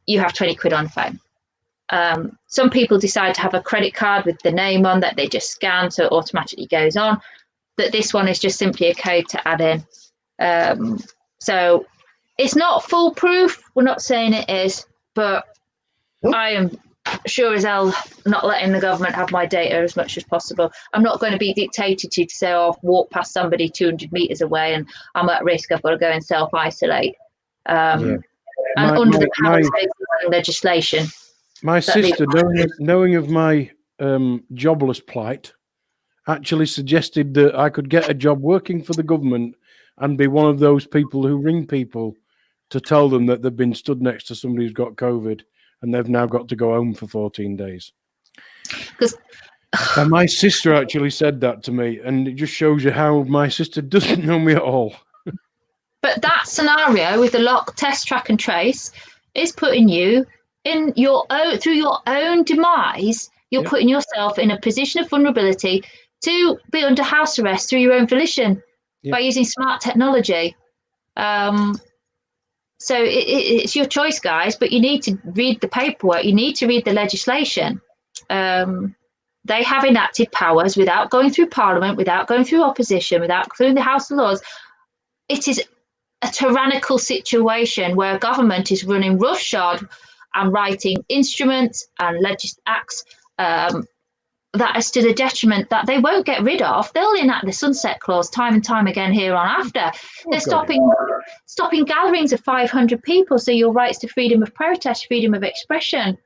you have 20 quid on the phone. Some people decide to have a credit card with the name on that they just scan, so it automatically goes on. But this one is just simply a code to add in. So it's not foolproof. We're not saying it is, but I am sure as hell not letting the government have my data as much as possible. I'm not going to be dictated to say, oh, I've walked past somebody 200 meters away and I'm at risk. I've got to go and self-isolate. And under the powers of legislation. My sister, knowing of my jobless plight, actually suggested that I could get a job working for the government and be one of those people who ring people to tell them that they've been stood next to somebody who's got COVID and they've now got to go home for 14 days. And my sister actually said that to me, and it just shows you how my sister doesn't know me at all. But that scenario with the lock, test, track and trace is putting you in your own, through your own demise. You're putting yourself in a position of vulnerability to be under house arrest through your own volition by using smart technology. So it's your choice, guys, but you need to read the paperwork. You need to read the legislation. They have enacted powers without going through Parliament, without going through opposition, without through the House of Lords. It is a tyrannical situation where government is running roughshod and writing instruments and acts that is to the detriment that they won't get rid of. They'll enact the sunset clause time and time again here on after. They're stopping gatherings of 500 people, so your rights to freedom of protest, freedom of expression.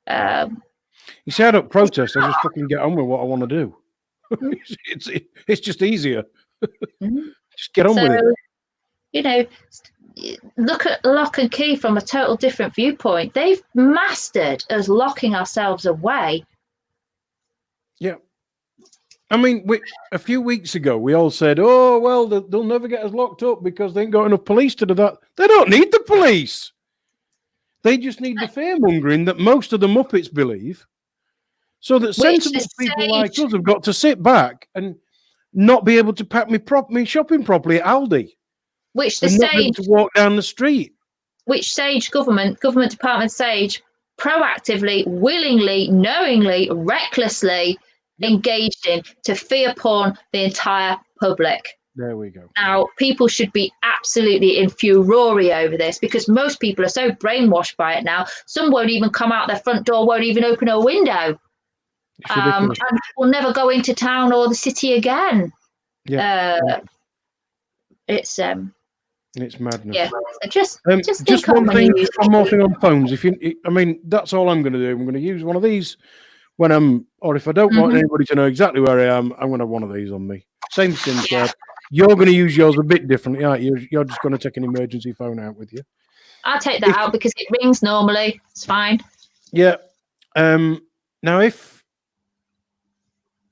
You see, I don't protest. I just fucking get on with what I want to do. It's just easier. Just get on with it. You know, look at Lock and Key from a total different viewpoint. They've mastered us locking ourselves away. Yeah. I mean, a few weeks ago, we all said, oh, well, they'll never get us locked up because they ain't got enough police to do that. They don't need the police. They just need the fear-mongering that most of the Muppets believe, so that sensible people like us have got to sit back and not be able to pack me shopping properly at Aldi. Which the not be able to walk down the street. Which Sage government department Sage proactively, willingly, knowingly, recklessly engaged in to fear porn the entire public. There we go. Now, people should be absolutely in furore over this because most people are so brainwashed by it now. Some won't even come out their front door, won't even open a window, and will never go into town or the city again. It's madness. Yeah, just one more thing on phones. I mean, that's all I'm going to do. I'm going to use one of these or if I don't want anybody to know exactly where I am, I'm going to have one of these on me. Same SIM card. You're going to use yours a bit differently, aren't you? You're just going to take an emergency phone out with you. I'll take that out because it rings normally. It's fine. Yeah. Now, if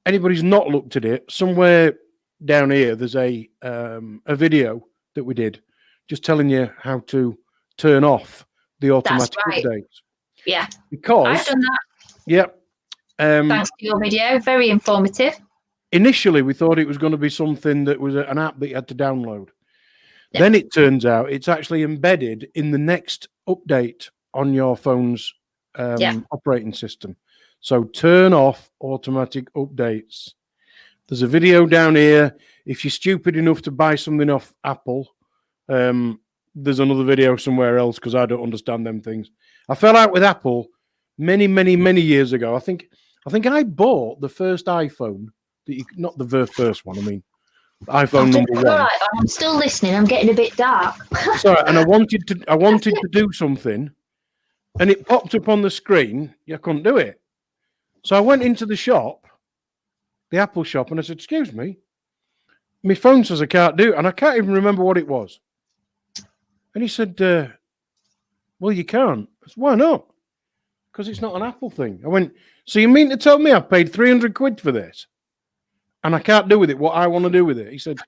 anybody's not looked at it, somewhere down here there's a video that we did, just telling you how to turn off the automatic right. updates. Yeah. Because I've done that. Yep. Thanks to your video. Very informative. Initially, we thought it was going to be something that was an app that you had to download. Yep. Then it turns out it's actually embedded in the next update on your phone's operating system. So turn off automatic updates. There's a video down here. If you're stupid enough to buy something off Apple, there's another video somewhere else because I don't understand them things. I fell out with Apple many, many, many years ago. I think I bought the first iPhone. Not the first one. I mean, iPhone number one. All right, I'm still listening. I'm getting a bit dark. Sorry, and I wanted to do something, and it popped up on the screen. I couldn't do it, so I went into the shop, the Apple shop, and I said, "Excuse me, my phone says I can't do it," and I can't even remember what it was. And he said, "Well, you can't." I said, "Why not?" Because it's not an Apple thing. I went, "So you mean to tell me I paid 300 quid for this? And I can't do with it what I want to do with it?" He said,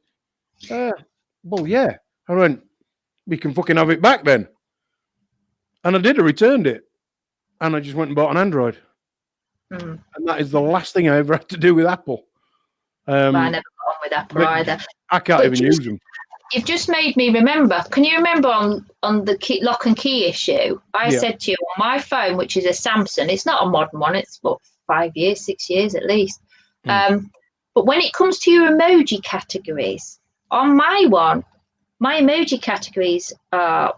"Well, yeah." I went, "We can fucking have it back then." And I did. I returned it. And I just went and bought an Android. And that is the last thing I ever had to do with Apple. I never got on with Apple either. I can't even use them. You've just made me remember. Can you remember on the lock and key issue? I said to you, on my phone, which is a Samsung, it's not a modern one. It's what, 5 years, 6 years at least. But when it comes to your emoji categories, on my one, my emoji categories are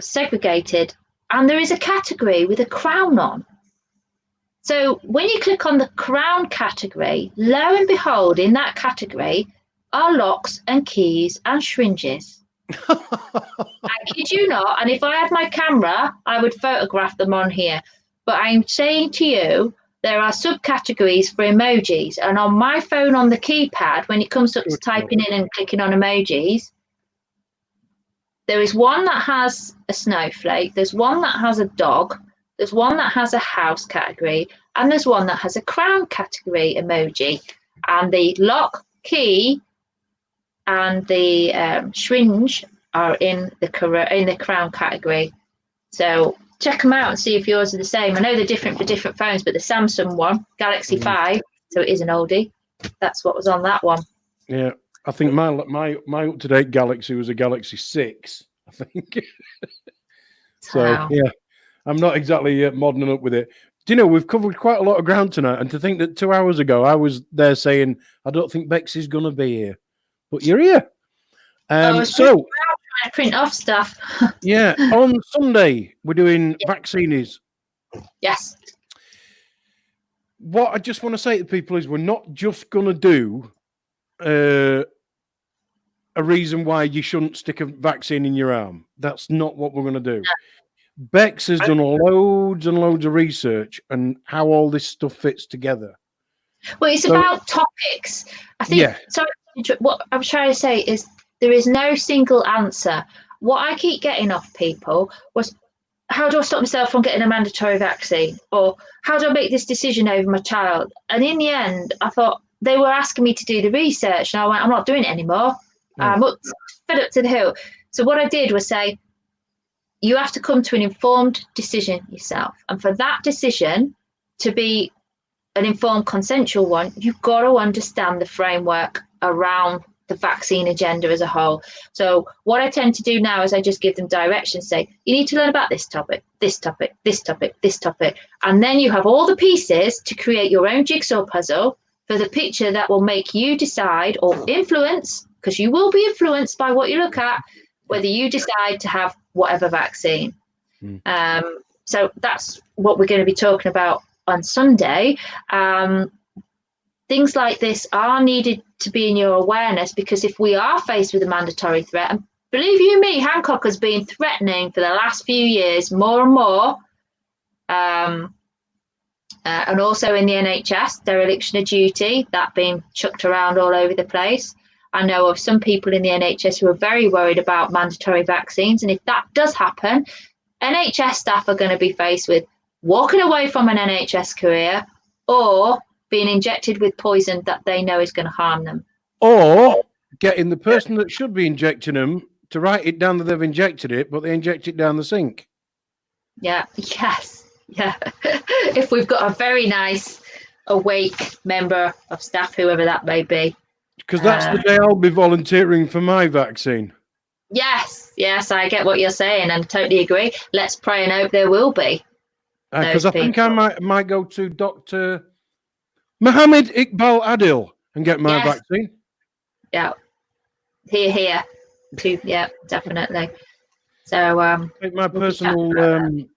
segregated, and there is a category with a crown on. So when you click on the crown category, lo and behold, in that category are locks and keys and syringes. I kid you not. And if I had my camera, I would photograph them on here. But I'm saying to you, there are subcategories for emojis. And on my phone, on the keypad, when it comes to typing in and clicking on emojis, there is one that has a snowflake, there's one that has a dog, there's one that has a house category, and there's one that has a crown category emoji. And the lock, key, and the syringe are in the crown category. So check them out and see if yours are the same. I know they're different for different phones, but the Samsung one, Galaxy 5, so it is an oldie. That's what was on that one. Yeah, I think my up-to-date Galaxy was a Galaxy 6, I think. So, yeah, I'm not exactly moderning up with it. Do you know, we've covered quite a lot of ground tonight, and to think that 2 hours ago I was there saying, I don't think Bex is going to be here. But you're here. So I print off stuff. Yeah, on Sunday we're doing vaccines. Yes. What I just want to say to people is we're not just going to do a reason why you shouldn't stick a vaccine in your arm. That's not what we're going to do. No. Bex has done loads and loads of research on how all this stuff fits together. Well, it's about topics. I think. Yeah. So what I'm trying to say is there is no single answer. What I keep getting off people was, how do I stop myself from getting a mandatory vaccine? Or how do I make this decision over my child? And in the end, I thought they were asking me to do the research. And I went, I'm not doing it anymore. I'm fed up to the hill. So what I did was say, you have to come to an informed decision yourself. And for that decision to be an informed consensual one, you've got to understand the framework around the vaccine agenda as a whole. So what I tend to do now is I just give them directions, say, you need to learn about this topic, this topic, this topic, this topic. And then you have all the pieces to create your own jigsaw puzzle for the picture that will make you decide or influence, because you will be influenced by what you look at, whether you decide to have whatever vaccine. So that's what we're going to be talking about on Sunday. Things like this are needed to be in your awareness, because if we are faced with a mandatory threat, and believe you me, Hancock has been threatening for the last few years more and more, and also in the NHS, dereliction of duty, that being chucked around all over the place. I know of some people in the NHS who are very worried about mandatory vaccines, and if that does happen, NHS staff are going to be faced with walking away from an NHS career or being injected with poison that they know is going to harm them. Or getting the person that should be injecting them to write it down that they've injected it, but they inject it down the sink. Yeah. Yes. Yeah. If we've got a very nice, awake member of staff, whoever that may be. Because that's the day I'll be volunteering for my vaccine. Yes. Yes, I get what you're saying and totally agree. Let's pray and hope there will be. Because I think I might go to Dr. Mohammed Iqbal Adil and get my vaccine. Yeah. Here. Too. Yeah, definitely. So take my personal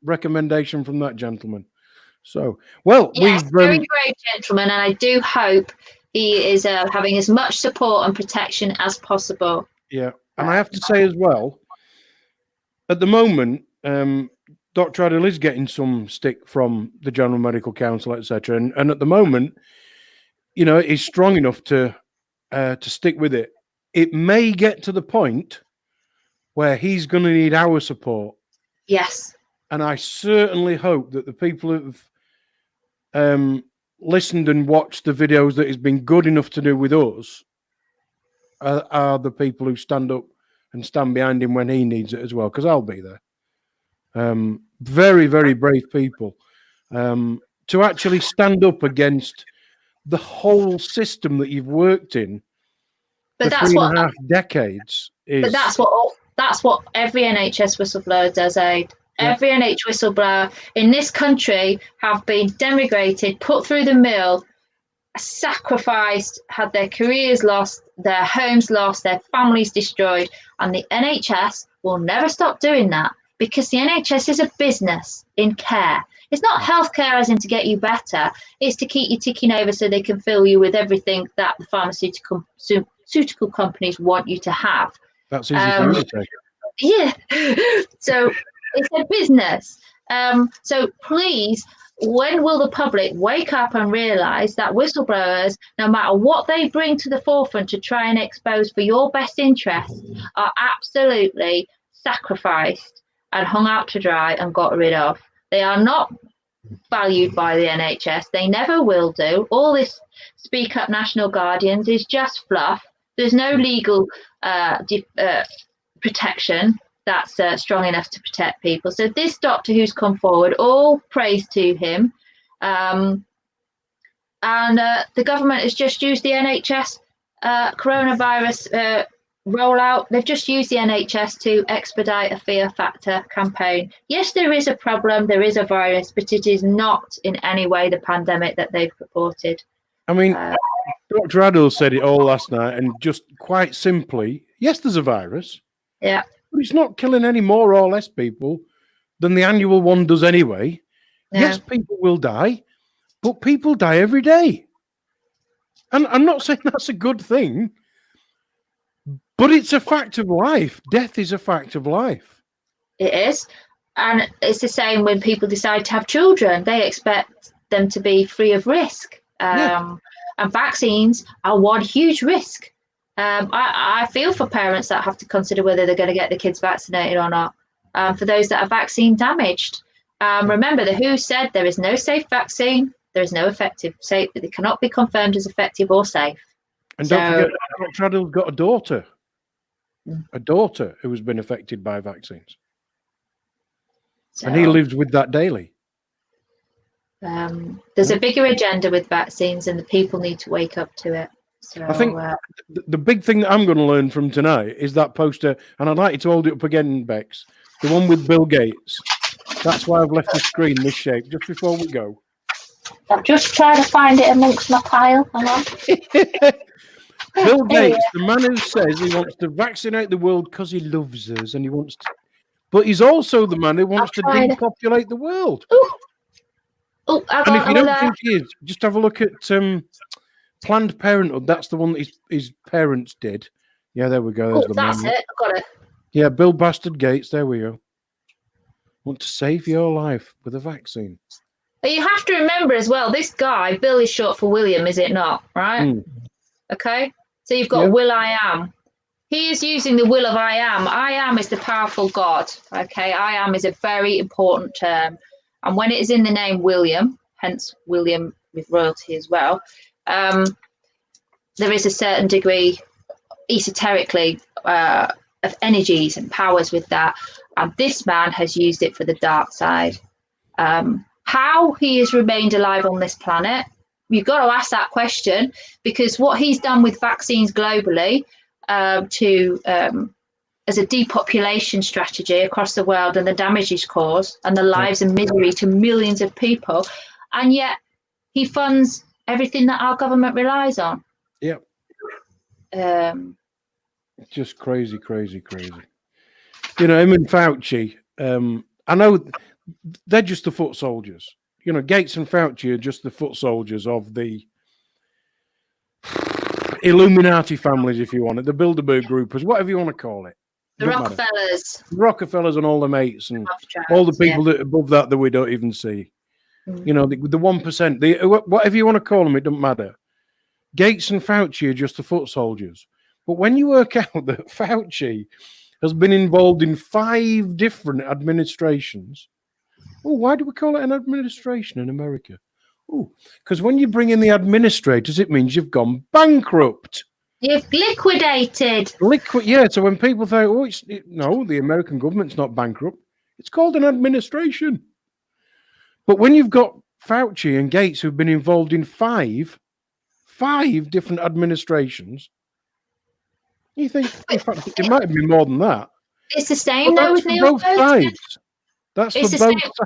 recommendation from that gentleman. So, well, yes, we've very brave gentleman, and I do hope he is having as much support and protection as possible. Yeah, and I have to say as well, at the moment, Dr. Adil is getting some stick from the General Medical Council, etc. And at the moment, you know, he's strong enough to stick with it. It may get to the point where he's going to need our support. Yes. And I certainly hope that the people who've listened and watched the videos that he's been good enough to do with us are the people who stand up and stand behind him when he needs it as well, because I'll be there. Very, very brave people. To actually stand up against the whole system that you've worked in for 3.5 decades. But that's what every NHS whistleblower does, Ade. Yeah. Every NHS whistleblower in this country have been denigrated, put through the mill, sacrificed, had their careers lost, their homes lost, their families destroyed, and the NHS will never stop doing that, because the NHS is a business in care. It's not healthcare as in to get you better, it's to keep you ticking over so they can fill you with everything that the pharmaceutical companies want you to have. That's easy for you to say. Yeah. So it's a business. So please, when will the public wake up and realise that whistleblowers, no matter what they bring to the forefront to try and expose for your best interest, are absolutely sacrificed and hung out to dry and got rid of? They are not valued by the NHS. They never will do. All this Speak Up National Guardians is just fluff. There's no legal protection that's strong enough to protect people. So this doctor who's come forward, all praise to him. And the government has just used the NHS coronavirus rollout. They've just used the NHS to expedite a fear factor campaign. Yes, there is a problem, there is a virus, but it is not in any way the pandemic that they've purported. I mean, Dr. Adil said it all last night, and just quite simply, yes, there's a virus. Yeah. But it's not killing any more or less people than the annual one does anyway. Yeah. Yes, people will die, but people die every day. And I'm not saying that's a good thing, but it's a fact of life. Death is a fact of life. It is. And it's the same when people decide to have children. They expect them to be free of risk. And vaccines are one huge risk. I feel for parents that have to consider whether they're going to get the kids vaccinated or not. For those that are vaccine damaged, remember the WHO said there is no safe vaccine. There is no effective safe. They cannot be confirmed as effective or safe. And don't forget, Dr. Adil's got a daughter who has been affected by vaccines, and he lives with that daily. There's a bigger agenda with vaccines, and the people need to wake up to it. So, I think the big thing that I'm going to learn from tonight is that poster, and I'd like you to hold it up again, Bex, the one with Bill Gates. That's why I've left the screen this shape, just before we go. I'm just trying to find it amongst my pile. Hang on. Bill Gates, the man who says he wants to vaccinate the world because he loves us, and he wants to, but he's also the man who wants to depopulate the world. And if you don't think he is, just have a look at Planned Parenthood. That's the one that his parents did. Yeah, there we go. There's that's it. I've got it. Yeah, Bill Bastard Gates. There we go. Want to save your life with a vaccine. But you have to remember as well, this guy, Bill is short for William, is it not? Right? Okay. So you've got Will I Am. He is using the will of I Am. I Am is the powerful God. Okay. I Am is a very important term. And when it is in the name William, hence William with royalty as well, there is a certain degree, esoterically, of energies and powers with that. And this man has used it for the dark side. How he has remained alive on this planet, you've got to ask that question, because what he's done with vaccines globally as a depopulation strategy across the world, and the damage he's caused and the lives and misery to millions of people, and yet he funds everything that our government relies on. Yep. Just crazy. You know, him and Fauci, I know they're just the foot soldiers. You know, Gates and Fauci are just the foot soldiers of the Illuminati families, if you want it, the Bilderberg groupers, whatever you want to call it. The Rockefellers. The Rockefellers and all the mates and all the people that above that we don't even see. You know, the 1%, whatever you want to call them, it doesn't matter. Gates and Fauci are just the foot soldiers. But when you work out that Fauci has been involved in 5 different administrations. Oh, why do we call it an administration in America? Oh, because when you bring in the administrators, it means you've gone bankrupt. You've liquidated. Yeah. So when people think, oh, no, the American government's not bankrupt. It's called an administration. But when you've got Fauci and Gates who've been involved in 5 different administrations, you think, in fact, it might have been more than that. It's the same though with Neil Ferguson. That's for both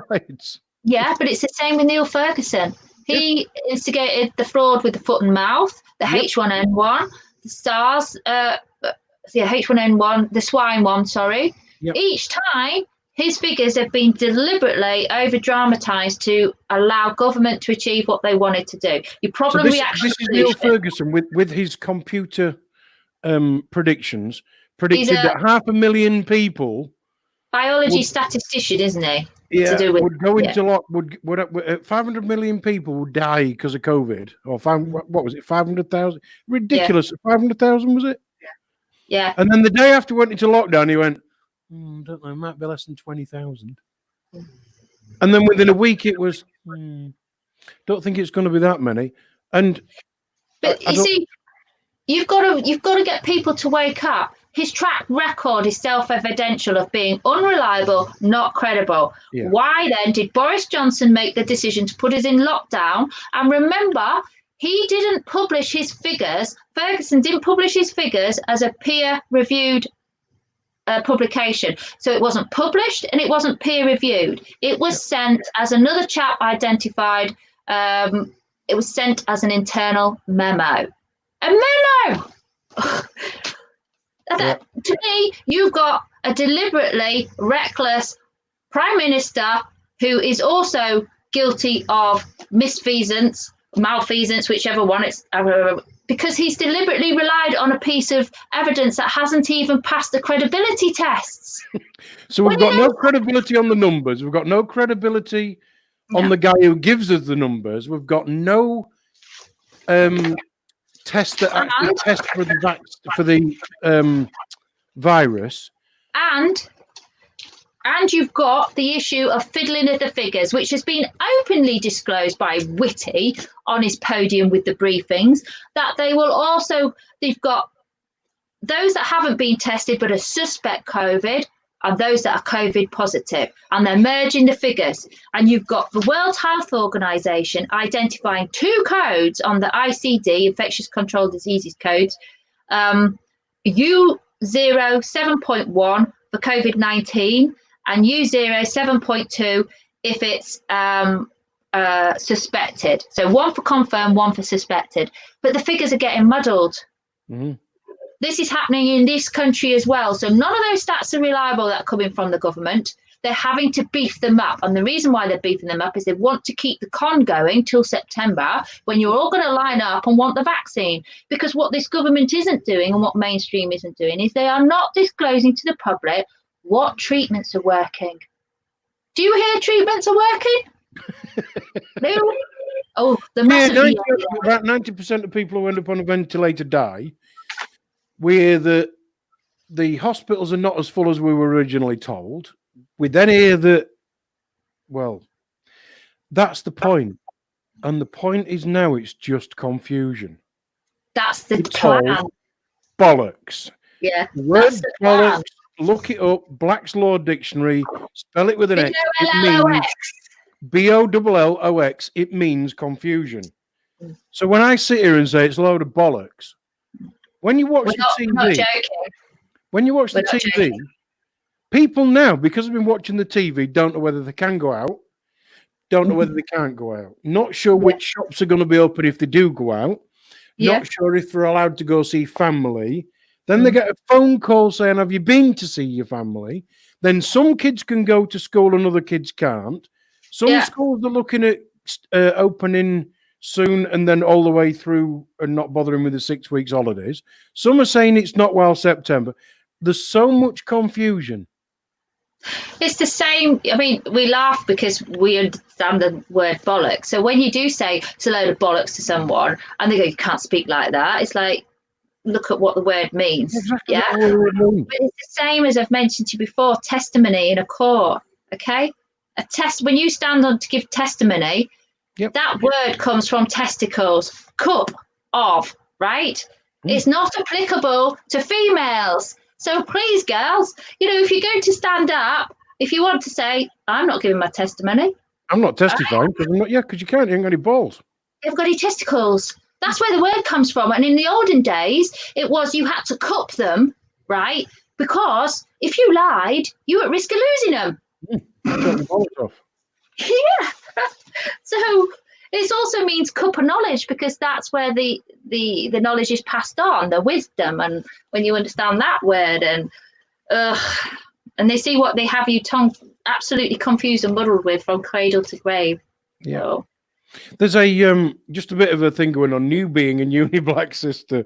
sides. Yeah, but it's the same with Neil Ferguson. He instigated the fraud with the foot and mouth, the H1N1, the SARS, H1N1, the swine one, sorry. Yep. Each time, his figures have been deliberately over-dramatized to allow government to achieve what they wanted to do. Your problem reaction. This is Neil Ferguson with his computer predicted that 500,000 people. Biology statistician, isn't he? Yeah, would go into lock. Would 500 million people would die because of COVID, or what was it? 500,000. Ridiculous. 500,000 was it? Yeah. And then the day after went into lockdown, he went, don't know, it might be less than 20,000. And then within a week, it was, don't think it's going to be that many. And but you see, you've got to get people to wake up. His track record is self-evidential of being unreliable, not credible. Yeah. Why then did Boris Johnson make the decision to put us in lockdown? And remember, he didn't publish his figures. Ferguson didn't publish his figures as a peer-reviewed publication. So it wasn't published and it wasn't peer-reviewed. It was sent, as another chap identified, it was sent as an internal memo. A memo! To me, you've got a deliberately reckless prime minister who is also guilty of malfeasance, whichever one it's, because he's deliberately relied on a piece of evidence that hasn't even passed the credibility tests. So we've got no credibility on the numbers. We've got no credibility on the guy who gives us the numbers. We've got no test that actually test for the virus, and you've got the issue of fiddling at the figures, which has been openly disclosed by Whitty on his podium with the briefings, that they've got those that haven't been tested but are suspect COVID and those that are COVID positive, and they're merging the figures. And you've got the World Health Organization identifying 2 codes on the ICD, Infectious Control Diseases codes, U07.1 for COVID-19 and U07.2 if it's suspected. So 1 for confirmed, 1 for suspected. But the figures are getting muddled. Mm-hmm. This is happening in this country as well. So none of those stats are reliable that are coming from the government. They're having to beef them up. And the reason why they're beefing them up is they want to keep the con going till September, when you're all going to line up and want the vaccine. Because what this government isn't doing and what mainstream isn't doing is they are not disclosing to the public what treatments are working. Do you hear treatments are working? No. Oh, about 90% of people who end up on a ventilator die. We hear that the hospitals are not as full as we were originally told. We then hear that, well, that's the point. And the point is now it's just confusion. That's the plan. Bollocks. Yeah. The word That's the plan. bollocks, look it up, Black's Law Dictionary, spell it with an X. It means BOLLOX. It means confusion. So when I sit here and say it's a load of bollocks, when you watch We're not joking. When you watch We're the not TV, joking. people now, because they've been watching the TV, don't know whether they can go out, don't know whether they can't go out, not sure which shops are going to be open if they do go out, not sure if they're allowed to go see family. Then they get a phone call saying, have you been to see your family? Then some kids can go to school and other kids can't. Some schools are looking at opening soon and then all the way through and not bothering with the 6 weeks holidays. Some are saying it's not well September. There's so much confusion. It's the same. I mean, we laugh because we understand the word bollocks. So when you do say it's a load of bollocks to someone and they go, you can't speak like that, it's like, look at what the word means. Exactly what the word means. But it's the same as I've mentioned to you before, testimony in a court. Okay? When you stand on to give testimony, that word comes from testicles, cup of, right? It's not applicable to females. So please, girls, if you're going to stand up, if you want to say, I'm not giving my testimony. I'm not testifying because because you can't, you ain't got any balls. You've got any testicles. That's where the word comes from. And in the olden days, it was you had to cup them, right? Because if you lied, you were at risk of losing them. Take the balls off. Yeah. So it also means cup of knowledge because that's where the knowledge is passed on, the wisdom, and when you understand that word and they see what they have you absolutely confused and muddled with from cradle to grave. Yeah. So. There's just a bit of a thing going on. New Being and Uni Black Sister.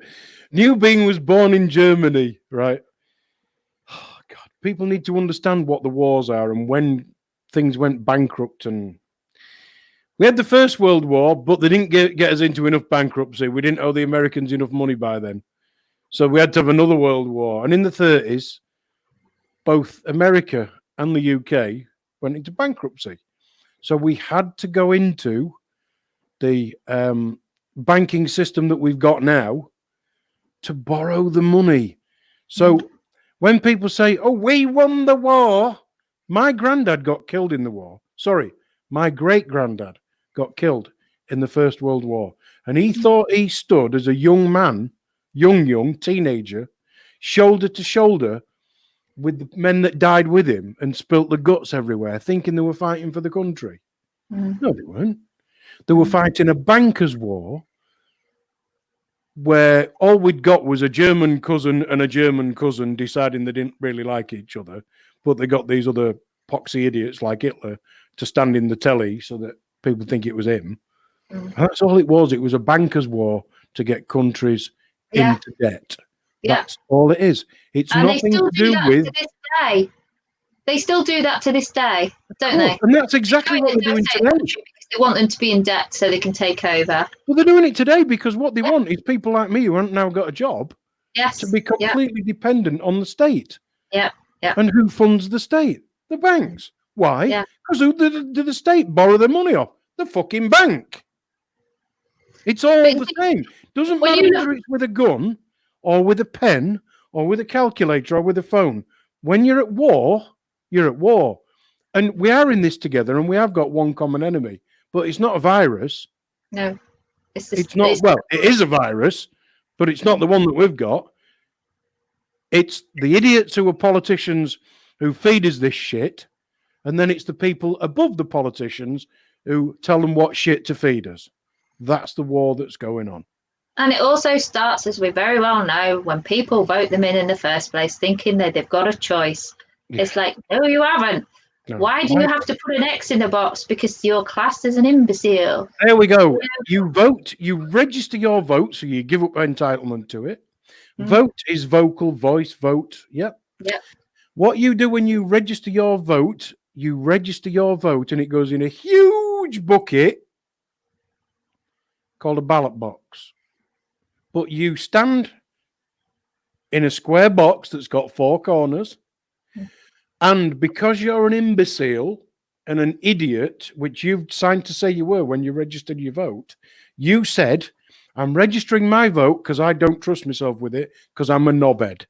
New Being was born in Germany, right? Oh, God, people need to understand what the wars are and when things went bankrupt. And we had the First World War, but they didn't get us into enough bankruptcy. We didn't owe the Americans enough money by then. So we had to have another World War. And in the 30s, both America and the UK went into bankruptcy. So we had to go into the banking system that we've got now to borrow the money. So when people say, oh, we won the war, my granddad got killed in the war. Sorry, my great-granddad got killed in the First World War. And he thought he stood as a young man, young teenager, shoulder to shoulder with the men that died with him and spilt the guts everywhere, thinking they were fighting for the country. No, they weren't. They were fighting a bankers' war where all we'd got was a German cousin and a German cousin deciding they didn't really like each other, but they got these other poxy idiots like Hitler to stand in the telly so that people think it was him. And that's all it was. It was a bankers' war to get countries into debt. That's all it is. It's nothing to do with... To this day. They still do that to this day, don't they? And that's exactly what they're doing today. Because they want them to be in debt so they can take over. Well, they're doing it today because what they want is people like me who haven't now got a job to be completely dependent on the state. And who funds the state? The banks. Why? Because who do the state borrow their money off? The fucking bank. It's all the same. Doesn't matter whether it's with a gun or with a pen or with a calculator or with a phone. When you're at war, you're at war. And we are in this together and we have got one common enemy. But it's not a virus. No. It's not. Well, it is a virus, but it's not the one that we've got. It's the idiots who are politicians who feed us this shit. And then it's the people above the politicians who tell them what shit to feed us. That's the war that's going on. And it also starts, as we very well know, when people vote them in the first place, thinking that they've got a choice. It's like, no, you haven't. No. Why do you have to put an X in the box? Because you're classed as an imbecile. There we go. You vote, you register your vote, so you give up entitlement to it. Vote is vocal, voice, vote. Yep. What you do when you register your vote, and it goes in a huge bucket called a ballot box. But you stand in a square box that's got four corners. And because you're an imbecile and an idiot, which you've signed to say you were when you registered your vote, you said, I'm registering my vote because I don't trust myself with it because I'm a knobhead.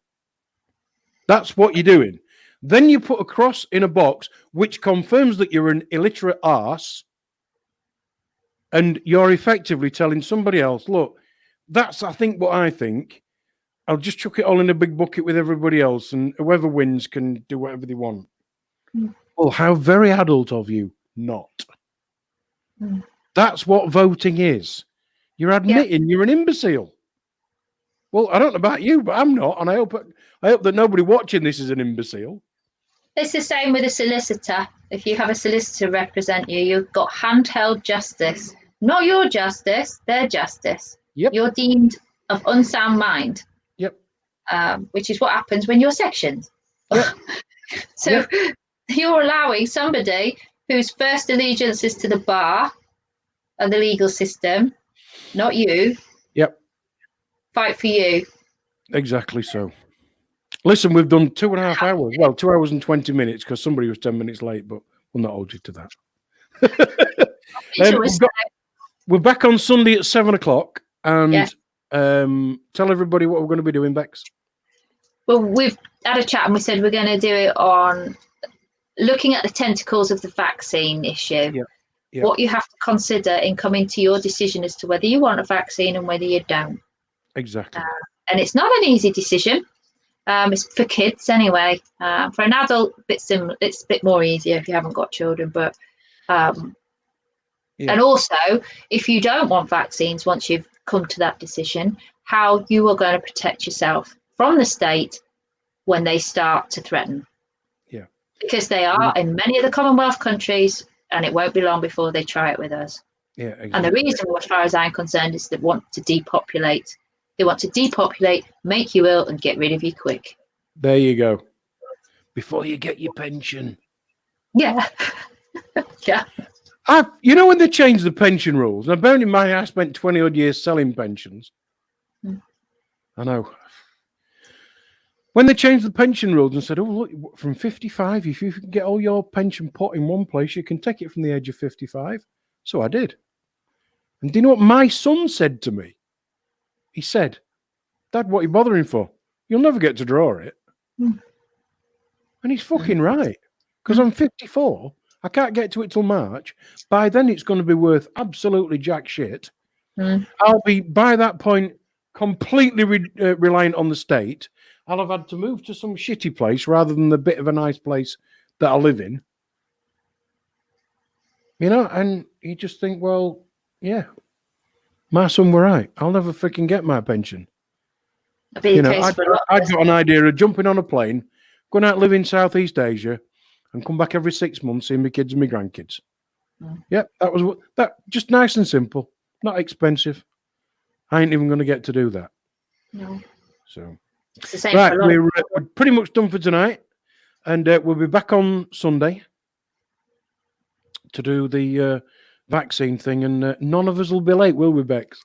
That's what you're doing. Then you put a cross in a box which confirms that you're an illiterate arse, and you're effectively telling somebody else, look, that's, I think, what I think. I'll just chuck it all in a big bucket with everybody else, and whoever wins can do whatever they want. Mm. Well, how very adult of you not. Mm. That's what voting is. You're admitting you're an imbecile. Well, I don't know about you, but I'm not, and I hope that nobody watching this is an imbecile. It's the same with a solicitor. If you have a solicitor represent you, you've got handheld justice. Not your justice, their justice. Yep. You're deemed of unsound mind. Yep. Which is what happens when you're sectioned. Yep. So yep. You're allowing somebody whose first allegiance is to the bar and the legal system, not you. Yep. Fight for you. Exactly so. Listen, we've done 2.5 hours. Well, 2 hours and 20 minutes because somebody was 10 minutes late, but we'll not hold you to that. We're back on Sunday at 7:00, and tell everybody what we're going to be doing, Bex. Well, we've had a chat and we said we're going to do it on looking at the tentacles of the vaccine issue. Yeah. Yeah. What you have to consider in coming to your decision as to whether you want a vaccine and whether you don't. Exactly. And it's not an easy decision. It's for kids anyway. For an adult, it's a bit more easier if you haven't got children. But and also, if you don't want vaccines, once you've come to that decision, how you are going to protect yourself from the state when they start to threaten. Yeah. Because they are in many of the Commonwealth countries, and it won't be long before they try it with us. Yeah. Exactly. And the reason, as far as I'm concerned, is they want to depopulate. They want to depopulate, make you ill, and get rid of you quick. There you go. Before you get your pension. Yeah. Yeah. You know when they changed the pension rules? Now, bearing in mind, I spent 20 odd years selling pensions. I know. When they changed the pension rules and said, oh, look, from 55, if you can get all your pension pot in one place, you can take it from the age of 55. So I did. And do you know what my son said to me? He said, Dad, what are you bothering for? You'll never get to draw it. And he's fucking right. Because I'm 54. I can't get to it till March. By then, it's going to be worth absolutely jack shit. I'll be, by that point, completely reliant on the state. I'll have had to move to some shitty place rather than the bit of a nice place that I live in. You know, and you just think, well, yeah, my son were right. I'll never freaking get my pension. You know, I've got an idea of jumping on a plane, going out, live in Southeast Asia, and come back every 6 months, seeing my kids and my grandkids. Yeah, that just nice and simple, not expensive. I ain't even going to get to do that. No. So, it's the same right, we're pretty much done for tonight, and we'll be back on Sunday to do the vaccine thing, and none of us will be late, will we, Bex?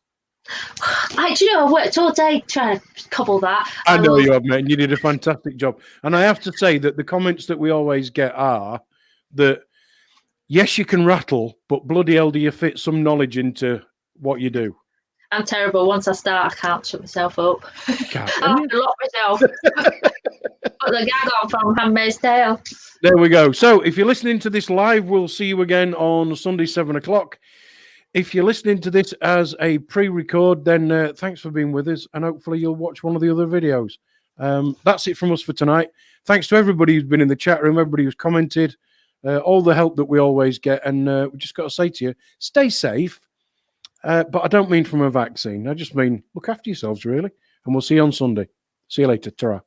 Do you know, I worked all day trying to cobble that. I know you have, mate, and you did a fantastic job. And I have to say that the comments that we always get are that, yes, you can rattle, but bloody hell do you fit some knowledge into what you do. I'm terrible. Once I start, I can't shut myself up. I have to lock myself. Put the gag on from Handmaid's Tale. There we go. So if you're listening to this live, we'll see you again on Sunday, 7:00. If you're listening to this as a pre-record, then thanks for being with us, and hopefully you'll watch one of the other videos. That's it from us for tonight. Thanks to everybody who's been in the chat room, everybody who's commented, all the help that we always get, and we just got to say to you, stay safe. But I don't mean from a vaccine. I just mean look after yourselves, really. And we'll see you on Sunday. See you later. Ta-ra.